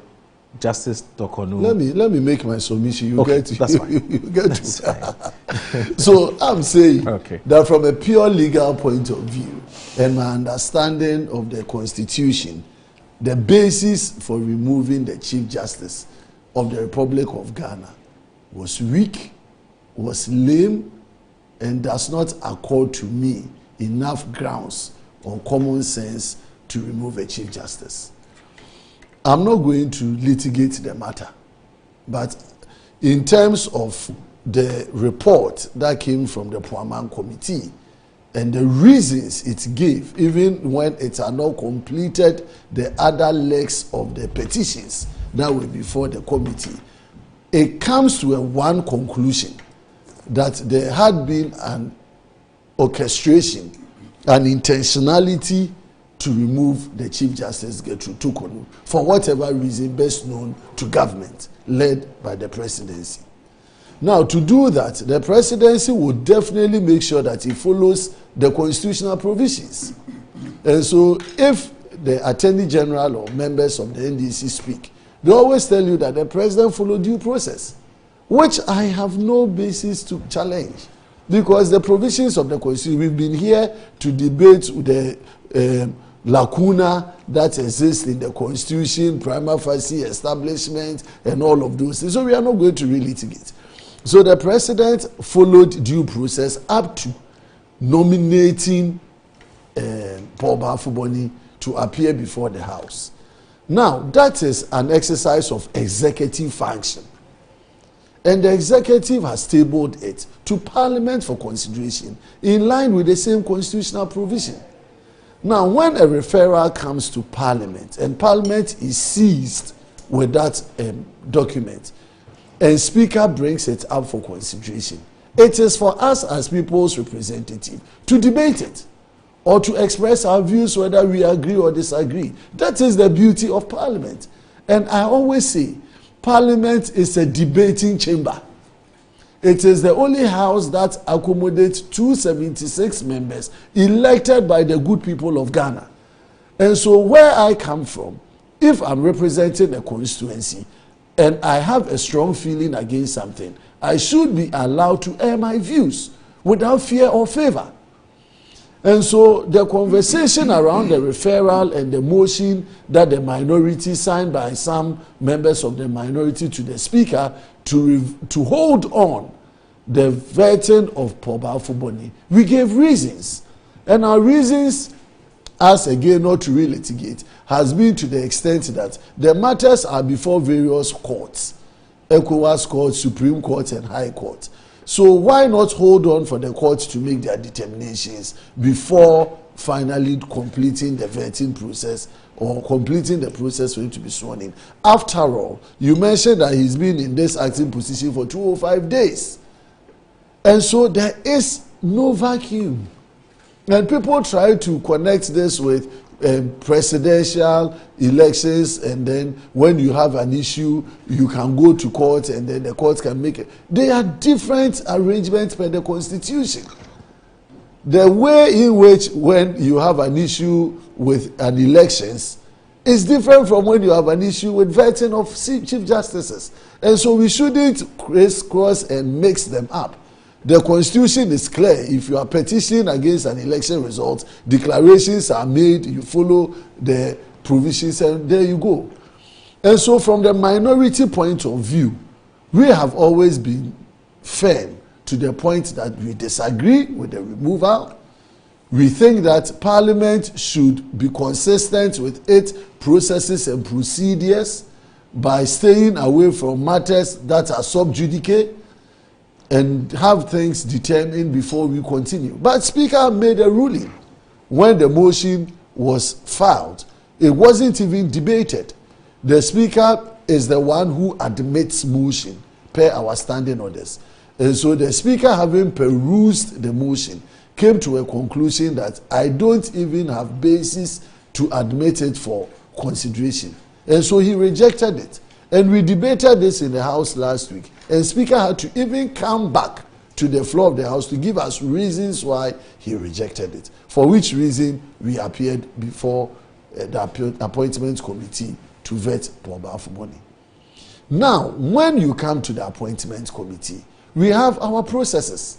Justice Tokonu. Let me make my submission. You get to that's fine. You get that's to. So I'm saying that from a pure legal point of view and my understanding of the Constitution, the basis for removing the Chief Justice of the Republic of Ghana was weak, was lame, and does not accord to me enough grounds or common sense to remove a Chief Justice. I'm not going to litigate the matter, but in terms of the report that came from the Puaman Committee and the reasons it gave, even when it had not completed the other legs of the petitions that were before the committee, it comes to one conclusion, that there had been an orchestration, an intentionality to remove the Chief Justice Gertrude Tokonu for whatever reason best known to government led by the presidency. Now, to do that, the presidency would definitely make sure that it follows the constitutional provisions. And so if the Attorney General or members of the NDC speak, they always tell you that the president followed due process, which I have no basis to challenge, because the provisions of the Constitution, we've been here to debate the lacuna that exists in the Constitution, prima facie establishment, and all of those things. So we are not going to relitigate. So the president followed due process up to nominating Paul Bafuboni to appear before the House. Now, that is an exercise of executive function. And the executive has tabled it to Parliament for consideration in line with the same constitutional provision. Now, when a referral comes to Parliament and Parliament is seized with that document and Speaker brings it up for consideration, it is for us as people's representative to debate it or to express our views whether we agree or disagree. That is the beauty of Parliament. And I always say, Parliament is a debating chamber. It is the only house that accommodates 276 members elected by the good people of Ghana. And so where I come from, if I'm representing a constituency, and I have a strong feeling against something, I should be allowed to air my views without fear or favor. And so the conversation around the referral and the motion that the minority signed by some members of the minority to the speaker to hold on the vetting of Paul Bafuboni, we gave reasons. And our reasons, as again not to relitigate, has been to the extent that the matters are before various courts, ECOWAS Court, Supreme Court, and High Court. So why not hold on for the courts to make their determinations before finally completing the vetting process or completing the process for him to be sworn in? After all, you mentioned that he's been in this acting position for 205 days. And so there is no vacuum. And people try to connect this with presidential elections, and then when you have an issue, you can go to court and then the court can make it. They are different arrangements by the Constitution. The way in which when you have an issue with an elections is different from when you have an issue with vetting of chief justices. And so we shouldn't crisscross and mix them up. The Constitution is clear. If you are petitioning against an election result, declarations are made, you follow the provisions, and there you go. And so from the minority point of view, we have always been firm to the point that we disagree with the removal. We think that Parliament should be consistent with its processes and procedures by staying away from matters that are sub judice, and have things determined before we continue. But Speaker made a ruling when the motion was filed. It wasn't even debated. The Speaker is the one who admits motion per our standing orders. And so the Speaker, having perused the motion, came to a conclusion that I don't even have basis to admit it for consideration. And so he rejected it. And we debated this in the House last week. And Speaker had to even come back to the floor of the House to give us reasons why he rejected it. For which reason we appeared before the Appointments Committee to vet Paul Bafuboni. Now, when you come to the Appointments Committee, we have our processes.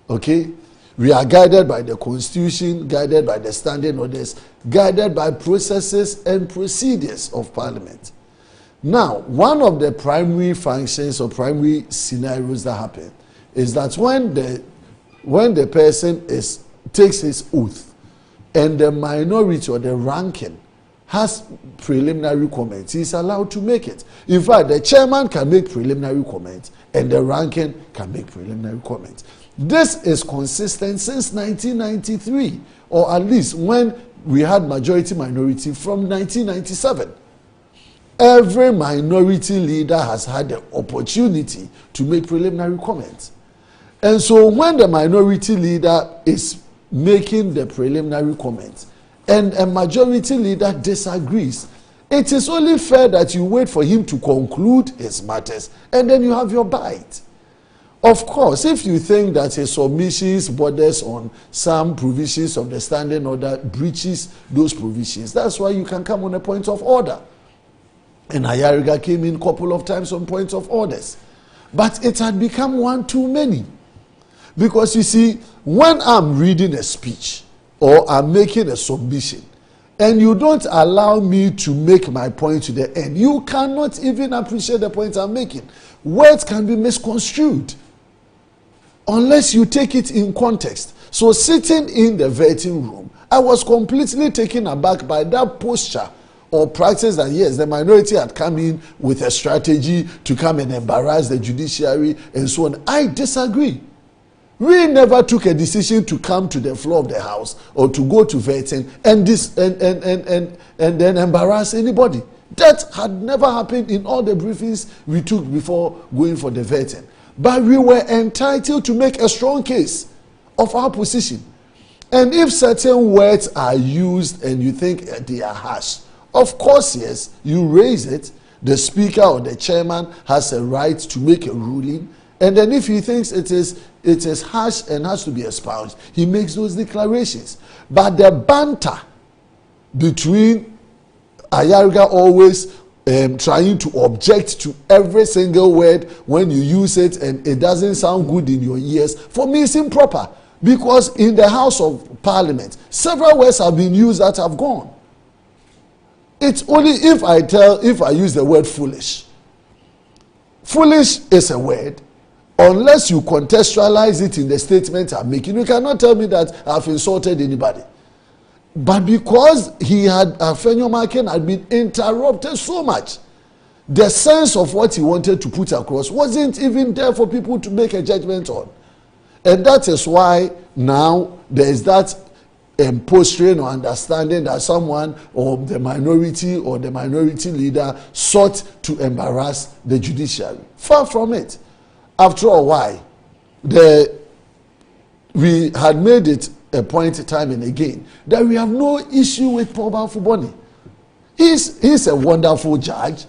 Okay? We are guided by the Constitution, guided by the standing orders, guided by processes and procedures of Parliament. Now, one of the primary functions or primary scenarios that happen is that when the person takes his oath and the minority or the ranking has preliminary comments, he is allowed to make it. In fact, the chairman can make preliminary comments and the ranking can make preliminary comments. This is consistent since 1993, or at least when we had majority-minority from 1997. Every minority leader has had the opportunity to make preliminary comments. And so when the minority leader is making the preliminary comments and a majority leader disagrees, it is only fair that you wait for him to conclude his matters and then you have your bite. Of course, if you think that his submissions borders on some provisions of the standing order, breaches those provisions, that's why you can come on a point of order. And Ayariga came in a couple of times on points of orders. But it had become one too many. Because you see, when I'm reading a speech or I'm making a submission and you don't allow me to make my point to the end, you cannot even appreciate the point I'm making. Words can be misconstrued unless you take it in context. So sitting in the vetting room, I was completely taken aback by that posture or practice that, yes, the minority had come in with a strategy to come and embarrass the judiciary and so on. I disagree. We never took a decision to come to the floor of the House or to go to vetting and then embarrass anybody. That had never happened in all the briefings we took before going for the vetting. But we were entitled to make a strong case of our position. And if certain words are used and you think they are harsh, of course, yes, you raise it. The speaker or the chairman has a right to make a ruling. And then if he thinks it is harsh and has to be expunged, he makes those declarations. But the banter between Ayariga always trying to object to every single word when you use it and it doesn't sound good in your ears, for me it's improper. Because in the House of Parliament, several words have been used that have gone. It's only if I use the word foolish. Foolish is a word. Unless you contextualize it in the statement I'm making, you cannot tell me that I've insulted anybody. But because Afenyo Makin had been interrupted so much, the sense of what he wanted to put across wasn't even there for people to make a judgment on. And that is why now there is that posturing or understanding that someone or the minority leader sought to embarrass the judiciary. Far from it. After a while, we had made it a point time and again that we have no issue with Paul Bafuboni. He's a wonderful judge.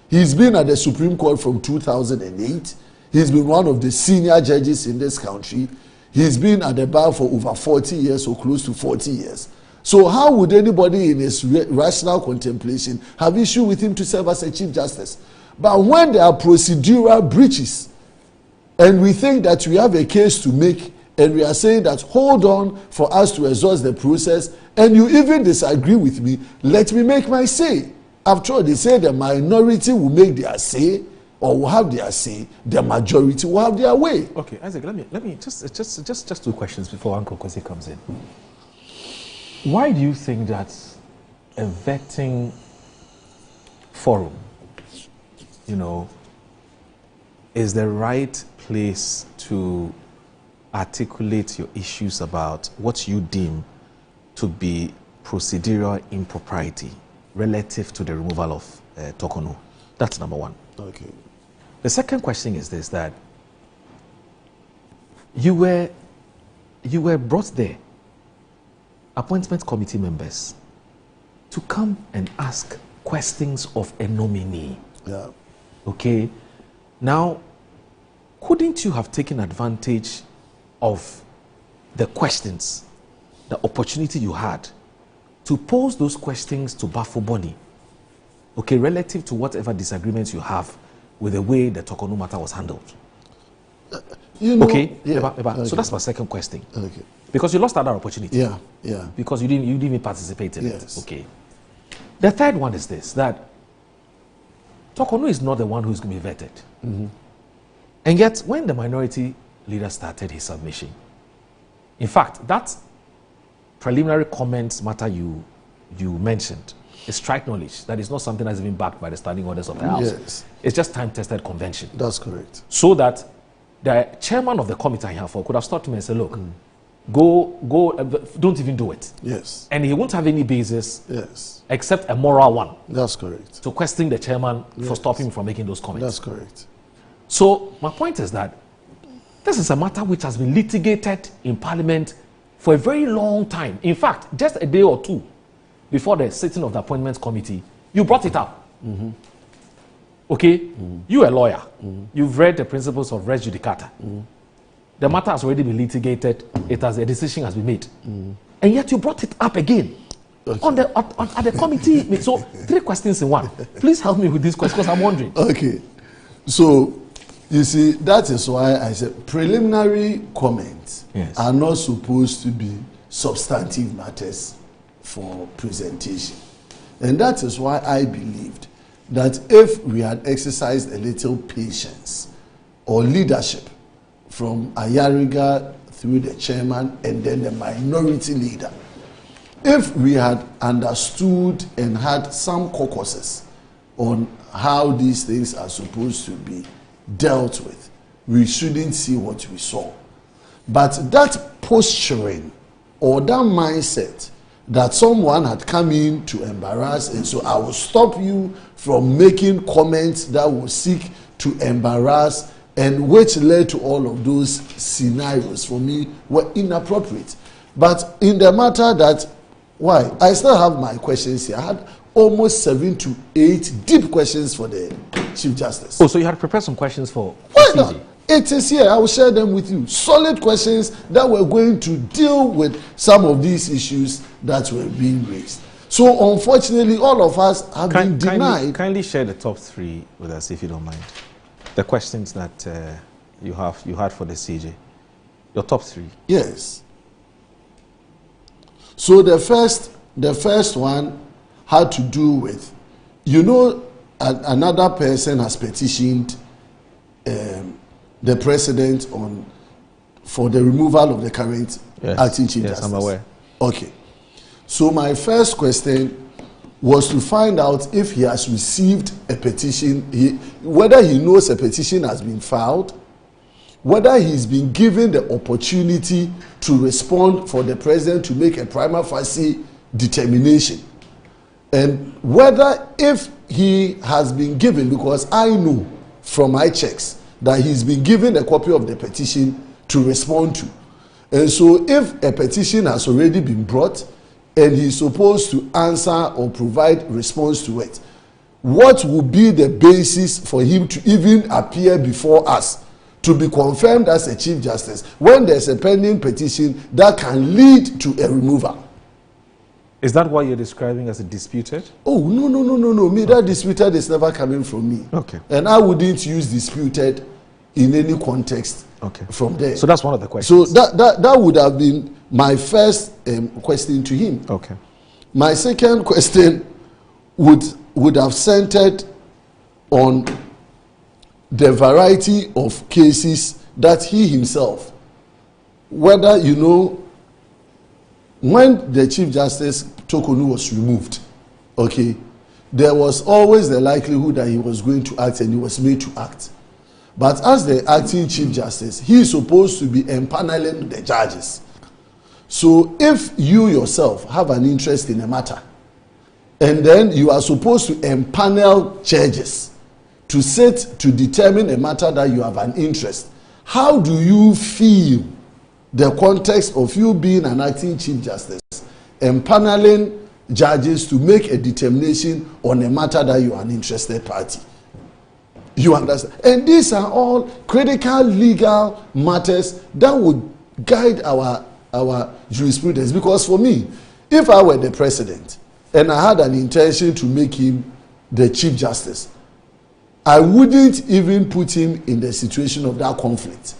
He's been at the Supreme Court from 2008. He's been one of the senior judges in this country. He's been at the bar for over 40 years or close to 40 years. So how would anybody in his rational contemplation have issue with him to serve as a Chief Justice? But when there are procedural breaches and we think that we have a case to make and we are saying that hold on for us to exhaust the process and you even disagree with me, let me make my say. After all, they say the minority will make their say or will have their say, the majority will have their way. Okay, Isaac, let me just two questions before Uncle Kwesi comes in. Why do you think that a vetting forum, is the right place to articulate your issues about what you deem to be procedural impropriety relative to the removal of Tokono? That's number one. Okay. The second question is this, that you were brought there, appointment committee members, to come and ask questions of a nominee. Yeah. Okay. Now, couldn't you have taken advantage of the questions, the opportunity you had to pose those questions to Bafuboni, okay, relative to whatever disagreements you have with the way the Tokono matter was handled? Okay? Yeah. Okay. So that's my second question. Okay. Because you lost that opportunity. Yeah. Because you didn't even participate in Yes. it. Okay. The third one is this, that Tokono is not the one who's going to be vetted. Mm-hmm. And yet, when the minority leader started his submission, in fact, that preliminary comments matter you mentioned is strike knowledge. That is not something that's been backed by the standing orders of the House. Yes. It's just time-tested convention. That's correct. So that the chairman of the committee I have could have stopped him and said, look, go, don't even do it. Yes. And he won't have any basis Yes. except a moral one. That's correct. To question the chairman for stopping him from making those comments. That's correct. So my point is that this is a matter which has been litigated in Parliament for a very long time. In fact, just a day or two before the sitting of the Appointments Committee, you brought it up. Mm-hmm. Okay? Mm-hmm. You're a lawyer. Mm-hmm. You've read the principles of res judicata. Mm-hmm. The matter has already been litigated. A decision has been made. Mm-hmm. And yet you brought it up again. Okay. At the committee. So 3 questions in one. Please help me with these questions because I'm wondering. Okay. So, you see, that is why I said preliminary comments are not supposed to be substantive matters for presentation. And that is why I believed that if we had exercised a little patience or leadership from Ayariga through the chairman and then the minority leader, if we had understood and had some caucuses on how these things are supposed to be dealt with, we shouldn't see what we saw. But that posturing or that mindset that someone had come in to embarrass, and so I will stop you from making comments that will seek to embarrass, and which led to all of those scenarios for me were inappropriate. But in the matter that, why? I still have my questions here. I had almost 7 to 8 deep questions for the Chief Justice. Oh, so you had prepared some questions for CJ? It is here. I will share them with you. Solid questions that were going to deal with some of these issues that were being raised. So unfortunately, all of us have been denied. Kindly share the top 3 with us, if you don't mind. The questions that you had for the CJ. Your top 3. Yes. So the first one had to do with, another person has petitioned the president for the removal of the current acting chief justice. I'm aware. Okay. So my first question was to find out if he has received a petition, whether he knows a petition has been filed, whether he's been given the opportunity to respond for the president to make a prima facie determination, and whether if he has been given, because I know from my checks that he's been given a copy of the petition to respond to. And so if a petition has already been brought and he's supposed to answer or provide response to it, what would be the basis for him to even appear before us to be confirmed as a chief justice when there's a pending petition that can lead to a removal? Is that what you're describing as a disputed? Oh, no. Me, that disputed is never coming from me. Okay. And I wouldn't use disputed in any context from there. So that's one of the questions. So that would have been my first question to him. Okay. My second question would have centered on the variety of cases that he himself, whether when the Chief Justice Tokonu was removed, there was always the likelihood that he was going to act, and he was made to act. But as the acting Chief Justice, he is supposed to be empaneling the judges. So if you yourself have an interest in a matter, and then you are supposed to empanel judges to sit to determine a matter that you have an interest, how do you feel the context of you being an acting Chief Justice, empaneling judges to make a determination on a matter that you are an interested party? You understand? And these are all critical legal matters that would guide our jurisprudence. Because for me, if I were the president and I had an intention to make him the Chief Justice, I wouldn't even put him in the situation of that conflict.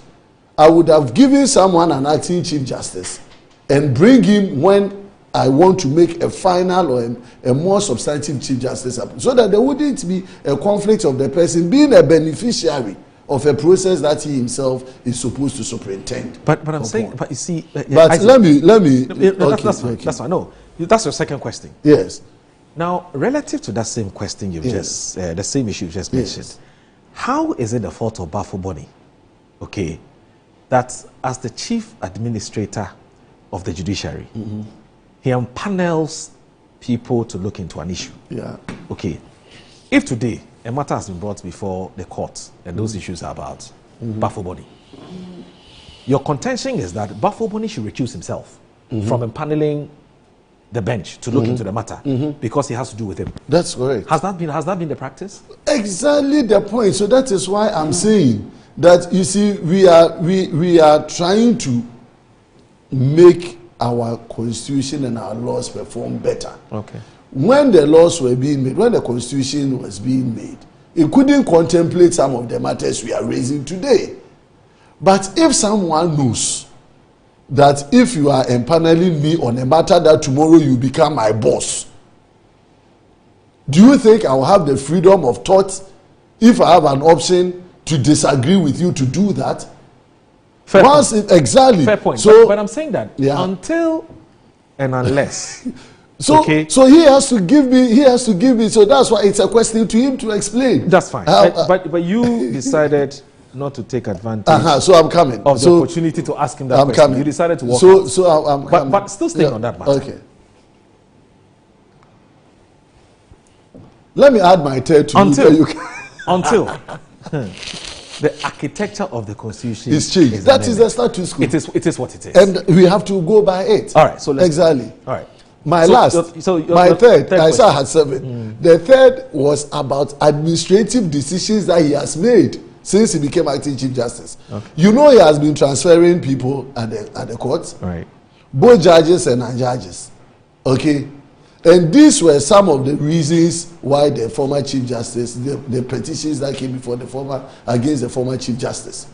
I would have given someone an acting Chief Justice and bring him when I want to make a final or a more substantive Chief Justice, so that there wouldn't be a conflict of the person being a beneficiary of a process that he himself is supposed to superintend. But I'm saying, but you see, let me. That's fine. No, that's your second question. Yes. Now, relative to that same question you've just, the same issue you just mentioned, how is it the fault of Bafo-Boni, that as the chief administrator of the judiciary, he empanels people to look into an issue? If today a matter has been brought before the court and those issues are about Bafo-Boni, your contention is that Bafo-Boni should recuse himself from empaneling the bench to look into the matter because he has to do with him. That's correct. Has that been the practice? Exactly the point. So that is why I'm saying that, you see, we are trying to make our constitution and our laws perform better. When the laws were being made, when the constitution was being made, it couldn't contemplate some of the matters we are raising today. But if someone knows that if you are empaneling me on a matter that tomorrow you become my boss, do you think I will have the freedom of thought if I have an option to disagree with you to do that? Fair point. Exactly. Fair point. So, but I'm saying that until and unless. So he has to give me. So that's why it's a question to him to explain. That's fine. But you decided not to take advantage. So I'm coming. Of the opportunity to ask him that question. Coming. You decided to walk out. So I'm coming. But still staying on that matter. Okay. Let me add my third to until the architecture of the constitution is changed. That is the status quo. It is what it is, and we have to go by it. All right. So exactly. All right. My third. I saw I had 7. The third was about administrative decisions that he has made since he became acting Chief Justice. You know, he has been transferring people at the courts, right? Both judges and non-judges. And these were some of the reasons why the former Chief Justice, the petitions that came before against the former Chief Justice.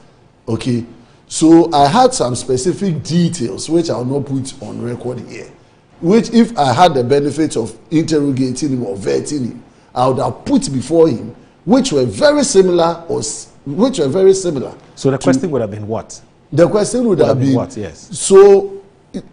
Okay, so I had some specific details which I will not put on record here, which if I had the benefit of interrogating him or vetting him, I would have put before him, which were very similar So the question would have been what? The question would have been what? Yes. So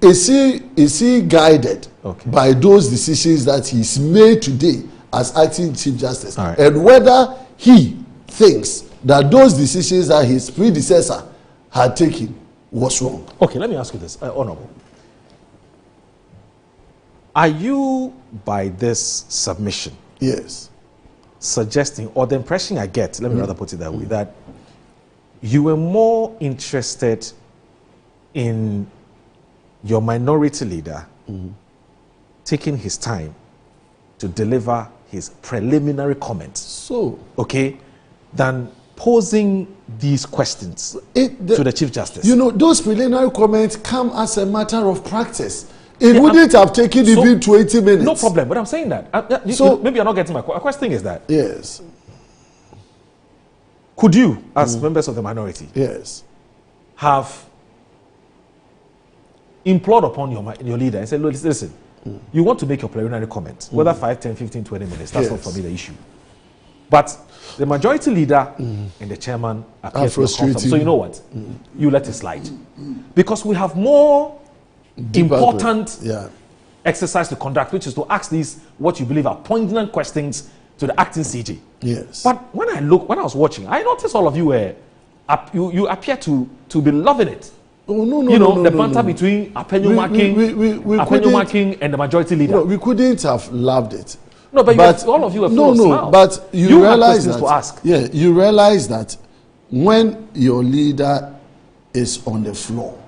is he guided by those decisions that he's made today as acting Chief Justice, and whether he thinks that those decisions that his predecessor had taken was wrong? Okay, let me ask you this, Honorable. Are you, by this submission, suggesting, or the impression I get, let me rather put it that way, that you were more interested in your minority leader taking his time to deliver his preliminary comments, than posing these questions to the Chief Justice? You know, those preliminary comments come as a matter of practice. It wouldn't have taken even 20 minutes. No problem, but I'm saying that. Maybe you're not getting my question. Is that yes? Could you, as members of the minority, have implored upon your leader and said, listen, you want to make your preliminary comment, whether 5, 10, 15, 20 minutes, that's not for me the issue. But the majority leader and the chairman appear to be comfortable. So you know what? You let it slide. Because we have more important exercise to conduct, which is to ask these, what you believe are poignant questions to the acting CJ. Yes. But when I was watching, I noticed all of you were, you appear to be loving it. Oh, no, the banter between Apenyo Making and the majority leader. No, we couldn't have loved it. No, but all of you are full of smiles. But you realize that, to ask. Yeah, you realize that when your leader is on the floor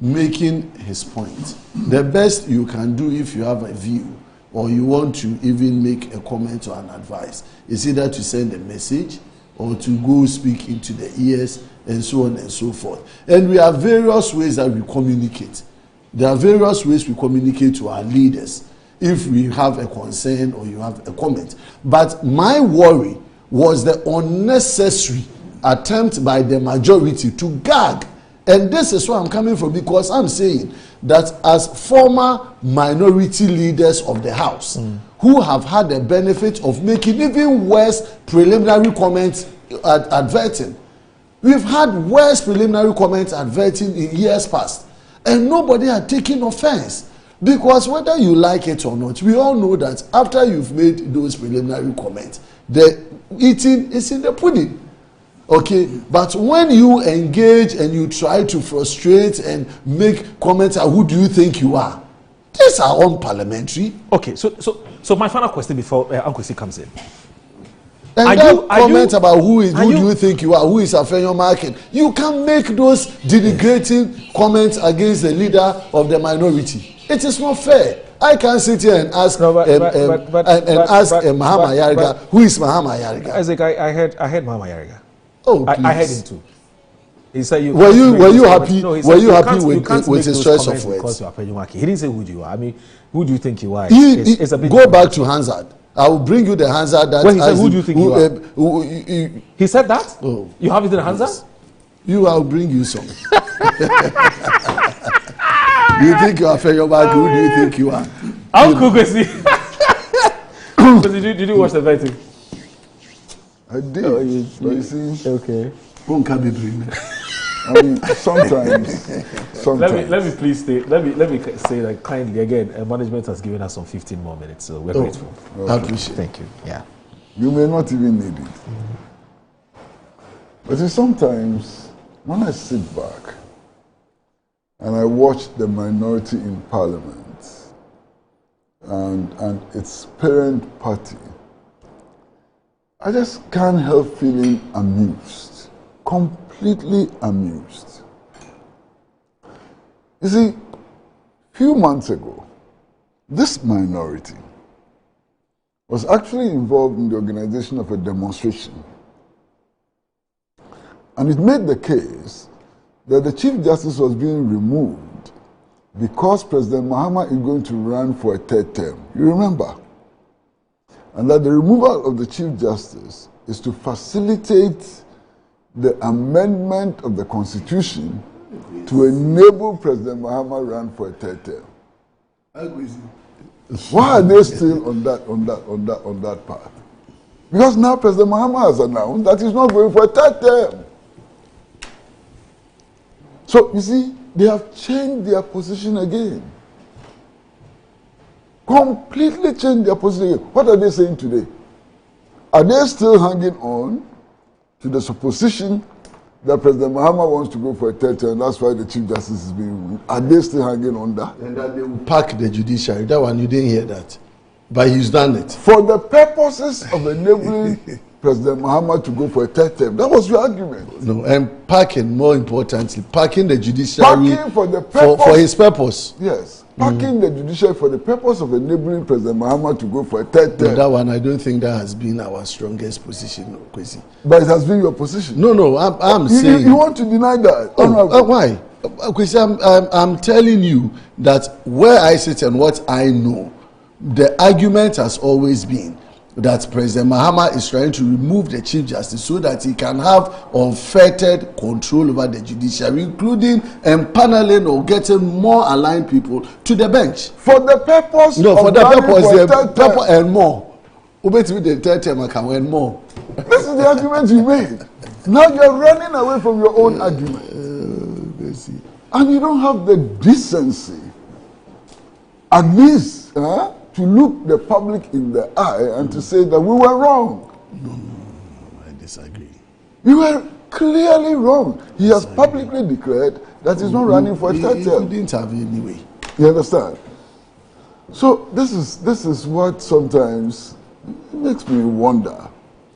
making his point, the best you can do if you have a view or you want to even make a comment or an advice is either to send a message or to go speak into the ears and so on and so forth. And we have various ways that we communicate. There are various ways we communicate to our leaders if we have a concern or you have a comment. But my worry was the unnecessary attempt by the majority to gag. And this is where I'm coming from, because I'm saying that as former minority leaders of the House who have had the benefit of making even worse preliminary comments adverting, we've had worse preliminary comments adverting in years past, and nobody had taken offense. Because whether you like it or not, we all know that after you've made those preliminary comments, the eating is in the pudding. Okay, but when you engage and you try to frustrate and make comments, who do you think you are? These are unparliamentary. Okay, so my final question before Uncle C comes in. And comment about who do you think you are? Who is Afenyo Makin? You can make those denigrating comments against the leader of the minority. It is not fair. I can't sit here and ask Mahama Yariga. Who is Mahama Yariga? Isaac, I heard Mahama Yariga. Oh, I heard him too. He said were you happy? No, were you happy with his choice of words? He didn't say who you are. I mean, who do you think you are? It's a bit go back to Hansard. I will bring you the Hansard that. When he said, who do you think you are? He said that? Oh, you have it in Hansard? I'll bring you some. Do you think you are Afenyo Makin? Who do you think you are? Uncle Kwesi. Did you watch the vetting? I did. Oh, you see? Okay. I mean, sometimes. Let me please say that kindly again. Management has given us some 15 more minutes, so we're grateful. Okay. I appreciate it. Thank you. Yeah. You may not even need it. But see, sometimes when I sit back and I watch the minority in Parliament and its parent party, I just can't help feeling amused, completely amused. You see, a few months ago, this minority was actually involved in the organization of a demonstration. And it made the case that the Chief Justice was being removed because President Mahama is going to run for a third term. You remember? And that the removal of the Chief Justice is to facilitate the amendment of the Constitution to enable President Mahama run for a third term. Why are they still on that path? Because now President Mahama has announced that he's not going for a third term. So, you see, they have changed their position again. Completely changed their position again. What are they saying today? Are they still hanging on to the supposition that President Mahama wants to go for a third term, and that's why the Chief Justice is being removed? Are they still hanging on that? And that they will pack the judiciary. That one, you didn't hear that. But he's done it. For the purposes of enabling President Mahama to go for a third term. That was your argument. No, and packing, more importantly, packing the judiciary packing for the purpose, for his purpose. Yes. Packing the judiciary for the purpose of enabling President Mahama to go for a third term. No, that one, I don't think that has been our strongest position, Kwesi. But it has been your position. No, I'm saying... You want to deny that? Why? Kwesi, I'm telling you that where I sit and what I know, the argument has always been that President Mahama is trying to remove the Chief Justice so that he can have unfettered control over the judiciary, including empaneling or getting more aligned people to the bench. For the purpose for the purpose and more. Obey the third term, I can win more. This is the argument you made. Now you're running away from your own argument. And you don't have the decency, at least, to look the public in the eye and to say that we were wrong. No, I disagree. You were clearly wrong. He has publicly declared that he's not running for a third term. He didn't have any way. You understand? So this is what sometimes makes me wonder.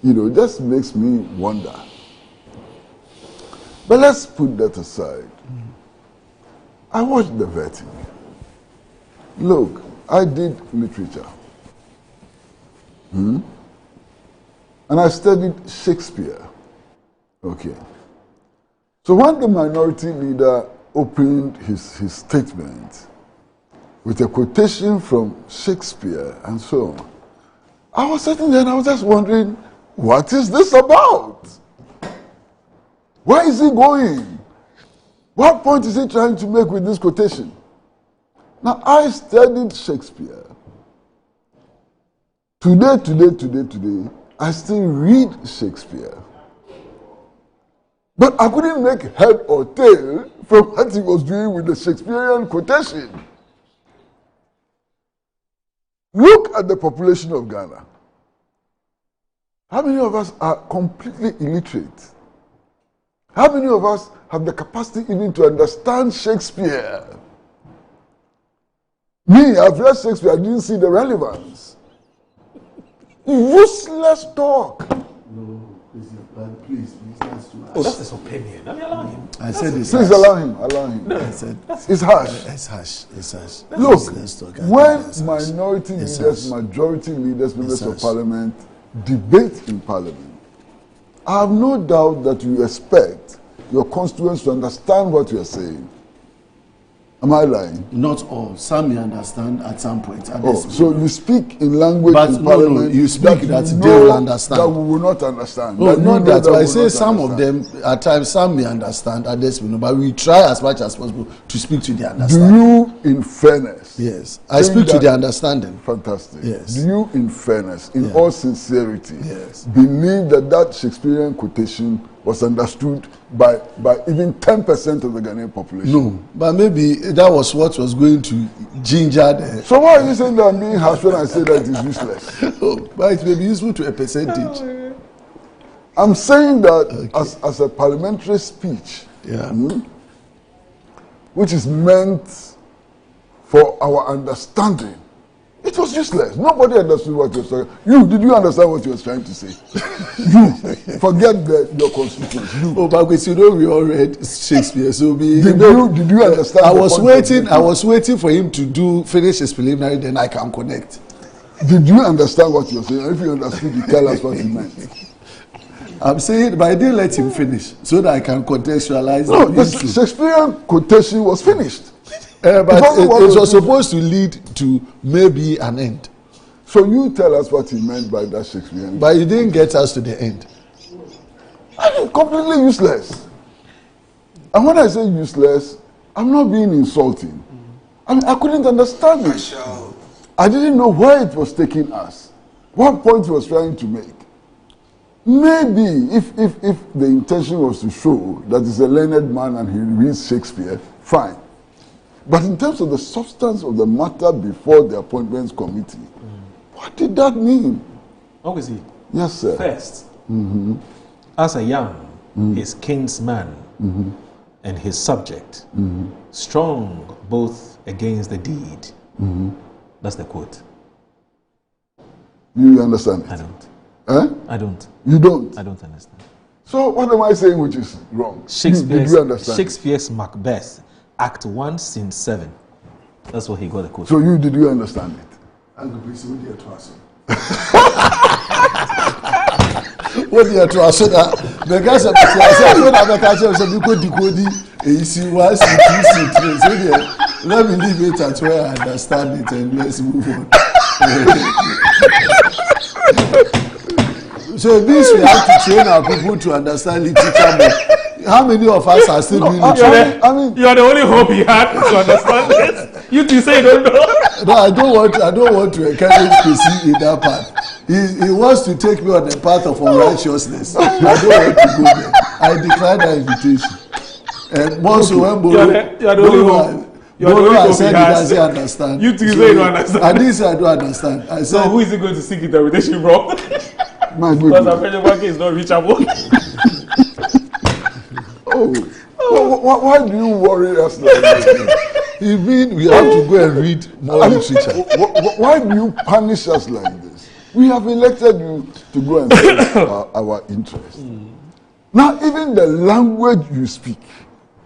You know, it just makes me wonder. But let's put that aside. I watched the vetting. Look, I did literature. And I studied Shakespeare. Okay. So when the minority leader opened his statement with a quotation from Shakespeare and so on, I was sitting there and I was just wondering, what is this about? Where is he going? What point is he trying to make with this quotation? Now, I studied Shakespeare. Today, I still read Shakespeare. But I couldn't make head or tail from what he was doing with the Shakespearean quotation. Look at the population of Ghana. How many of us are completely illiterate? How many of us have the capacity even to understand Shakespeare? Me, I've read Shakespeare, I didn't see the relevance. Useless talk. No, please, that's too harsh. Oh, that's his opinion. Let me allow him. I said it's Please allow him. No, I said it's harsh. It's harsh. Look, when minority leaders, majority leaders, members of parliament debate in parliament, I have no doubt that you expect your constituents to understand what you are saying. Am I lying? Not all. Some may understand at some point. So you speak in language in parliament. No, you speak that they will understand. That we will not understand. No, not that. I say some of them, at times, some may understand, others will not. But we try as much as possible to speak to their understanding. Do you, in fairness? Yes. I speak to their understanding. Fantastic. Yes. Do you, in fairness, in all sincerity, believe that Shakespearean quotation was understood by even 10% of the Ghanaian population? No, but maybe that was what was going to ginger the... So why are you saying that I'm being harsh when I say that it is useless? But it may be useful to a percentage. I'm saying that as a parliamentary speech, which is meant for our understanding, it was useless. Nobody understood what you were saying. Did you understand what you were trying to say? You forget your constituents. But you know we all read Shakespeare, so did you understand? I was waiting for him to finish his preliminary, then I can connect. Did you understand what you were saying? If you understood, you tell us what you meant. I'm saying, but I didn't let him finish so that I can contextualize. No, the Shakespearean quotation was finished. But it was supposed to lead to maybe an end. So you tell us what he meant by that Shakespearean. But he didn't get us to the end. I mean, completely useless. And when I say useless, I'm not being insulting. I mean, I couldn't understand it. I didn't know where it was taking us. What point he was trying to make. Maybe if the intention was to show that he's a learned man and he reads Shakespeare, fine. But in terms of the substance of the matter before the appointments committee, what did that mean? Obviously. Yes, sir. First, as a young, his kinsman and his subject, strong both against the deed. That's the quote. You understand it? I don't. Eh? I don't. You don't? I don't understand. So what am I saying which is wrong? Did you understand? Shakespeare's Macbeth, Act 1, Scene 7. That's what he got the quote. So did you understand it? What do you to us that because of let me leave it at where I understand it and let's move on. So this we have to train our people to understand literature more. How many of us are still doing it? I mean, you're the only hope he had to understand it. You two say you don't know. No, I don't want to encourage Kwesi in that part. He wants to take me on the path of unrighteousness. I don't want to go there. I decline that invitation. And once you went I said he doesn't understand. You two say you don't understand. I didn't say I don't understand. I said, so who is he going to seek interpretation from? My goodness. Because Alfredo Bank is not reachable. Why do you worry us like that? You mean we have to go and read more literature? Why do you punish us like this? We have elected you to go and serve our interests. Now, even the language you speak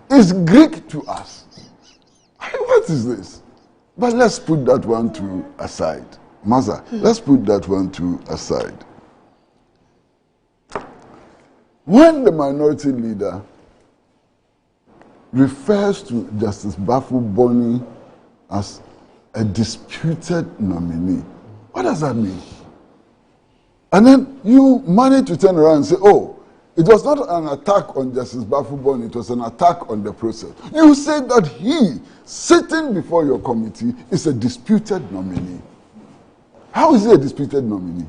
is Greek to us. What is this? But let's put that one to aside. Maza, let's put that one to aside. When the minority leader refers to Justice Bafo Boni as a disputed nominee, what does that mean? And then you manage to turn around and say, oh, it was not an attack on Justice Bafo Boni, it was an attack on the process. You say that he, sitting before your committee, is a disputed nominee. How is he a disputed nominee?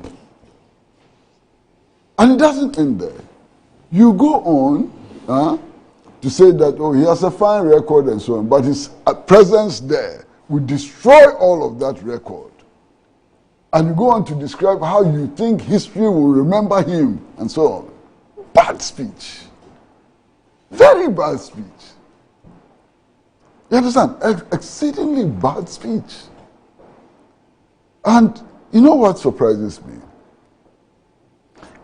And it doesn't end there. You go on to say that, oh, he has a fine record and so on, but his presence there will destroy all of that record. And you go on to describe how you think history will remember him and so on. Bad speech. Very bad speech. You understand? Exceedingly bad speech. And you know what surprises me?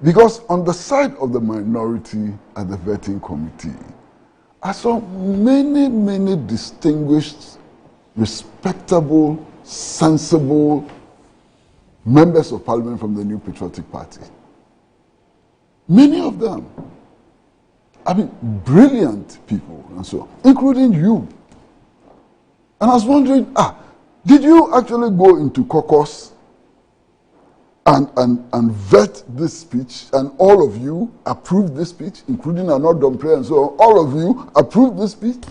Because on the side of the minority at the vetting committee, I saw many distinguished, respectable, sensible members of parliament from the New Patriotic Party. Many of them. I mean, brilliant people and so on, including you. And I was wondering, did you actually go into caucus and vet this speech, and all of you approved this speech, including Arnold Domprey and so on, all of you approved this speech?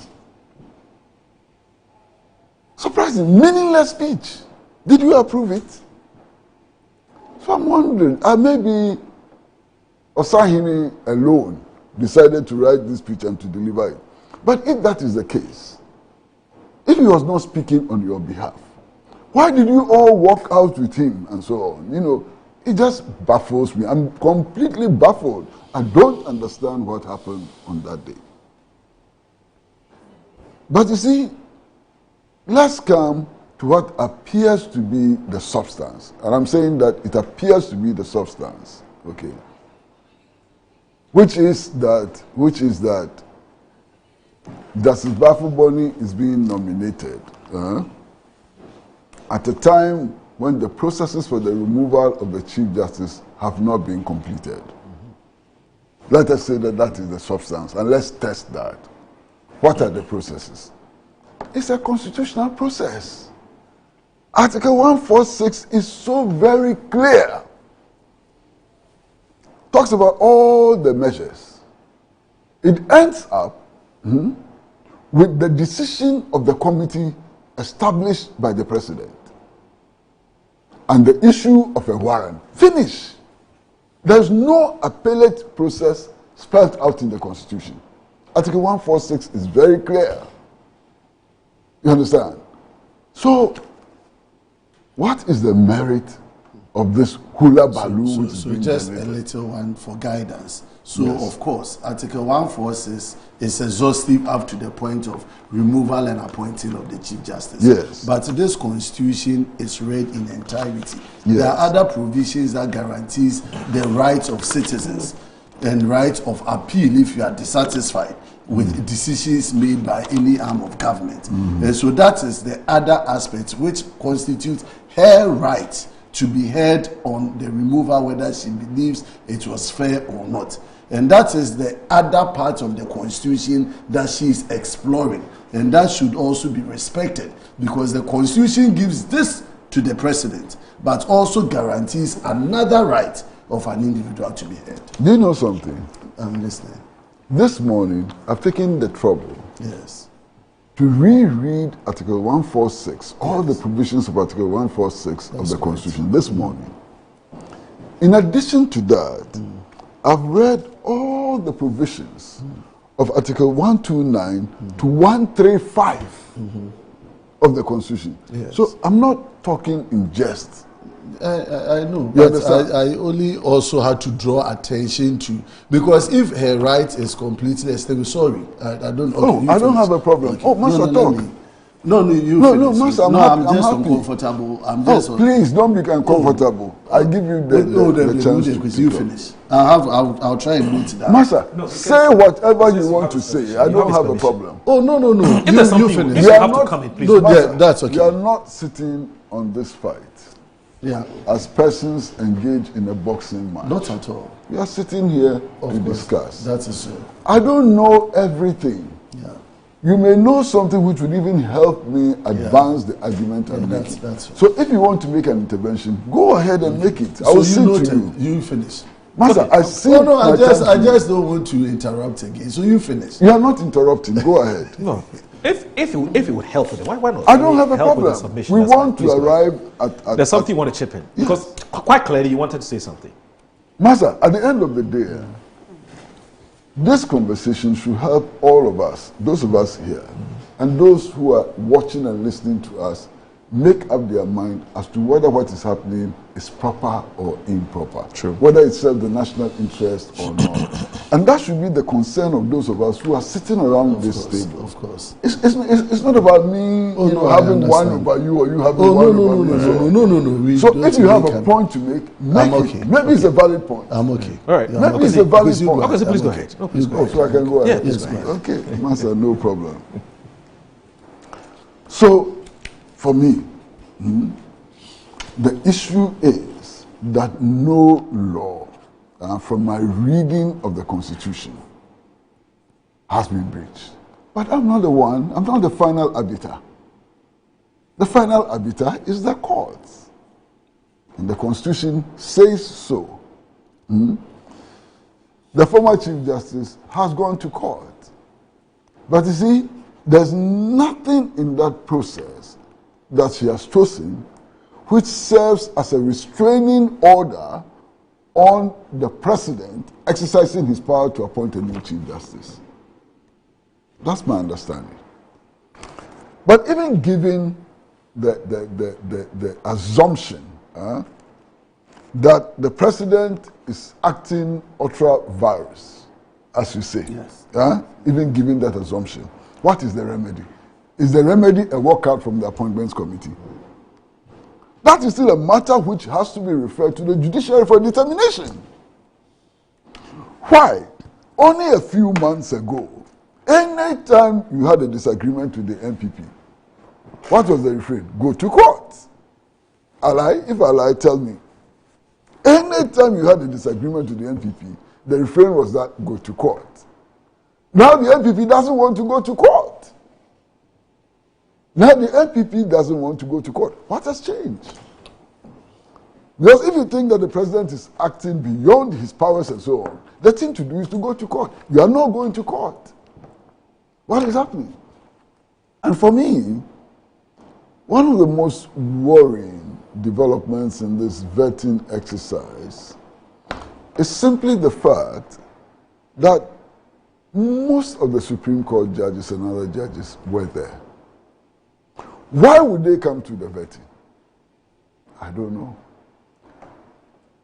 Surprising, meaningless speech. Did you approve it? So I'm wondering, maybe Osahini alone decided to write this speech and to deliver it. But if that is the case, if he was not speaking on your behalf, why did you all walk out with him and so on? You know, it just baffles me. I'm completely baffled. I don't understand what happened on that day. But you see, let's come to what appears to be the substance. And I'm saying that it appears to be the substance. Okay. Which is that Justice Bafo Boni is being nominated at a time when the processes for the removal of the Chief Justice have not been completed. Let us say that that is the substance, and let's test that. What are the processes? it's a constitutional process. Article 146 is so very clear. Talks about all the measures. It ends up with the decision of the committee established by the president and the issue of a warrant. Finish. There's no appellate process spelled out in the Constitution. Article 146 is very clear. You understand? So, what is the merit of this hula balloon? So just a little one for guidance. So, of course, Article 146 is exhaustive up to the point of removal and appointing of the Chief Justice. Yes. But this Constitution is read in entirety. Yes. There are other provisions that guarantees the rights of citizens and rights of appeal if you are dissatisfied with decisions made by any arm of government. And so that is the other aspect which constitutes her right to be heard on the removal, whether she believes it was fair or not. And that is the other part of the Constitution that she is exploring. And that should also be respected, because the Constitution gives this to the president, but also guarantees another right of an individual to be heard. Do you know something? I'm listening. This morning, I've taken the trouble to reread Article 146, all the provisions of Article 146 of the Constitution this morning. In addition to that, I've read all the provisions of Article 129 to 135 of the Constitution. So I'm not talking in jest. I know, but I only also had to draw attention to, because if her right is completely established, sorry, I don't. Okay, I don't have a problem. Okay. Oh, Master, talk. No, Master, I'm just uncomfortable. Please don't be uncomfortable. I give you the chance to you finish. I'll try and note that. Master, say whatever you want to say. I don't have a problem. Oh no. You finish. You have to come in, please. Master, that's okay. You are not sitting on this fight. As persons engaged in a boxing match. Not at all. We are sitting here to discuss. That is so. I don't know everything. You may know something which would even help me advance the argument I'm making. So if you want to make an intervention, go ahead and make it. I will listen to you. You finish. Master, I see. I just don't want to interrupt again. So you finish. You are not interrupting. Go ahead. No. If it would help with it, why not? I don't have a problem. We want to arrive at... There's something you want to chip in. Because quite clearly you wanted to say something. Master, at the end of the day, this conversation should help all of us, those of us here, and those who are watching and listening to us, make up their mind as to whether what is happening is proper or improper. True. Whether it serves the national interest or not. And that should be the concern of those of us who are sitting around this table. Of course. It's not about me having one over you or you having one over me. No. So if you have a point to make it. Maybe it's a valid point. I'm okay. All right. Maybe it's a valid point. Okay, so please go ahead. So I can go ahead. Yes, okay, Master, no problem. So, for me, the issue is that no law, from my reading of the Constitution, has been breached. But I'm not the one, I'm not the final arbiter. The final arbiter is the courts. And the Constitution says so. The former Chief Justice has gone to court. But you see, there's nothing in that process that she has chosen which serves as a restraining order on the president exercising his power to appoint a new Chief Justice. That's my understanding. But even given the assumption that the president is acting ultra virus, as you say, even given that assumption, what is the remedy? Is the remedy a walkout from the appointments committee? That is still a matter which has to be referred to the judiciary for determination. Why? Only a few months ago, anytime you had a disagreement with the NPP, what was the refrain? Go to court. I lie? If I lie, tell me. Anytime you had a disagreement with the NPP, the refrain was that go to court. Now the NPP doesn't want to go to court. Now the NPP doesn't want to go to court. What has changed? Because if you think that the president is acting beyond his powers and so on, the thing to do is to go to court. You are not going to court. What is happening? And for me, one of the most worrying developments in this vetting exercise is simply the fact that most of the Supreme Court judges and other judges were there. Why would they come to the vetting? I don't know.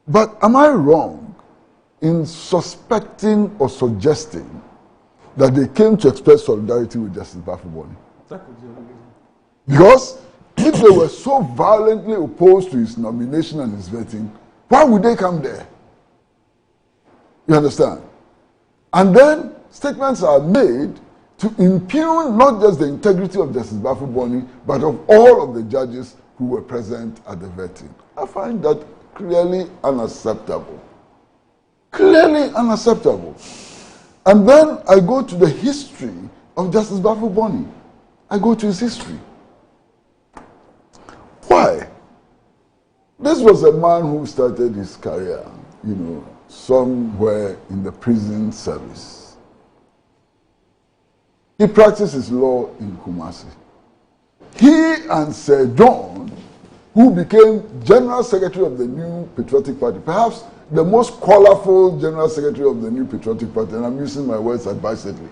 But am I wrong in suspecting or suggesting that they came to express solidarity with Justice Bafuboni? Because if they were so violently opposed to his nomination and his vetting, why would they come there? You understand? And then statements are made to impugn not just the integrity of Justice Bafuboni, but of all of the judges who were present at the vetting. I find that clearly unacceptable. Clearly unacceptable. And then I go to the history of Justice Bafuboni. I go to his history. Why? This was a man who started his career, somewhere in the prison service. He practiced his law in Kumasi. He and Sir John, who became General Secretary of the New Patriotic Party, perhaps the most colorful General Secretary of the New Patriotic Party, and I'm using my words advisedly.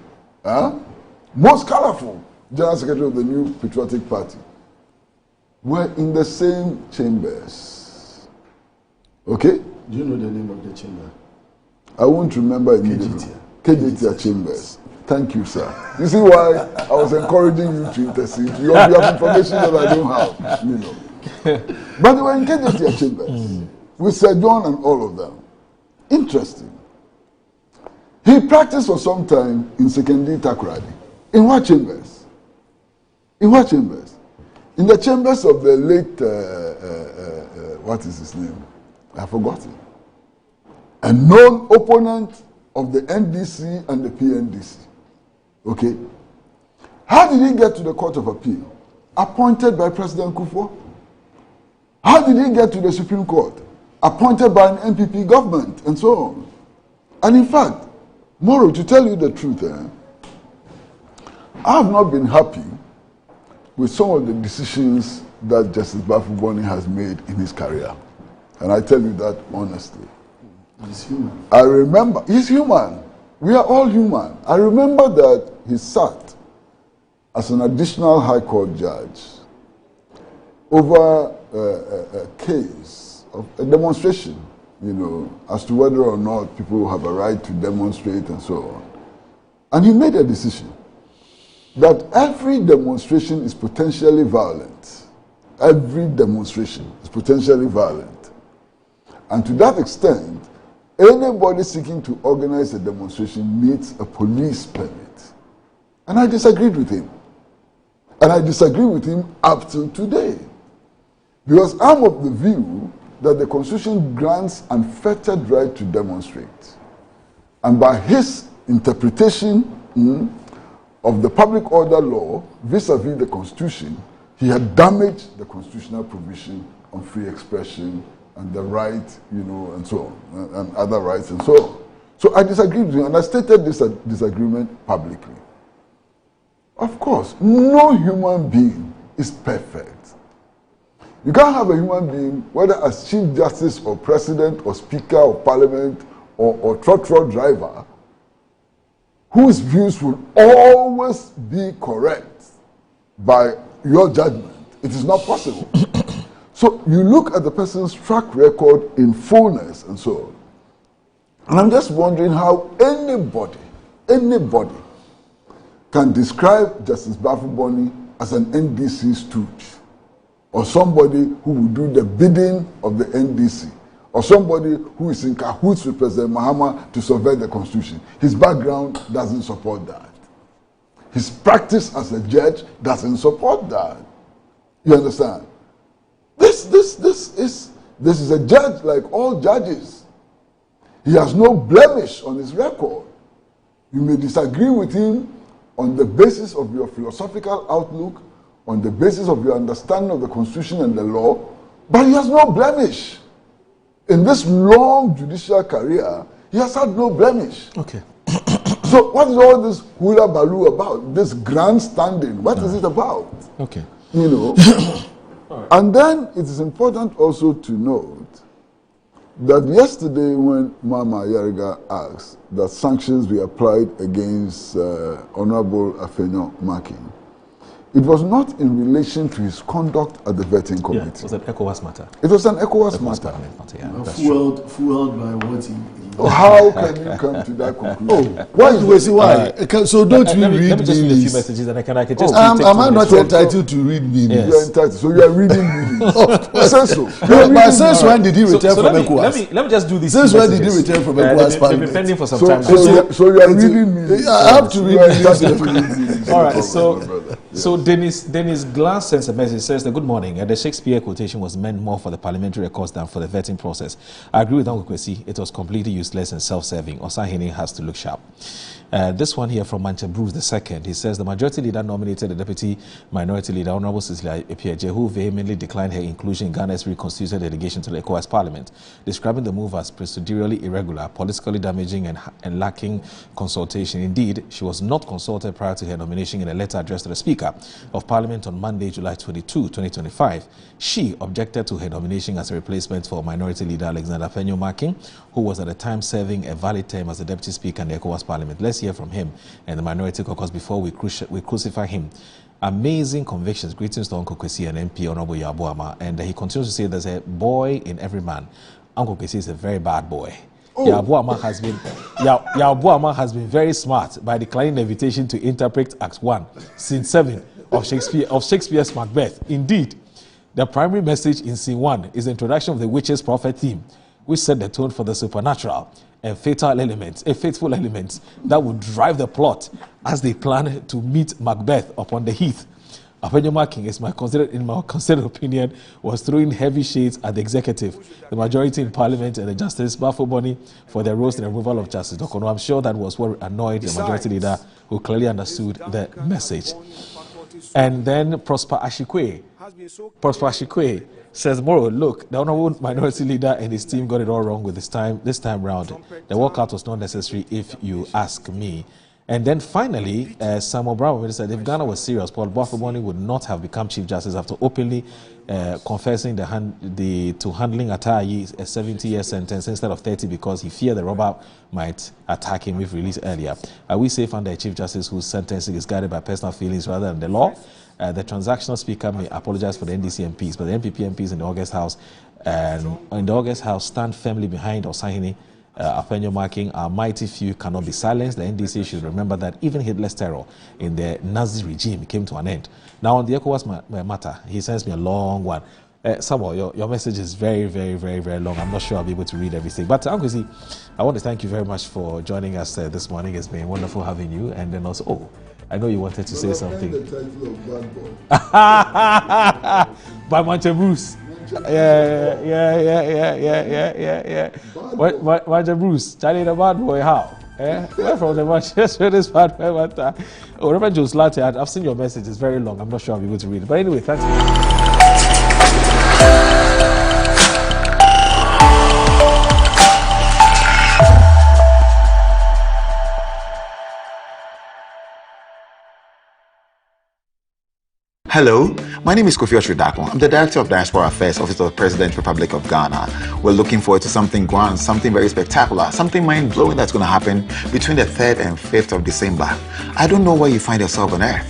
Most colorful General Secretary of the New Patriotic Party, were in the same chambers. Okay? Do you know the name of the chamber? I won't remember immediately. KJTIA Chambers. Thank you, sir. You see why I was encouraging you to intercede? You have information that I don't have, But they were in KJTIA Chambers with Sir John and all of them. Interesting. He practiced for some time in Sekendi Takoradi. In what chambers? In what chambers? In the chambers of the late, what is his name? I've forgotten. A known opponent of the NDC and the PNDC. Okay? How did he get to the Court of Appeal? Appointed by President Kufuor. How did he get to the Supreme Court? Appointed by an NPP government, and so on. And in fact, Moro, to tell you the truth, I have not been happy with some of the decisions that Justice Bafuboni has made in his career. And I tell you that honestly. He's human. I remember, he's human. We are all human. I remember that he sat as an additional High Court judge over a case of a demonstration, as to whether or not people have a right to demonstrate and so on. And he made a decision that every demonstration is potentially violent. Every demonstration is potentially violent. And to that extent, anybody seeking to organize a demonstration needs a police permit. And I disagreed with him. And I disagree with him up till today. Because I'm of the view that the Constitution grants unfettered right to demonstrate. And by his interpretation of the public order law vis-a-vis the Constitution, he had damaged the constitutional provision on free expression and the right, and so on, and other rights and so on. So I disagreed with him, and I stated this disagreement publicly. Of course, no human being is perfect. You can't have a human being, whether as Chief Justice or President or Speaker or Parliament or trotro driver, whose views will always be correct by your judgment. It is not possible. So you look at the person's track record in fullness and so on. And I'm just wondering how anybody can describe Justice Bafuboni as an NDC stooge, or somebody who will do the bidding of the NDC, or somebody who is in cahoots with President Mahama to subvert the Constitution. His background doesn't support that. His practice as a judge doesn't support that. You understand? This is a judge like all judges. He has no blemish on his record. You may disagree with him on the basis of your philosophical outlook on the basis of your understanding of the Constitution and the law, but he has no blemish. In this long judicial career, he has had no blemish. Okay. So what is all this hula baloo about? This grandstanding? What is it about? Okay. You know. And then it is important also to note that yesterday when Mama Yariga asked that sanctions be applied against Honorable Afenyo-Markin, it was not in relation to his conduct at the vetting committee. Yeah, it was an ECOWAS matter. It was an ECOWAS matter. Fueled by what how can you come to that conclusion? Why? So don't you read Let me just read a few meanings? messages and I can just Am take I 2 not minutes. entitled to read meanings? Yes. You are entitled. So you are reading meanings. I said so. But since when did he return from ECOWAS? Let me just do this. Since when did he return from ECOWAS? They've been pending for some So time. you are reading meanings. I have to read meanings. All right, so Dennis Glass sends a message. Says, "Good morning. The Shakespeare quotation was meant more for the parliamentary records than for the vetting process. I agree with Uncle Kwesi. It was completely useless and self-serving. Osahene has to look sharp." This one here from Mancha Bruce II. He says the majority leader nominated the deputy minority leader, Honorable Cecilia Epieje, who vehemently declined her inclusion in Ghana's reconstituted delegation to the ECOWAS Parliament, describing the move as procedurally irregular, politically damaging, and lacking consultation. Indeed, she was not consulted prior to her nomination in a letter addressed to the Speaker of Parliament on Monday, July 22, 2025. She objected to her nomination as a replacement for Minority Leader Alexander Afenyo-Markin, who was at the time serving a valid term as the Deputy Speaker in the ECOWAS Parliament. Let's hear from him and the Minority Caucus before we crucify him. Amazing convictions. Greetings to Uncle Kwesi and MP Honorable Yabuama. And he continues to say there's a boy in every man. Uncle Kwesi is a very bad boy. Yabuama has been very smart by declining the invitation to interpret Act 1, Scene 7 of Shakespeare's Macbeth. Indeed, the primary message in Scene 1 is the introduction of the witch's prophet theme, which set the tone for the supernatural and faithful elements that would drive the plot as they plan to meet Macbeth upon the heath. Afenyo-Markin, in my considered opinion, was throwing heavy shades at the executive, the majority in Parliament, and the Justice Bafo-Boni for their roles in the removal of Justice Dokono. I'm sure that was what annoyed the majority leader, who clearly understood the message. And then Prosper Ashikwe says, Moro, look, the honorable minority leader and his team got it all wrong with this time round. The walkout was not necessary, if you ask me. And then finally, Samuel Brown said, if Ghana was serious, Paul Bafo-Boni would not have become Chief Justice after openly confessing to handling Atayi a 70-year sentence instead of 30 because he feared the robber might attack him if released earlier. Are we safe under a Chief Justice whose sentencing is guided by personal feelings rather than the law? The transactional speaker may apologize for the NDC MPs, but the NPP MPs in the August House stand firmly behind Osahene Afenyo-Markin. Our mighty few cannot be silenced. The NDC should remember that even Hitler's terror in the Nazi regime came to an end. Now, on the ECOWAS matter, he sends me a long one. Samuel, your message is very, very, very, very long. I'm not sure I'll be able to read everything. But Uncle Z, I want to thank you very much for joining us this morning. It's been wonderful having you. And then also, I know you wanted to say something. The title of Bad Boy. By Mancha Bruce. Yeah. Mancha Bruce, Charlie the Bad Boy, how? Where from the Manchester this bad boy? Oh, Reverend Joe Slatte, I've seen your message. It's very long. I'm not sure I'll be able to read it. But anyway, thanks. Hello, my name is Kofi Oshodako. I'm the Director of Diaspora Affairs, Office of the President, Republic of Ghana. We're looking forward to something grand, something very spectacular, something mind-blowing that's going to happen between the 3rd and 5th of December. I don't know where you find yourself on earth.